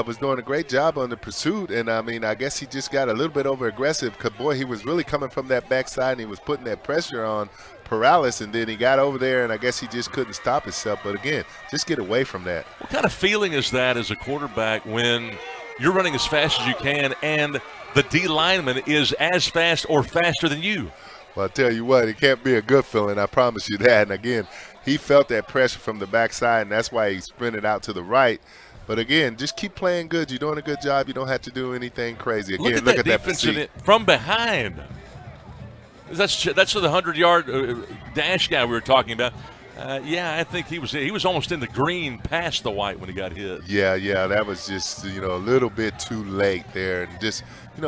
was doing a great job on the pursuit, and I mean, I guess he just got a little bit over aggressive because, boy, he was really coming from that backside and he was putting that pressure on Perales, and then he got over there, and I guess he just couldn't stop himself. But again, just get away from that.
What kind of feeling is that as a quarterback when you're running as fast as you can and the D lineman is as fast or faster than you?
Well, I'll tell you what, it can't be a good feeling, I promise you that. And again, he felt that pressure from the backside, and that's why he sprinted out to the right. But again, just keep playing good. You're doing a good job. You don't have to do anything crazy. Again, look at that physique.
From behind. That's the 100-yard dash guy we were talking about. Yeah, I think he was almost in the green past the white when he got hit.
Yeah, that was just, a little bit too late there. And just,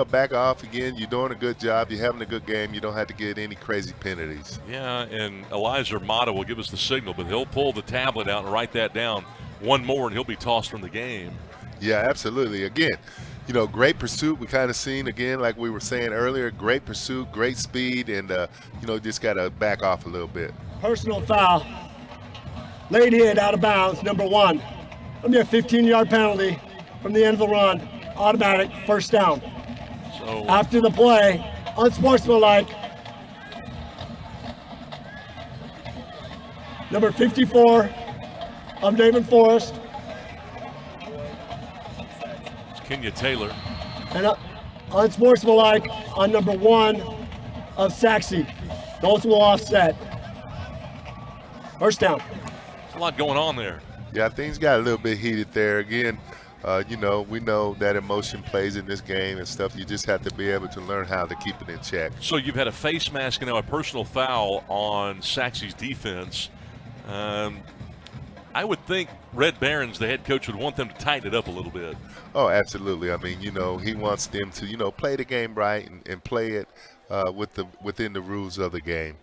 back off again. You're doing a good job. You're having a good game. You don't have to get any crazy penalties.
Yeah, and Elijah Mata will give us the signal, but he'll pull the tablet out and write that down. One more, and he'll be tossed from the game.
Yeah, absolutely. Again, great pursuit. We kind of seen, again, like we were saying earlier, great pursuit, great speed, and, just got to back off a little bit.
Personal foul. Late hit out of bounds, number 1. That'll be a 15-yard penalty from the end of the run. Automatic first down.
So
after the play, unsportsmanlike. Number 54 of Naaman Forest.
It's Kenya Taylor.
And unsportsmanlike on number 1 of Sachse. Those will offset. First down.
There's a lot going on there.
Yeah, things got a little bit heated there. Again, we know that emotion plays in this game and stuff. You just have to be able to learn how to keep it in check.
So you've had a face mask and now a personal foul on Sachse's defense. I would think Red Barons, the head coach, would want them to tighten it up a little bit.
Oh, absolutely. I mean, he wants them to, play the game right and play it within the rules of the game.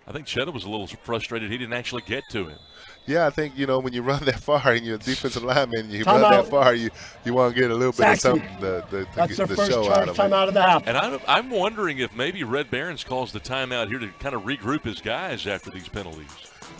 I think Cheddar was a little frustrated he didn't actually get to him.
Yeah, I think, when you run that far and you're a defensive lineman, you run that far, you want to get a little bit of something
That's their
the
first
show out of it.
timeout of the half.
And I'm wondering if maybe Red Barons calls the timeout here to kind of regroup his guys after these penalties.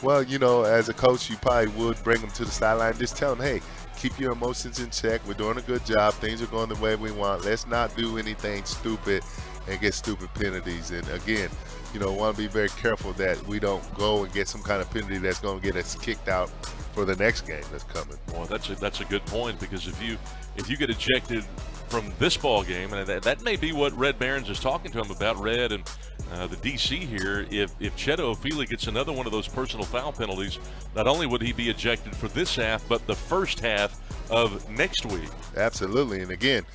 Well, as a coach, you probably would bring them to the sideline, just tell them, hey, keep your emotions in check. We're doing a good job. Things are going the way we want. Let's not do anything stupid and get stupid penalties. And, again, want to be very careful that we don't go and get some kind of penalty that's going to get us kicked out for the next game that's coming.
Well, that's a good point, because if you get ejected from this ball game, and that may be what Red Barons is talking to him about, Red and the DC here. If Cheto Ofili gets another one of those personal foul penalties, not only would he be ejected for this half, but the first half of next week.
Absolutely, and again,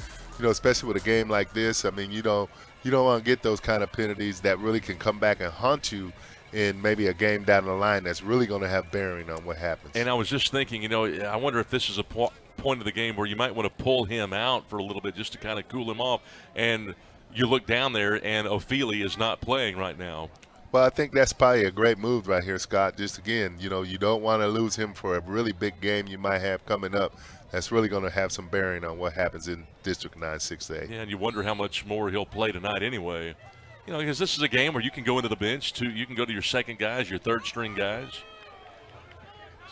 especially with a game like this, I mean, you don't want to get those kind of penalties that really can come back and haunt you in maybe a game down the line that's really going to have bearing on what happens.
And I was just thinking, I wonder if this is a point of the game where you might want to pull him out for a little bit just to kind of cool him off. And you look down there, and Ofili is not playing right now.
Well, I think that's probably a great move right here, Scott. Just again, you don't want to lose him for a really big game you might have coming up. That's really going to have some bearing on what happens in District 9 6A.
Yeah, and you wonder how much more he'll play tonight anyway. Because this is a game where you can go into the bench, you can go to your second guys, your third string guys.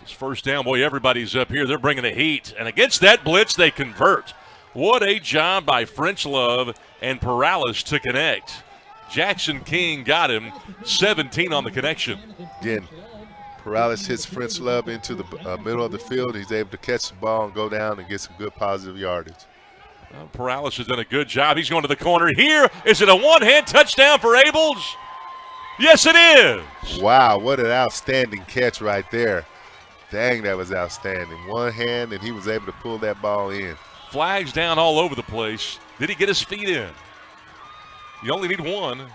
It's first down. Boy, everybody's up here. They're bringing the heat. And against that blitz, they convert. What a job by French Love and Perales to connect. Jackson King got him, 17 on the connection.
Again, Perales hits French Love into the middle of the field. He's able to catch the ball and go down and get some good positive yardage.
Well, Perales has done a good job. He's going to the corner here. Is it a one-hand touchdown for Abels? Yes, it is.
Wow, what an outstanding catch right there. Dang, that was outstanding. One hand, and he was able to pull that ball in.
Flags down all over the place. Did he get his feet in? You only need one.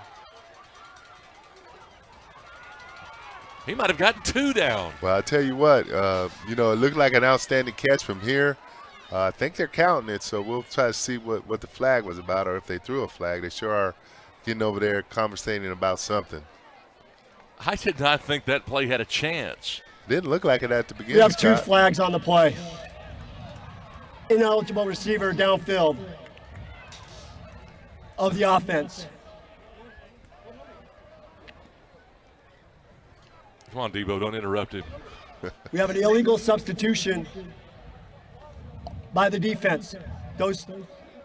He might have gotten two down.
Well, I'll tell you what, it looked like an outstanding catch from here. I think they're counting it, so we'll try to see what the flag was about, or if they threw a flag. They sure are getting over there conversating about something.
I did not think that play had a chance.
Didn't look like it at the beginning.
We have two flags on the play. Ineligible receiver downfield of the offense.
Come on, Debo, don't interrupt him.
We have an illegal substitution by the defense. Those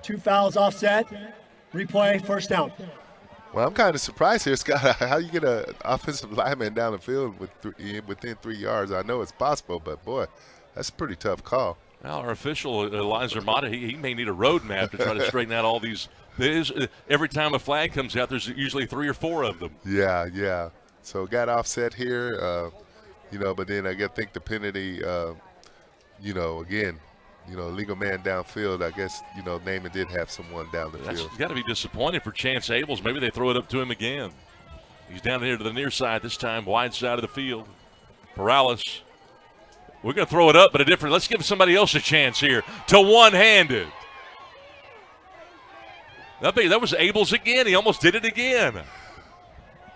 two fouls offset. Replay, first down.
Well, I'm kind of surprised here, Scott. How you get an offensive lineman down the field within 3 yards? I know it's possible, but, boy, that's a pretty tough call.
Well, our official, Eliza Mata, he may need a road map to try to straighten out all these. Every time a flag comes out, there's usually 3 or 4 of them.
Yeah. So got offset here, but then I think the penalty, again, legal man downfield. I guess, Naaman did have someone down the field.
That's got to be disappointing for Chance Abels. Maybe they throw it up to him again. He's down here to the near side this time, wide side of the field. Perales. We're going to throw it up, but let's give somebody else a chance here to one-handed. That was Abels again. He almost did it again.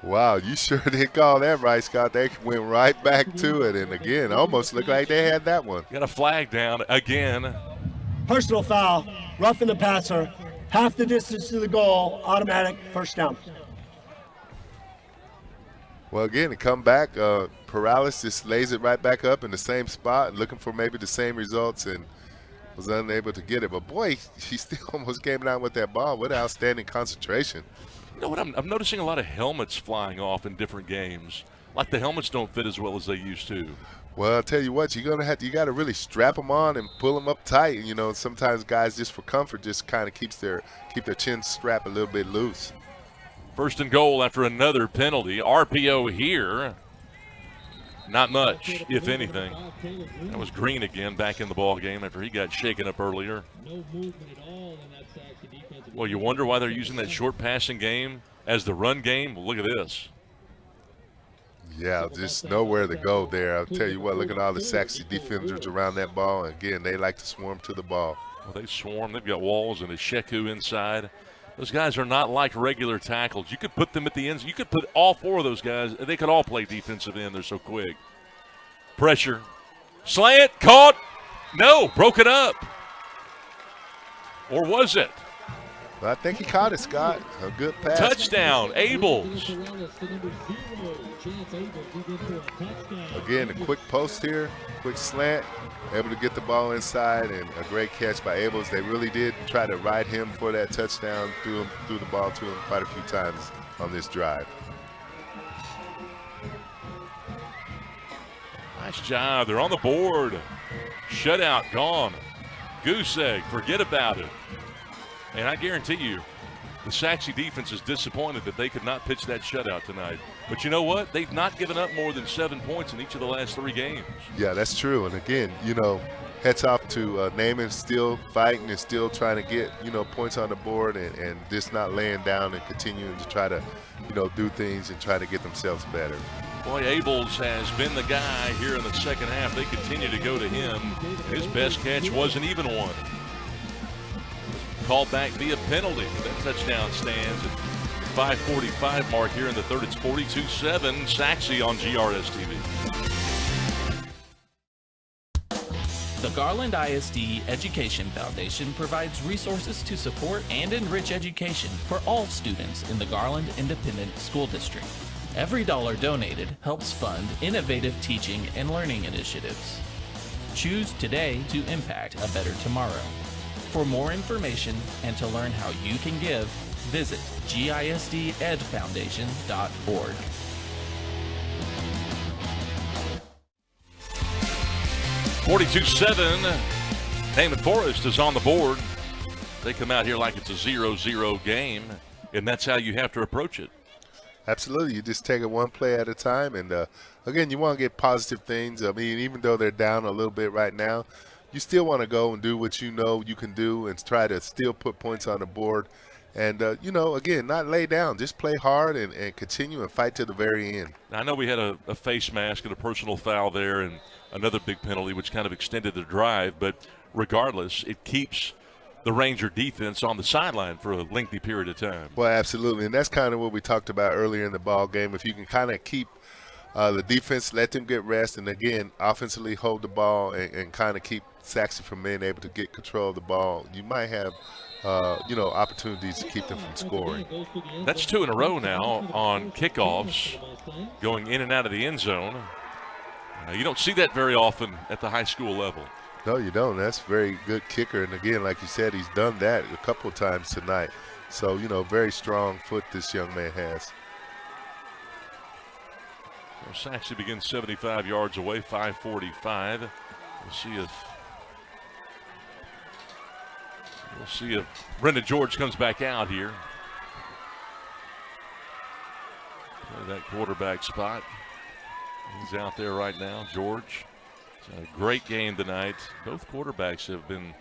Wow, you sure did call that right, Scott. They went right back to it, and again, almost looked like they had that one.
Got a flag down again.
Personal foul, roughing the passer, half the distance to the goal, automatic first down.
Well, again, to come back, Perales just lays it right back up in the same spot, looking for maybe the same results, and was unable to get it. But, boy, he still almost came down with that ball. What outstanding concentration.
You know what? I'm noticing a lot of helmets flying off in different games. Like the helmets don't fit as well as they used to.
Well, I'll tell you what, you got to really strap them on and pull them up tight. Sometimes guys just for comfort just kind of keep their chin strapped a little bit loose.
First and goal after another penalty. RPO here. Not much, if anything. That was Green again back in the ball game after he got shaken up earlier.
No movement at all in that Sachse defensive.
Well, you wonder why they're using that short passing game as the run game. Well, look at this.
Yeah, just nowhere to go there. I'll tell you what, look at all the Sachse defenders around that ball. Again, they like to swarm to the ball.
Well, they swarm. They've got Walls and a Sheku inside. Those guys are not like regular tackles. You could put them at the ends. You could put all four of those guys. They could all play defensive end. They're so quick. Pressure. Slant. Caught. No. Broke it up. Or was it?
Well, I think he caught it, Scott. A good pass.
Touchdown. Abels.
Again, a quick post here. Quick slant. Able to get the ball inside, and a great catch by Abels. They really did try to ride him for that touchdown. Threw the ball to him quite a few times on this drive.
Nice job. They're on the board. Shutout gone. Goose egg. Forget about it. And I guarantee you, the Sachse defense is disappointed that they could not pitch that shutout tonight. But you know what? They've not given up more than 7 points in each of the last 3 games.
Yeah, that's true. And again, hats off to Naaman, still fighting and still trying to get, points on the board and just not laying down and continuing to try to, do things and try to get themselves better.
Boy, Abels has been the guy here in the second half. They continue to go to him. His best catch was an even one. Called back via penalty. That touchdown stands at 5:45 mark here in the third. It's 42-7 Sachse on GRS TV.
The Garland ISD Education Foundation provides resources to support and enrich education for all students in the Garland Independent School District. Every dollar donated helps fund innovative teaching and learning initiatives. Choose today to impact a better tomorrow. For more information and to learn how you can give, visit gisdedfoundation.org.
(42-7). Naaman Forest is on the board. They come out here like it's a 0-0 game, and that's how you have to approach it.
Absolutely. You just take it one play at a time. And, again, you want to get positive things. I mean, even though they're down a little bit right now, you still want to go and do what you know you can do and try to still put points on the board. And, again, not lay down. Just play hard and continue and fight to the very end.
I know we had a face mask and a personal foul there and another big penalty, which kind of extended the drive. But regardless, it keeps the Ranger defense on the sideline for a lengthy period of time.
Well, absolutely. And that's kind of what we talked about earlier in the ball game. If you can kind of keep the defense, let them get rest, and, again, offensively hold the ball and kind of keep Sachse from being able to get control of the ball, you might have opportunities to keep them from scoring.
That's 2 in a row now on kickoffs going in and out of the end zone. You don't see that very often at the high school level.
No, you don't. That's a very good kicker. And, again, like you said, he's done that a couple of times tonight. So, very strong foot this young man has.
So Sachse begins 75 yards away, 5:45. We'll see if Brendan George comes back out here. That quarterback spot. He's out there right now, George. It's a great game tonight. Both quarterbacks have been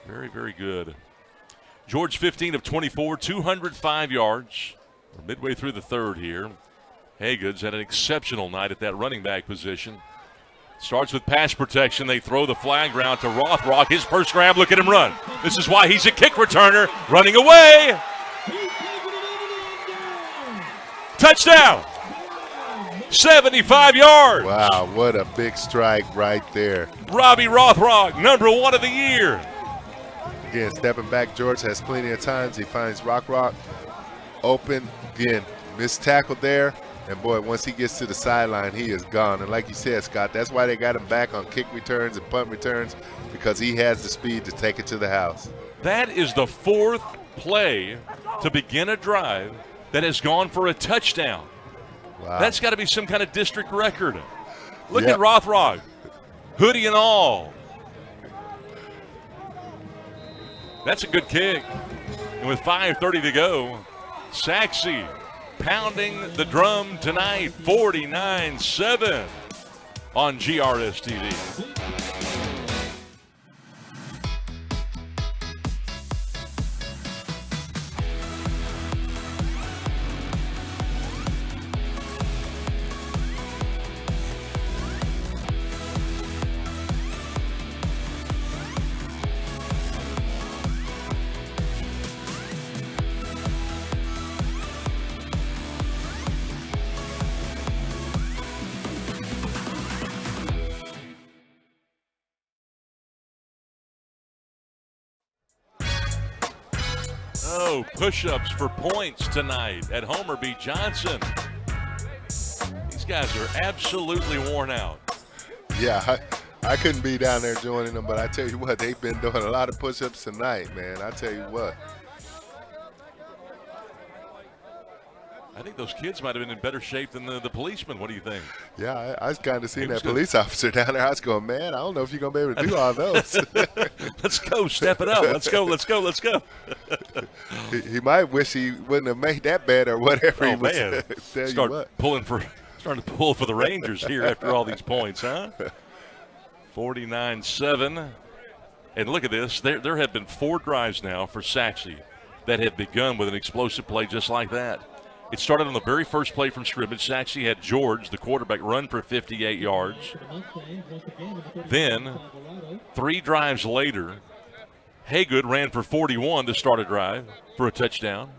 very, very good. George 15 of 24, 205 yards. We're midway through the third here. Haygood's had an exceptional night at that running back position. Starts with pass protection. They throw the flag round to Rothrock. His first grab, look at him run. This is why he's a kick returner. Running away. Touchdown. 75 yards.
Wow, what a big strike right there.
Robbie Rothrock, number 1 of the year.
Again, stepping back, George has plenty of times. He finds Rothrock open. Again, missed tackle there. And, boy, once he gets to the sideline, he is gone. And like you said, Scott, that's why they got him back on kick returns and punt returns, because he has the speed to take it to the house.
That is the 4th play to begin a drive that has gone for a touchdown.
Wow.
That's got to be some kind of district record. Look at Rothrock, hoodie and all. That's a good kick. And with 5:30 to go, Sachse pounding the drum tonight, 49-7 on GRS TV. Oh, push-ups for points tonight at Homer B. Johnson. These guys are absolutely worn out.
Yeah, I couldn't be down there joining them, but I tell you what, they've been doing a lot of push-ups tonight, man. I tell you what.
I think those kids might have been in better shape than the policemen. What do you think?
Yeah, I was kind of seeing that
good.
police officer down there. I was going, man, I don't know if you're going to be able to do all those.
Let's go, step it up. Let's go.
He might wish he wouldn't have made that bet or whatever.
Oh,
he was
man. Starting to pull for the Rangers here after all these points, huh? 49-7. And look at this. There have been 4 drives now for Sachse that have begun with an explosive play just like that. It started on the very first play from scrimmage. Sachse had George, the quarterback, run for 58 yards. Then, 3 drives later, Haygood ran for 41 to start a drive for a touchdown.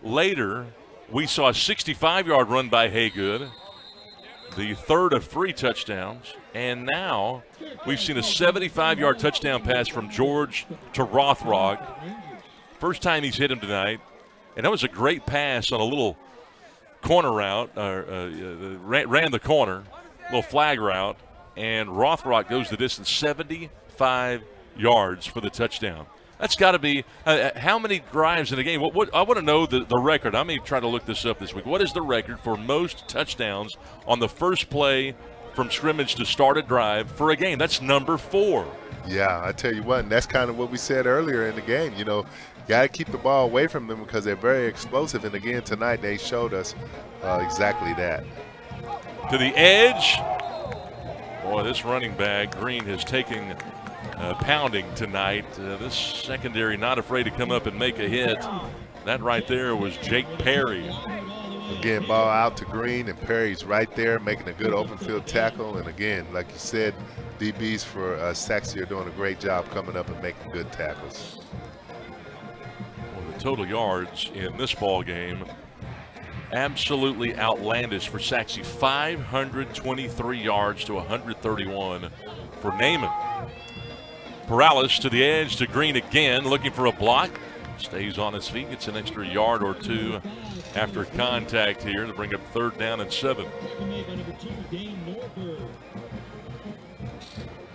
Later, we saw a 65-yard run by Haygood, the third of 3 touchdowns. And now we've seen a 75-yard touchdown pass from George to Rothrock. First time he's hit him tonight. And that was a great pass on a little corner route, ran the corner, little flag route, and Rothrock goes the distance, 75 yards for the touchdown. That's got to be how many drives in a game? What I want to know the record. I may try to look this up this week. What is the record for most touchdowns on the first play from scrimmage to start a drive for a game? That's number 4.
Yeah, I tell you what, and that's kind of what we said earlier in the game. You know, got to keep the ball away from them because they're very explosive. And again, tonight they showed us exactly that.
To the edge. Boy, this running back, Green, is taking pounding tonight. This secondary not afraid to come up and make a hit. That right there was Jake Perry.
Again, ball out to Green, and Perry's right there making a good open field tackle. And again, like you said, DBs for Sachse are doing a great job coming up and making good tackles.
Well, the total yards in this ball game, absolutely outlandish for Sachse. 523 yards to 131 for Naaman. Perales to the edge to Green again, looking for a block. Stays on his feet, gets an extra yard or 2 after contact here to bring up 3rd down and 7.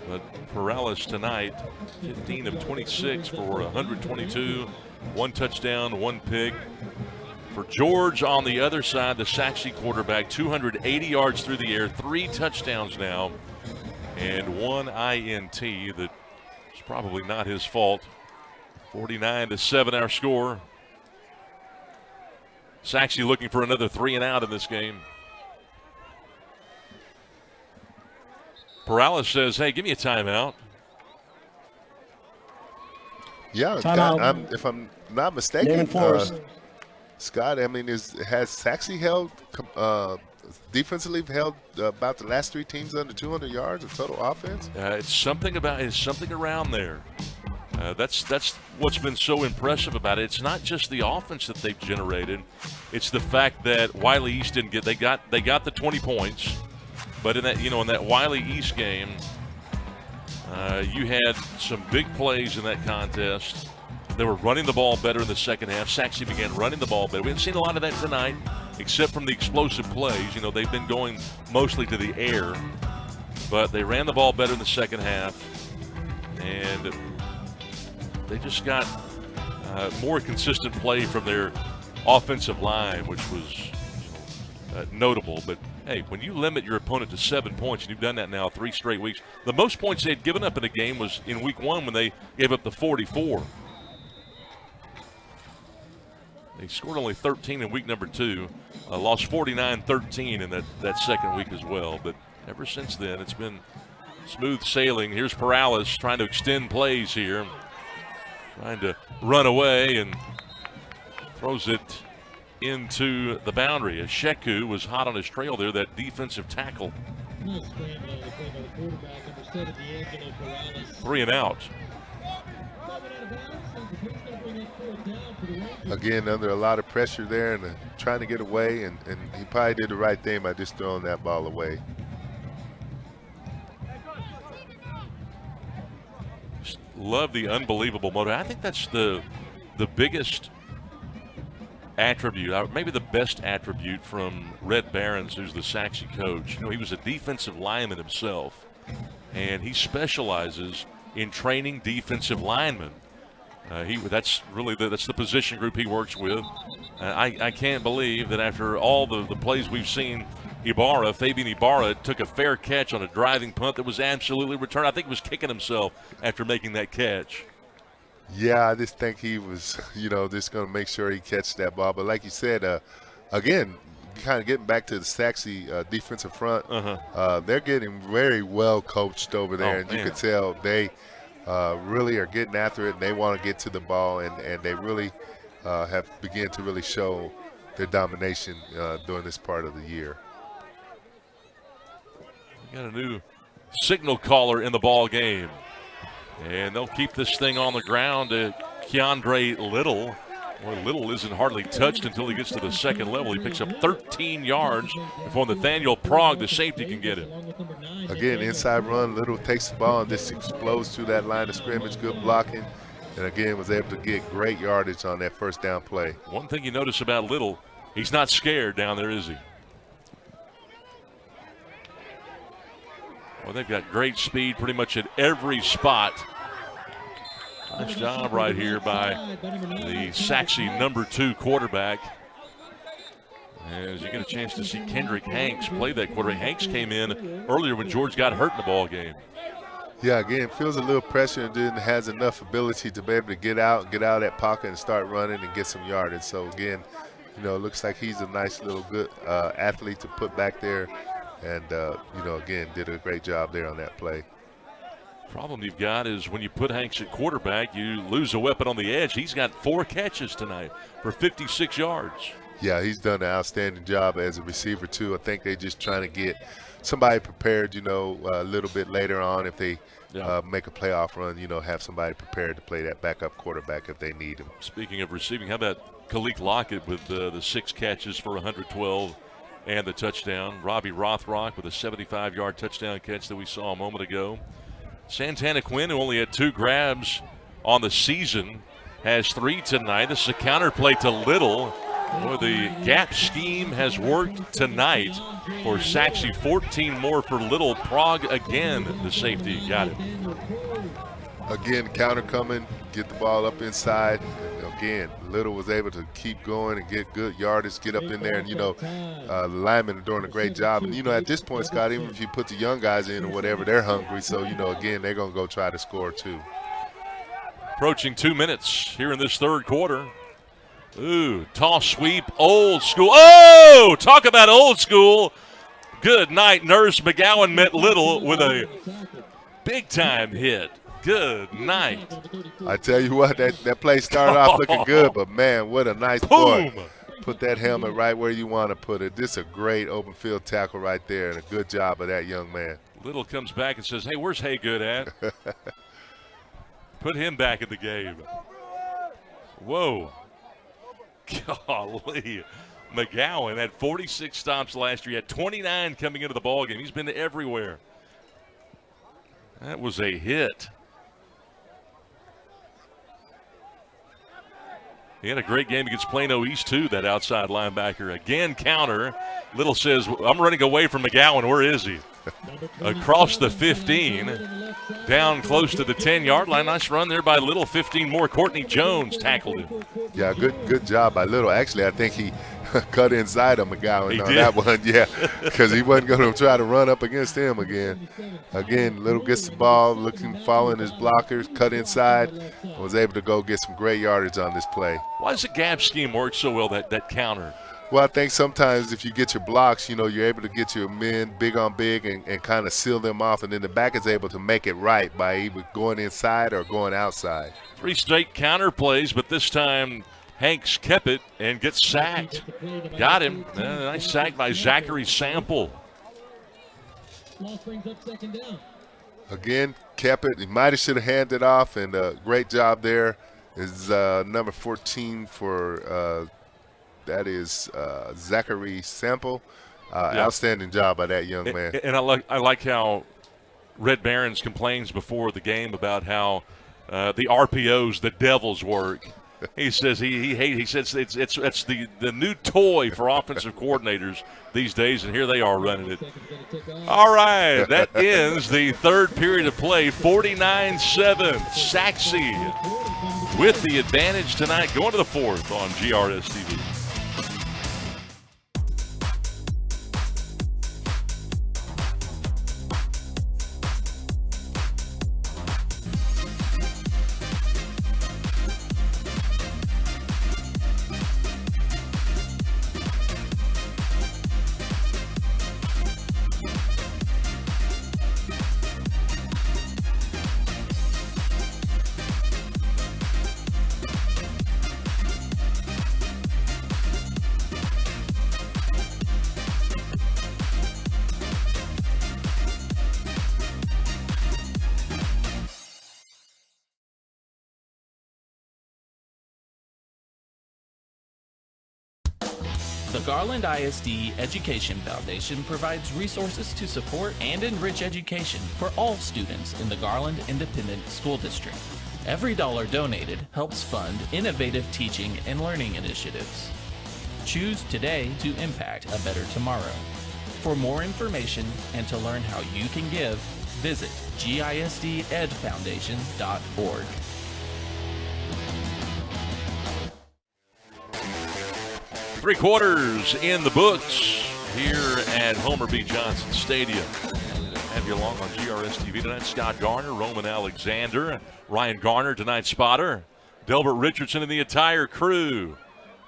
But Perales tonight, 15 of 26 for 122, 1 touchdown, 1 pick. For George on the other side, the Sachse quarterback, 280 yards through the air, 3 touchdowns now, and 1 INT that is probably not his fault. 49-7 our score. Sachse looking for another 3 and out in this game. Perales says, hey, give me a timeout.
Yeah,
Timeout.
if I'm not mistaken,
Naaman Forest.
Scott, I mean, has Sachse held defensively held about the last 3 teams under 200 yards of total offense?
It's something around there. That's what's been so impressive about it. It's not just the offense that they've generated; it's the fact that Wiley East didn't get. They got the 20 points, but in that Wiley East game, you had some big plays in that contest. They were running the ball better in the second half. Sachse began running the ball better. We haven't seen a lot of that tonight, except from the explosive plays. You know, they've been going mostly to the air, but they ran the ball better in the second half, and they just got more consistent play from their offensive line, which was notable. But, hey, when you limit your opponent to 7 points, and you've done that now 3 straight weeks, the most points they had given up in a game was in week 1 when they gave up the 44. They scored only 13 in week number 2, lost 49-13 in that second week as well. But ever since then, it's been smooth sailing. Here's Perales trying to extend plays here. Trying to run away and throws it into the boundary. As Sheku was hot on his trail there, that defensive tackle. 3 and out.
Again, under a lot of pressure there and trying to get away, and he probably did the right thing by just throwing that ball away.
Love the unbelievable motor. I think that's the the biggest attribute, maybe the best attribute from Red Barons, who's the Sachse coach. He was a defensive lineman himself, and he specializes in training defensive linemen. That's the position group he works with. I can't believe that after all the plays we've seen, Fabian Ibarra took a fair catch on a driving punt that was absolutely returned. I think he was kicking himself after making that catch.
Yeah, I just think he was, just going to make sure he catches that ball. But like you said, again, kind of getting back to the Sachse defensive front, they're getting very well coached over there. And you can tell they really are getting after it, and they want to get to the ball, and they really have begun to really show their domination during this part of the year.
We got a new signal caller in the ball game. And they'll keep this thing on the ground to Keandre Little. Boy, Little isn't hardly touched until he gets to the second level. He picks up 13 yards before Nathaniel Prague, the safety, can get him.
Again, inside run, Little takes the ball and just explodes through that line of scrimmage. Good blocking. And again, was able to get great yardage on that first down play.
One thing you notice about Little, he's not scared down there, is he? Well, they've got great speed pretty much at every spot. Nice job right here by the Sachse #2 quarterback. As you get a chance to see Kendrick Hanks play that quarterback. Hanks came in earlier when George got hurt in the ball game.
Yeah, again, feels a little pressure and then has enough ability to be able to get out of that pocket and start running and get some yardage. So, again, it looks like he's a nice little good athlete to put back there. And, again, did a great job there on that play.
Problem you've got is when you put Hanks at quarterback, you lose a weapon on the edge. He's got 4 catches tonight for 56 yards.
Yeah, he's done an outstanding job as a receiver, too. I think they're just trying to get somebody prepared, a little bit later on if they make a playoff run, have somebody prepared to play that backup quarterback if they need him.
Speaking of receiving, how about Kalik Lockett with the 6 catches for 112 and the touchdown. Robbie Rothrock with a 75-yard touchdown catch that we saw a moment ago. Santana Quinn, who only had 2 grabs on the season, has 3 tonight. This is a counter play to Little. Boy, the gap scheme has worked tonight for Sachse. 14 more for Little. Prague again, the safety, got him.
Again, counter coming, get the ball up inside. Again, Little was able to keep going and get good yardage, get up in there, and the linemen are doing a great job. And at this point, Scott, even if you put the young guys in or whatever, they're hungry. So again, they're gonna go try to score too.
Approaching 2 minutes here in this third quarter. Ooh, toss sweep, old school. Oh, talk about old school. Good night, Nurse. McGowan met Little with a big time hit. Good night.
I tell you what, that play started off looking good, but man, what a nice boy. Put that helmet right where you want to put it. This is a great open field tackle right there, and a good job of that young man.
Little comes back and says, hey, where's Haygood at? Put him back in the game. Whoa. Golly. McGowan had 46 stops last year. He had 29 coming into the ballgame. He's been everywhere. That was a hit. He had a great game against Plano East, too, that outside linebacker. Again, counter. Little says, I'm running away from McGowan. Where is he? Across the 15, down close to the 10-yard line. Nice run there by Little. 15 more. Courtney Jones tackled him.
Yeah, good job by Little. Actually, I think he cut inside of McGowan on that one, yeah, because he wasn't going to try to run up against him again. Again, Little gets the ball, following his blockers, cut inside, was able to go get some great yardage on this play.
Why does the gap scheme work so well, that counter?
Well, I think sometimes if you get your blocks, you're able to get your men big on big and kind of seal them off, and then the back is able to make it right by either going inside or going outside.
3 straight counter plays, but this time Hanks kept it and gets sacked. Got him. Nice sack by Zachary Sample.
Again, kept it. He might have should have handed off, and a great job there is number 14 for that is Zachary Sample. Outstanding job by that young man.
And I like how Red Barons complains before the game about how the RPOs, the Devils work. He says he says it's the new toy for offensive coordinators these days, and here they are running it. All right, that ends the third period of play, 49-7. Sachse with the advantage tonight, going to the fourth on GRS TV.
The Garland ISD Education Foundation provides resources to support and enrich education for all students in the Garland Independent School District. Every dollar donated helps fund innovative teaching and learning initiatives. Choose today to impact a better tomorrow. For more information and to learn how you can give, visit gisdedfoundation.org.
Three quarters in the books here at Homer B. Johnson Stadium. Have you along on GRS TV tonight. Scott Garner, Roman Alexander, Ryan Garner, tonight's spotter. Delbert Richardson and the entire crew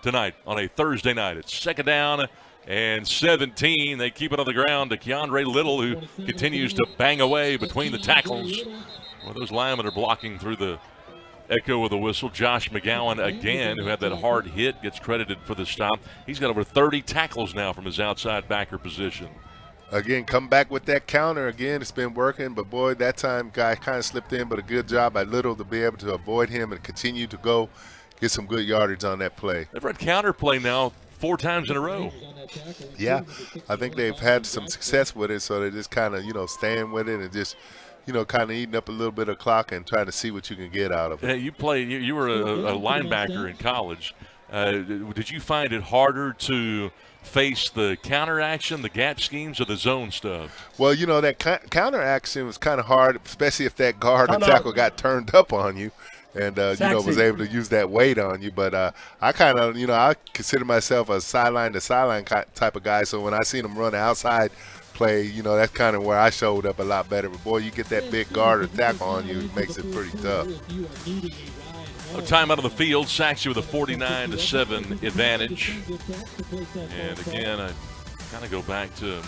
tonight on a Thursday night. It's second down and 17. They keep it on the ground to Keandre Little, who continues to bang away between the tackles. Well, those linemen are blocking through the echo of the whistle. Josh McGowan again, who had that hard hit, gets credited for the stop. He's got over 30 tackles now from his outside backer position.
Again, come back with that counter. Again, it's been working, but boy, that time guy kind of slipped in, but a good job by Little to be able to avoid him and continue to go get some good yardage on that play.
They've run counter play now 4 times in a row.
Yeah, I think they've had some success with it, so they just kind of, staying with it and just kind of eating up a little bit of clock and trying to see what you can get out of it.
Hey, you were a linebacker in college. Did you find it harder to face the counter action, the gap schemes, or the zone stuff?
Well, that counter action was kind of hard, especially if that guard or tackle got turned up on you and, was able to use that weight on you. But I kind of, I consider myself a sideline-to-sideline type of guy, so when I seen them run outside play, that's kind of where I showed up a lot better. But boy, you get that big guard or tackle on you, it makes it pretty tough.
A timeout on the field, Sachse with a 49-7 advantage. And again, I kind of go back to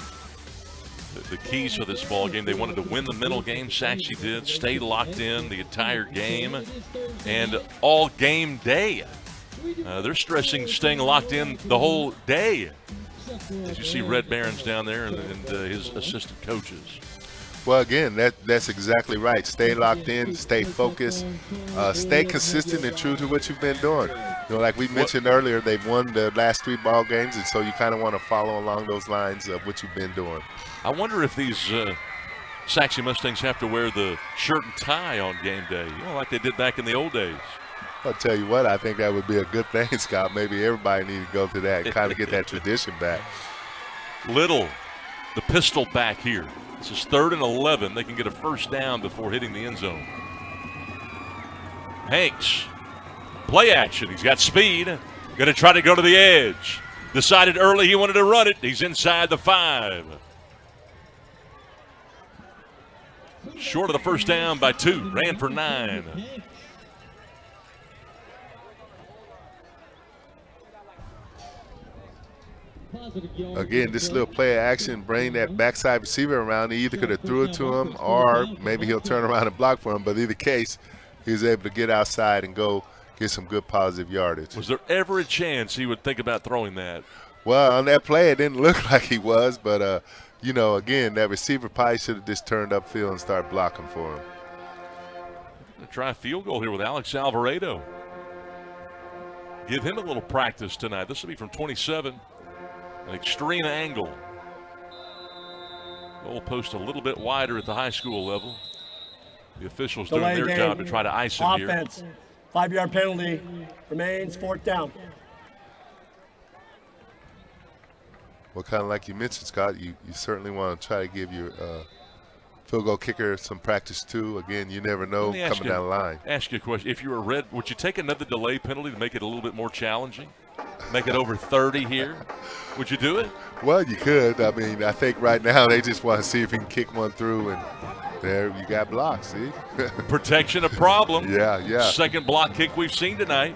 the keys for this ball game. They wanted to win the mental game. Sachse did. Stay locked in the entire game and all game day. They're stressing staying locked in the whole day. As you see Red Barons down there and his assistant coaches.
Well, again, that's exactly right. Stay locked in, stay focused, stay consistent and true to what you've been doing. Like we mentioned earlier, they've won the last 3 ball games, and so you kind of want to follow along those lines of what you've been doing.
I wonder if these Sachse Mustangs have to wear the shirt and tie on game day, like they did back in the old days.
I'll tell you what, I think that would be a good thing, Scott. Maybe everybody need to go to that and kind of get that tradition back.
Little, the pistol back here. This is 3rd and 11. They can get a first down before hitting the end zone. Hanks, play action. He's got speed. Going to try to go to the edge. Decided early he wanted to run it. He's inside the 5. Short of the first down by 2. Ran for 9.
Again, this little play of action, bring that backside receiver around. He either could have threw it to him or maybe he'll turn around and block for him. But either case, he was able to get outside and go get some good positive yardage.
Was there ever a chance he would think about throwing that?
Well, on that play, it didn't look like he was. But, again, that receiver probably should have just turned upfield and started blocking for him.
Try a field goal here with Alex Alvarado. Give him a little practice tonight. This will be from 27. An extreme angle. Goal post a little bit wider at the high school level. The officials doing their job to try to ice him
offense.
here.
5-yard penalty. Remains 4th down.
Well, kind of like you mentioned, Scott, you certainly want to try to give your field goal kicker some practice too. Again, you never know coming down the line.
Ask you a question. If you were Red, would you take another delay penalty to make it a little bit more challenging? Make it over 30 here? Would you do it?
Well, you could. I mean, I think right now they just want to see if he can kick one through, and there you got blocked, see?
Protection a problem.
Yeah.
Second block kick we've seen tonight.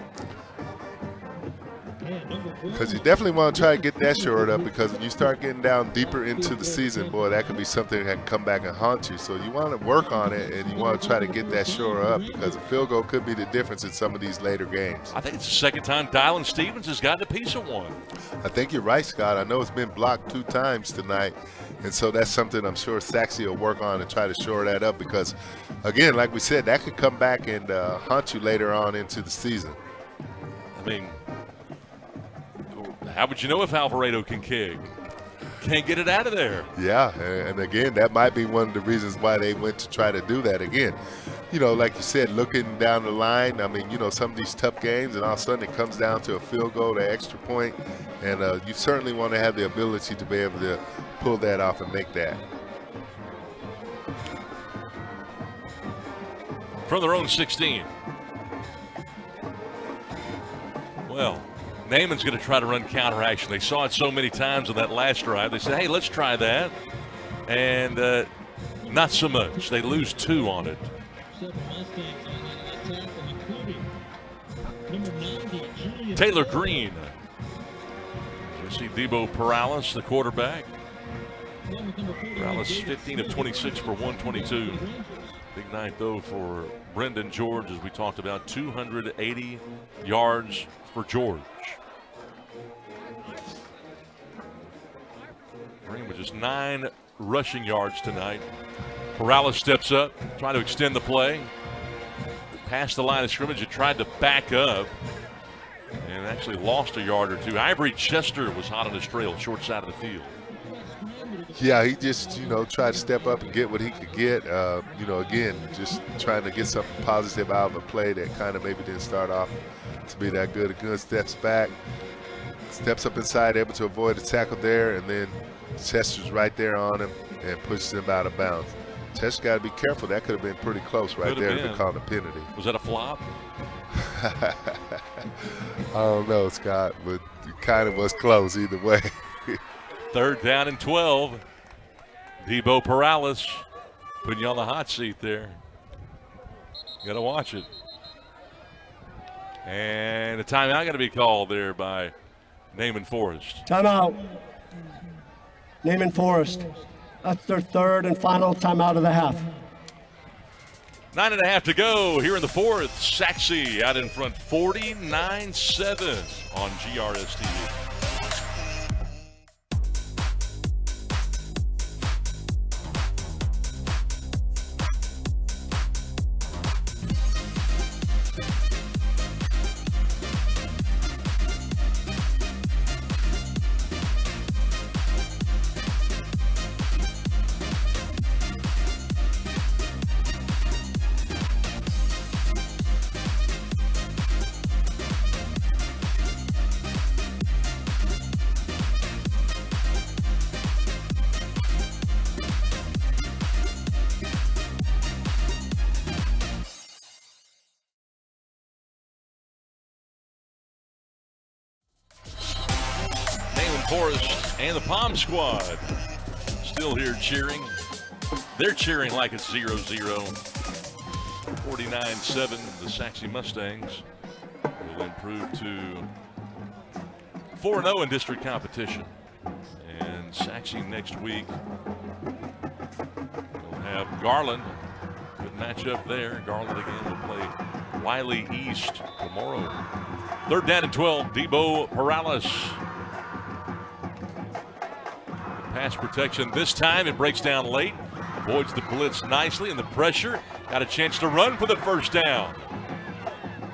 Because you definitely want to try to get that shored up, because when you start getting down deeper into the season, boy, that could be something that can come back and haunt you. So you want to work on it, and you want to try to get that shored up, because a field goal could be the difference in some of these later games.
I think it's the second time Dylan Stevens has gotten a piece of one.
I think you're right, Scott. I know it's been blocked 2 times tonight, and so that's something I'm sure Sachse will work on and try to shore that up, because, again, like we said, that could come back and haunt you later on into the season.
I mean, how would you know if Alvarado can kick? Can't get it out of there.
Yeah, and again, that might be one of the reasons why they went to try to do that again. You know, like you said, looking down the line, I mean, you know, some of these tough games, and all of a sudden it comes down to a field goal, an extra point, and you certainly want to have the ability to be able to pull that off and make that.
From their own 16. Well, Naaman's going to try to run counter action. They saw it so many times on that last drive. They said, hey, let's try that. And not so much. They lose 2 on it. Taylor Green. You see Debo Perales, the quarterback. Perales 15 of 26 for 122. Big night, though, for Brendan George, as we talked about, 280 yards for George. Green with just 9 rushing yards tonight. Perales steps up, trying to extend the play. Past the line of scrimmage, it tried to back up and actually lost a yard or 2. Ivory Chester was hot on his trail, short side of the field.
Yeah, he just, you know, tried to step up and get what he could get. You know, again, just trying to get something positive out of a play that kind of maybe didn't start off to be that good. A good steps back, steps up inside, able to avoid the tackle there, and then Chester's right there on him and pushes him out of bounds. Chester's got to be careful. That could have been pretty close right there to be called a penalty.
Was that a flop?
I don't know, Scott, but it kind of was close either way.
3rd down and 12. Debo Perales putting you on the hot seat there. Got to watch it. And a timeout got to be called there by Naaman Forest.
Timeout. Naaman Forest. That's their 3rd and final timeout of the half.
9.5 to go here in the 4th. Sachse out in front, 49-7 on GRSTV. Forest and the Palm Squad still here cheering. They're cheering like it's 0-0. 49-7, the Sachse Mustangs will improve to 4-0 in district competition. And Sachse next week will have Garland. Good matchup there. Garland again will play Wiley East tomorrow. 3rd down and 12, Debo Perales. Pass protection this time. It breaks down late. Avoids the blitz nicely and the pressure. Got a chance to run for the 1st down.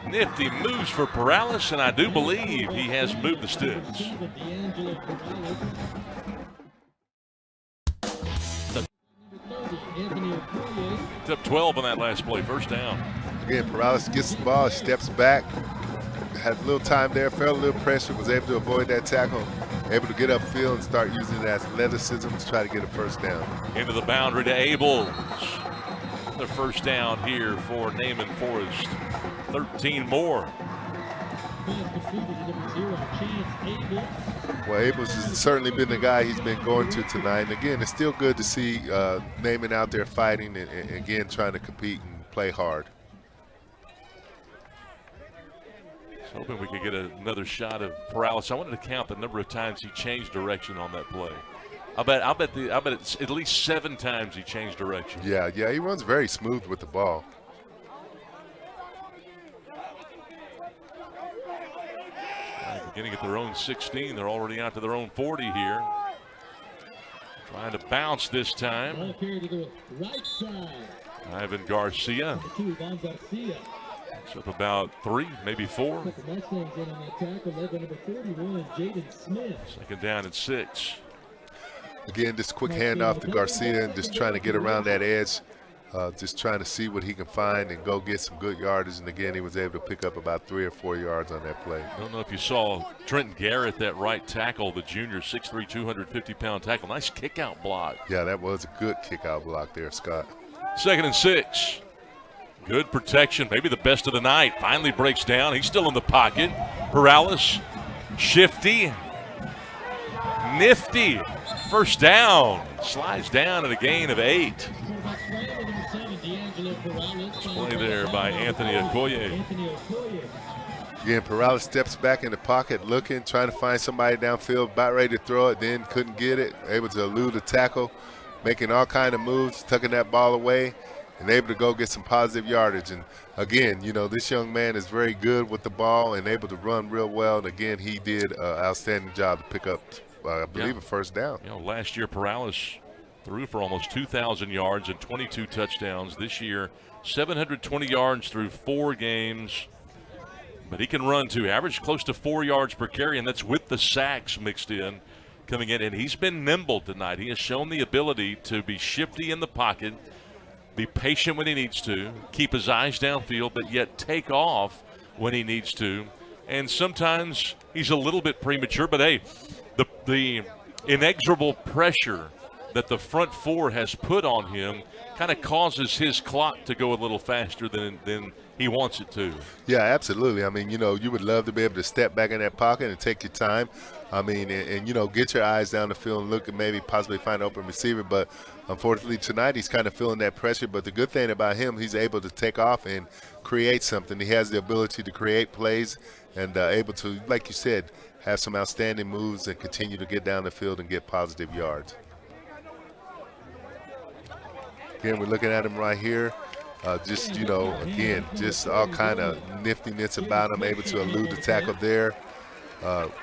Nifty moves for Perales, and I do believe he has moved the sticks. Up 12 on that last play. 1st down.
Again, Perales gets the ball, steps back, had a little time there, felt a little pressure, was able to avoid that tackle, able to get upfield and start using it as athleticism to try to get a first down.
Into the boundary to Abels. The first down here for Naaman Forest. 13 more.
Well, Abels has certainly been the guy he's been going to tonight. And again, it's still good to see Naaman out there fighting and again trying to compete and play hard.
Hoping we could get another shot of Perales. I wanted to count the number of times he changed direction on that play. I bet it's at least 7 times he changed direction.
Yeah, he runs very smooth with the ball.
Beginning at their own 16, they're already out to their own 40 here. Trying to bounce this time.
Ball carried to the right side.
Ivan Garcia. It's up about 3, maybe 4.
Put the Mustangs in on that tackle, led by number 41, Jaden Smith.
Second down and 6.
Again, just quick handoff to Garcia and just trying to get around that edge. Just trying to see what he can find and go get some good yardage. And again, he was able to pick up about 3 or 4 yards on that play.
I don't know if you saw Trenton Garrett, that right tackle, the junior, 6'3", 250-pound tackle. Nice kick-out block.
Yeah, that was a good kick-out block there, Scott.
Second and 6. Good protection, maybe the best of the night. Finally breaks down. He's still in the pocket. Perales, shifty, nifty. First down. Slides down at a gain of 8. Play there by Anthony Okoye.
Again, Perales steps back in the pocket, looking, trying to find somebody downfield, about ready to throw it, then couldn't get it. Able to elude the tackle, making all kind of moves, tucking that ball away, and able to go get some positive yardage. And again, you know, this young man is very good with the ball and able to run real well. And again, he did an outstanding job to pick up, I believe, a first down.
You know, last year Perales threw for almost 2,000 yards and 22 touchdowns. This year, 720 yards through 4 games. But he can run too. Average close to 4 yards per carry, and that's with the sacks mixed in coming in. And he's been nimble tonight. He has shown the ability to be shifty in the pocket, be patient when he needs to, keep his eyes downfield, but yet take off when he needs to. And sometimes he's a little bit premature, but hey, the inexorable pressure that the front 4 has put on him kind of causes his clock to go a little faster than he wants it to.
Yeah, absolutely. I mean, you know, you would love to be able to step back in that pocket and take your time. I mean, and you know, get your eyes down the field and look and maybe possibly find an open receiver. But unfortunately tonight he's kind of feeling that pressure. But the good thing about him, he's able to take off and create something. He has the ability to create plays and able to, like you said, have some outstanding moves and continue to get down the field and get positive yards. Again, we're looking at him right here. Just, you know, again, just all kind of niftiness about him, able to elude the tackle there.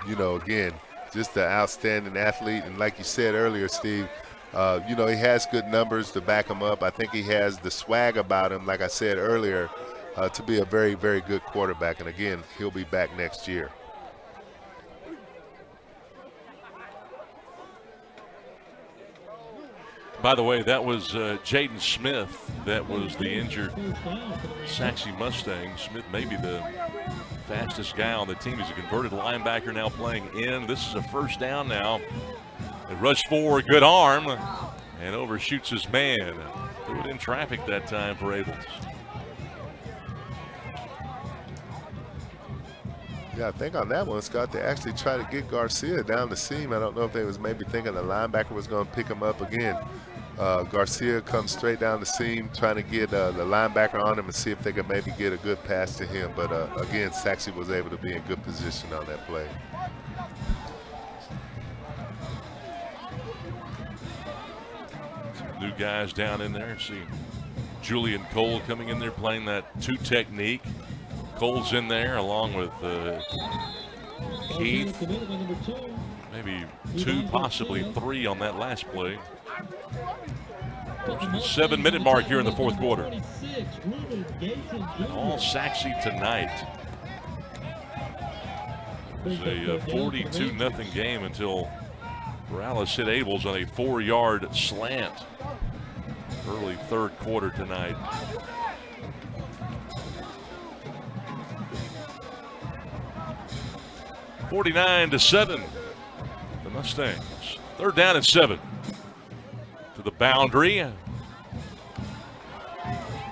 You know, again, just an outstanding athlete. And like you said earlier, Steve, you know, he has good numbers to back him up. I think he has the swag about him, like I said earlier, to be a very, very good quarterback. And again, he'll be back next year.
By the way, that was Jaden Smith. That was the injured Sachse Mustangs. Smith may be the fastest guy on the team. He's a converted linebacker now playing in. This is a first down now. They rush forward, good arm, and overshoots his man. Threw it in traffic that time for Abels.
Yeah, I think on that one, Scott, they actually tried to get Garcia down the seam. I don't know if they was maybe thinking the linebacker was going to pick him up again. Garcia comes straight down the seam, trying to get the linebacker on him and see if they could maybe get a good pass to him. But again, Sachse was able to be in good position on that play.
Some new guys down in there. See Julian Cole coming in there playing that 2 technique. Cole's in there along with Keith. Maybe 2, possibly 3 on that last play. The 7-minute mark here in the fourth quarter. All Sachse tonight. It's a 42-0 game until Perales hit Abels on a 4-yard slant. Early third quarter tonight. 49-7. The Mustangs. 3rd down and 7. To the boundary.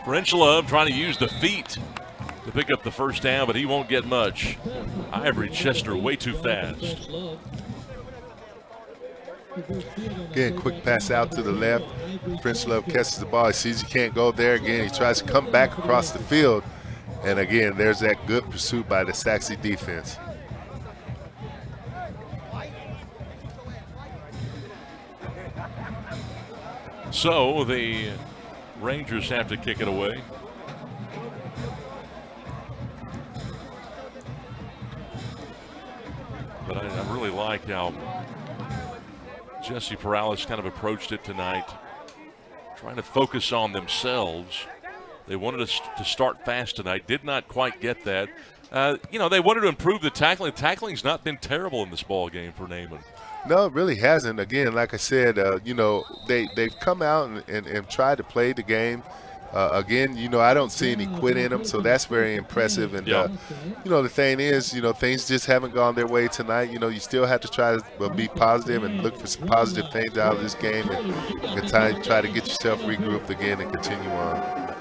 French Love trying to use the feet to pick up the first down, but he won't get much. Ivory Chester way too fast.
Again, quick pass out to the left. French Love catches the ball. He sees he can't go there. Again, he tries to come back across the field. And again, there's that good pursuit by the Sachse defense.
So the Rangers have to kick it away. But I really like how Jesse Perales kind of approached it tonight, trying to focus on themselves. They wanted us to start fast tonight, did not quite get that. You know, they wanted to improve the tackling. Tackling's not been terrible in this ball game for Naaman.
No, it really hasn't. Again, like I said, you know, they've come out and tried to play the game. Again, you know, I don't see any quit in them, so that's very impressive. And, you know, the thing is, you know, things just haven't gone their way tonight. You know, you still have to try to be positive and look for some positive things out of this game and try to get yourself regrouped again and continue on.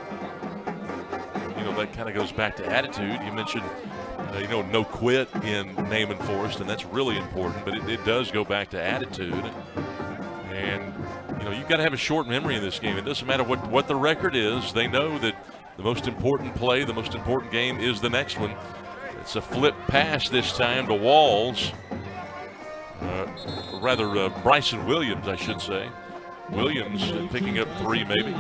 You know, that kind of goes back to attitude. You mentioned, you know, no quit in Naaman Forest, and that's really important, but it does go back to attitude. And you know, you've got to have a short memory in this game. It doesn't matter what the record is. They know that the most important play, the most important game is the next one. It's a flip pass this time to Walls. Bryson Williams, I should say. Williams picking up 3 maybe.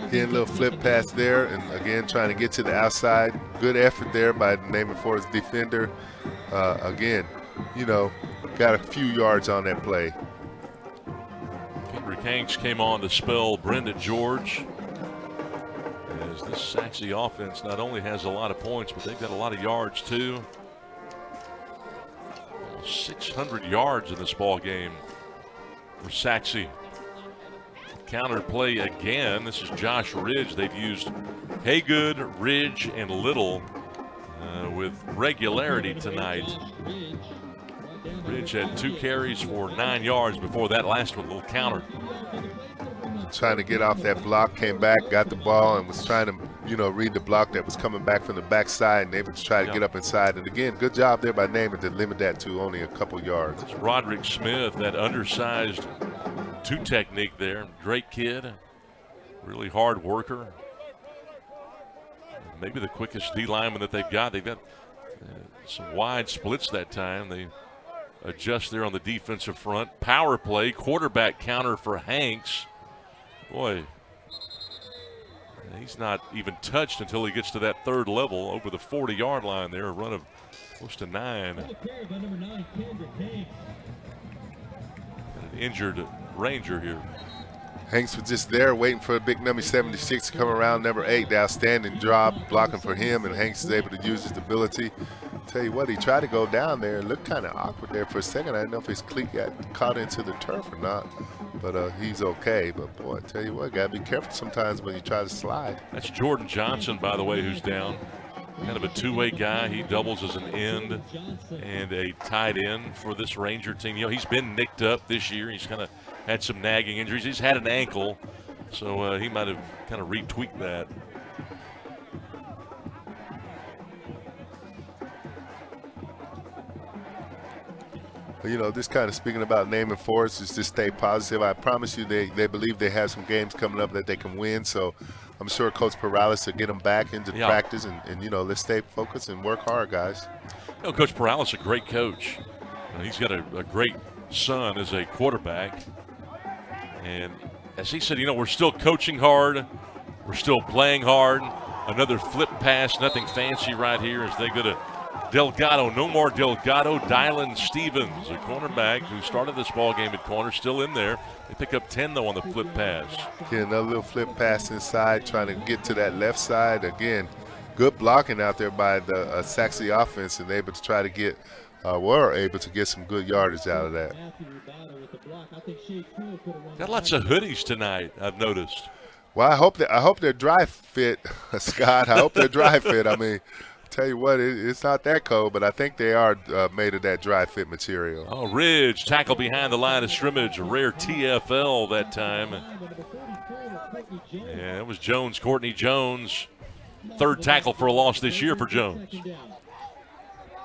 Again, a little flip pass there, and again trying to get to the outside. Good effort there by the Naaman Forest defender. Again, you know, got a few yards on that play.
Kendrick Hanks came on to spell Brendan George. As this Sachse offense not only has a lot of points, but they've got a lot of yards too. 600 yards in this ball game for Sachse. Counter play again. This is Josh Ridge. They've used Haygood, Ridge, and Little with regularity tonight. Ridge had 2 carries for 9 yards before that last one, a little counter.
Trying to get off that block, came back, got the ball, and was trying to, you know, read the block that was coming back from the backside, and able to try to get up inside. And again, good job there by Naaman to limit that to only a couple yards.
It's Roderick Smith, that undersized 2 technique there. Great kid, really hard worker. Maybe the quickest D lineman that they've got. They've got some wide splits that time. They adjust there on the defensive front. Power play, quarterback counter for Hanks. Boy, he's not even touched until he gets to that 3rd level over the 40-yard line there. A run of close to 9. An injured Ranger here.
Hanks was just there waiting for a big number 76 to come around. Number 8, the outstanding job blocking for him, and Hanks is able to use his ability. Tell you what, he tried to go down there. It looked kind of awkward there for a second. I didn't know if his cleat got caught into the turf or not, but he's okay. But boy, I tell you what, got to be careful sometimes when you try to slide.
That's Jordan Johnson, by the way, who's down. Kind of a 2-way guy. He doubles as an end and a tight end for this Ranger team. You know, he's been nicked up this year. He's kind of had some nagging injuries. He's had an ankle, so he might have kind of retweaked that.
You know, just kind of speaking about Naaman Forest is just stay positive. I promise you they believe they have some games coming up that they can win. So I'm sure Coach Perales will get them back into practice and, you know, let's stay focused and work hard, guys.
You know, Coach Perales is a great coach. He's got a great son as a quarterback. And as he said, you know, we're still coaching hard. We're still playing hard. Another flip pass, nothing fancy right here as they go to Delgado. No more Delgado. Dylan Stevens, a cornerback who started this ball game at corner, still in there. They pick up 10, though, on the flip pass.
Get another little flip pass inside, trying to get to that left side. Again, good blocking out there by the Sachse offense, and able to try to get, were able to get some good yardage out of that.
Got lots of hoodies tonight, I've noticed.
Well, I hope they're dry fit, Scott. I hope they're dry fit. I mean, tell you what, it's not that cold, but I think they are made of that dry fit material.
Oh, Ridge, tackle behind the line of scrimmage, a rare TFL that time. Yeah, it was Jones, Courtney Jones. Third tackle for a loss this year for Jones.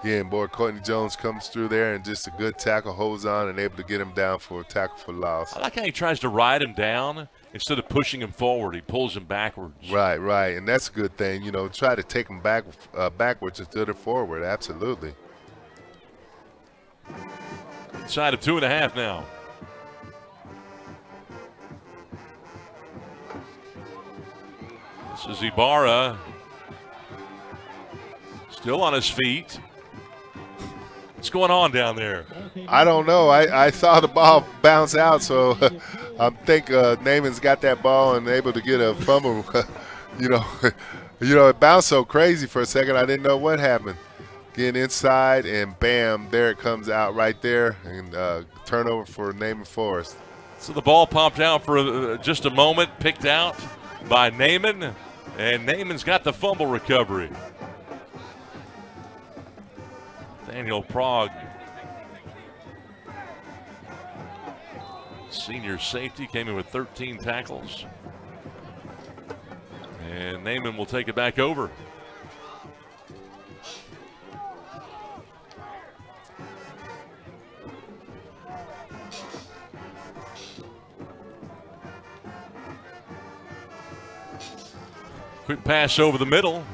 Yeah, and boy, Courtney Jones comes through there and just a good tackle, holds on, and able to get him down for a tackle for loss.
I like how he tries to ride him down. Instead of pushing him forward, he pulls him backwards.
Right, and that's a good thing. You know, try to take him backwards instead of forward. Absolutely.
Inside of 2.5 now. This is Ibarra. Still on his feet. What's going on down there?
I don't know. I saw the ball bounce out, so I think Naaman's got that ball and able to get a fumble. It bounced so crazy for a second. I didn't know what happened. Getting inside, and bam, there it comes out right there, and turnover for Naaman Forest.
So the ball popped out for just a moment, picked out by Naaman, and Naaman's got the fumble recovery. Daniel Prague, senior safety, came in with 13 tackles. And Naaman will take it back over. Quick pass over the middle.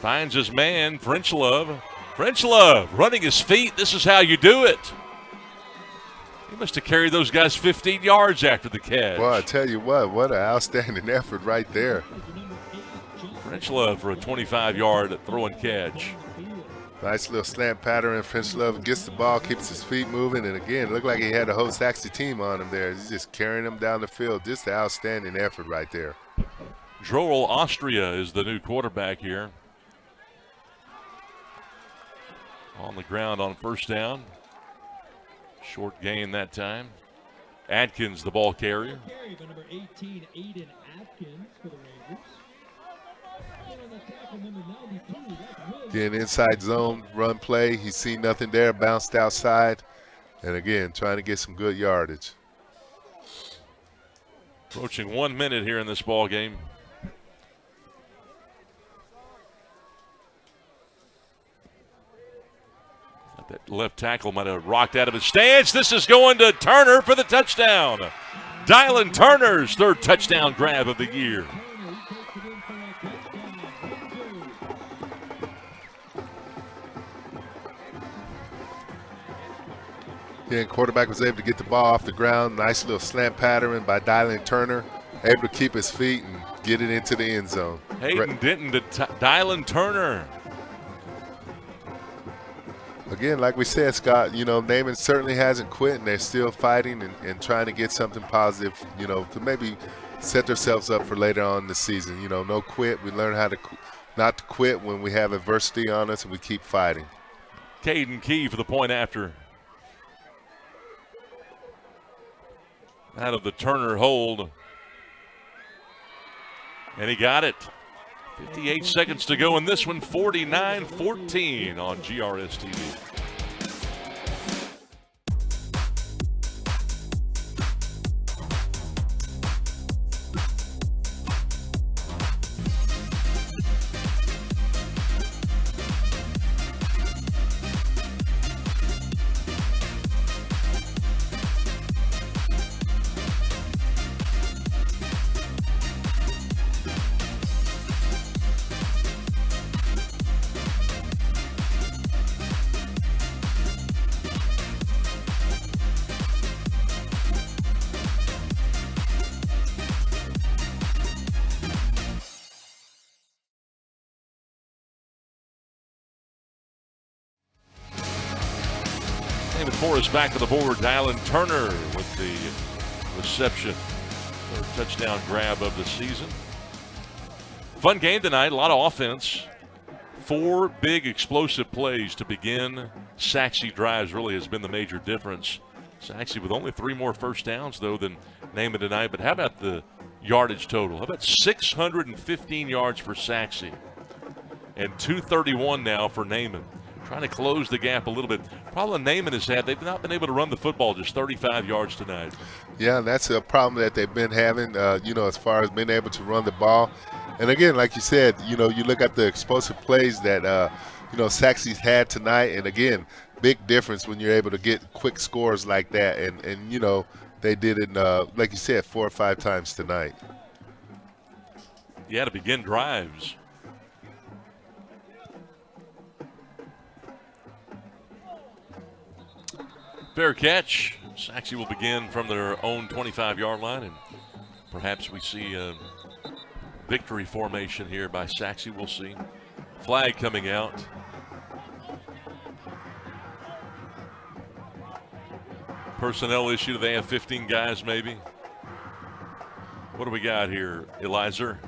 Finds his man, Frenchlove. Frenchlove running his feet. This is how you do it. He must have carried those guys 15 yards after the catch.
Well, I tell you what an outstanding effort right there.
Frenchlove for a 25-yard throw and catch.
Nice little slant pattern, and Frenchlove gets the ball, keeps his feet moving, and again, it looked like he had the whole Sachse team on him there. He's just carrying them down the field. Just an outstanding effort right there.
Joel Austria is the new quarterback here. On the ground on first down. Short gain that time. Adkins, the ball carrier.
Number 18, Aiden Atkins for the Rangers.
Again, inside zone run play. He's seen nothing there, bounced outside. And again, trying to get some good yardage.
Approaching 1 minute here in this ball game. That left tackle might have rocked out of his stance. This is going to Turner for the touchdown. Dylan Turner's third touchdown grab of the year.
Again, quarterback was able to get the ball off the ground. Nice little slant pattern by Dylan Turner. Able to keep his feet and get it into the end zone.
Hayden Denton to Dylan Turner.
Again, like we said, Scott, Naaman certainly hasn't quit, and they're still fighting and trying to get something positive, to maybe set themselves up for later on in the season. No quit. We learn how to not to quit when we have adversity on us, and we keep fighting.
Caden Key for the point after. Out of the Turner hold. And he got it. 58 seconds to go in this one, 49-14 on GRS TV. Naaman Forest back to the board. Dylan Turner with the reception. Third touchdown grab of the season. Fun game tonight. A lot of offense. 4 big explosive plays to begin Sachse drives really has been the major difference. Sachse with only 3 more first downs, though, than Naaman tonight. But how about the yardage total. How about 615 yards for Sachse? And 231 now for Naaman. Trying to close the gap a little bit. Problem Naaman has had, they've not been able to run the football, just 35 yards tonight.
Yeah, that's a problem that they've been having, as far as being able to run the ball. And again, like you said, you look at the explosive plays that, Sachse's had tonight. And again, big difference when you're able to get quick scores like that. And they did it, like you said, 4 or 5 times tonight.
Yeah, to begin drives. Fair catch. Sachse will begin from their own 25-yard line, and perhaps we see a victory formation here by Sachse. We'll see. Flag coming out. Personnel issue. Do they have 15 guys maybe? What do we got here, Eliza?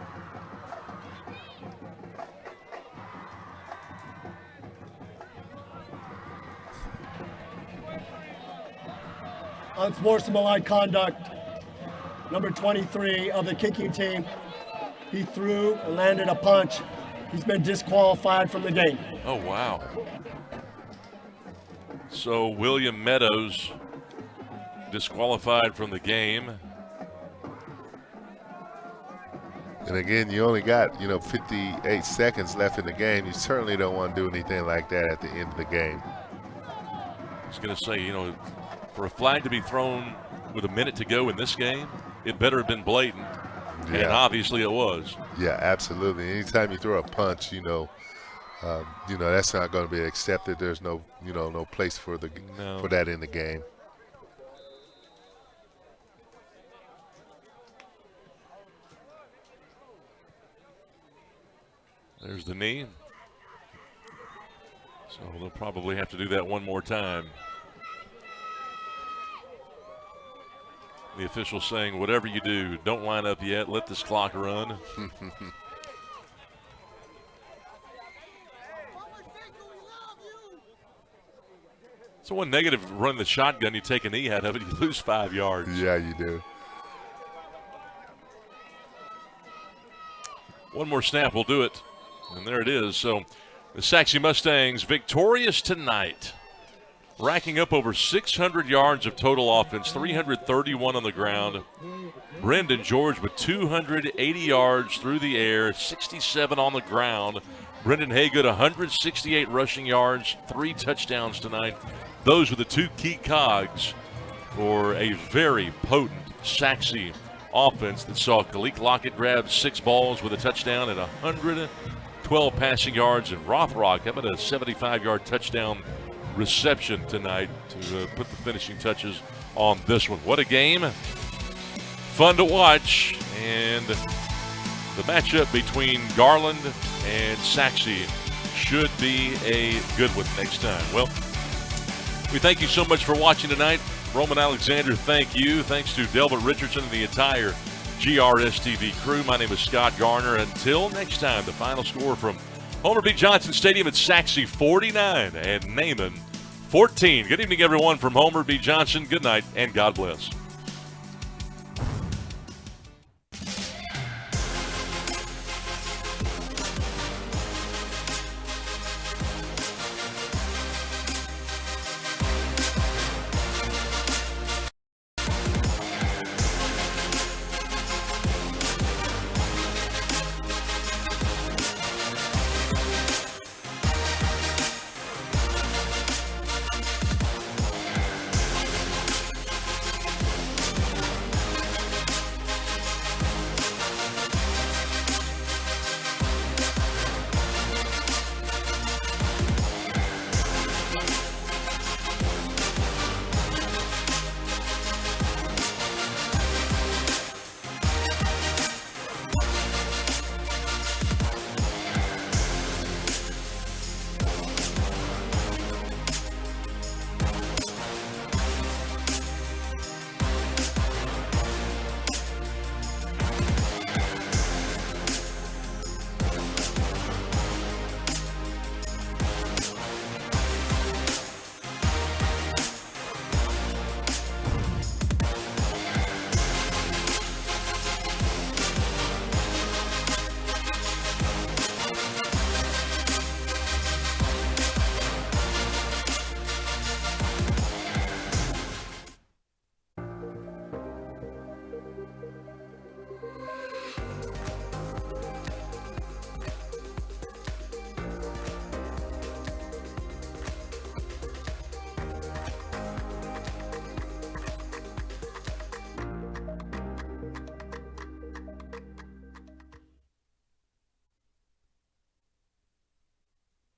Unsportsmanlike conduct, number 23 of the kicking team. He threw and landed a punch. He's been disqualified from the game.
Oh, wow. So William Meadows disqualified from the game.
And again, you only got, 58 seconds left in the game. You certainly don't want to do anything like that at the end of the game.
I was going to say, for a flag to be thrown with a minute to go in this game, it better have been blatant. Yeah. And obviously it was.
Yeah, absolutely. Anytime you throw a punch, that's not going to be accepted. There's no place for that in the game.
There's the knee. So they'll probably have to do that one more time. The official saying, whatever you do, don't line up yet. Let this clock run. So one negative, run the shotgun, you take a knee out of it, you lose 5 yards.
Yeah, you do.
One more snap will do it. And there it is. So the Sachse Mustangs victorious tonight, racking up over 600 yards of total offense, 331 on the ground. Brendan George with 280 yards through the air, 67 on the ground. Brendan Haygood, 168 rushing yards, 3 touchdowns tonight. Those were the 2 key cogs for a very potent Sachse offense that saw Kalik Lockett grab 6 balls with a touchdown and 112 passing yards. And Rothrock having a 75-yard touchdown reception tonight to put the finishing touches on this one. What a game. Fun to watch. And the matchup between Garland and Sachse should be a good one next time. Well, we thank you so much for watching tonight. Roman Alexander, thank you. Thanks to Delbert Richardson and the entire GRS-TV crew. My name is Scott Garner. Until next time, the final score from Homer B. Johnson Stadium at Sachse 49 and Naaman 14. Good evening, everyone, from Homer B. Johnson. Good night, and God bless.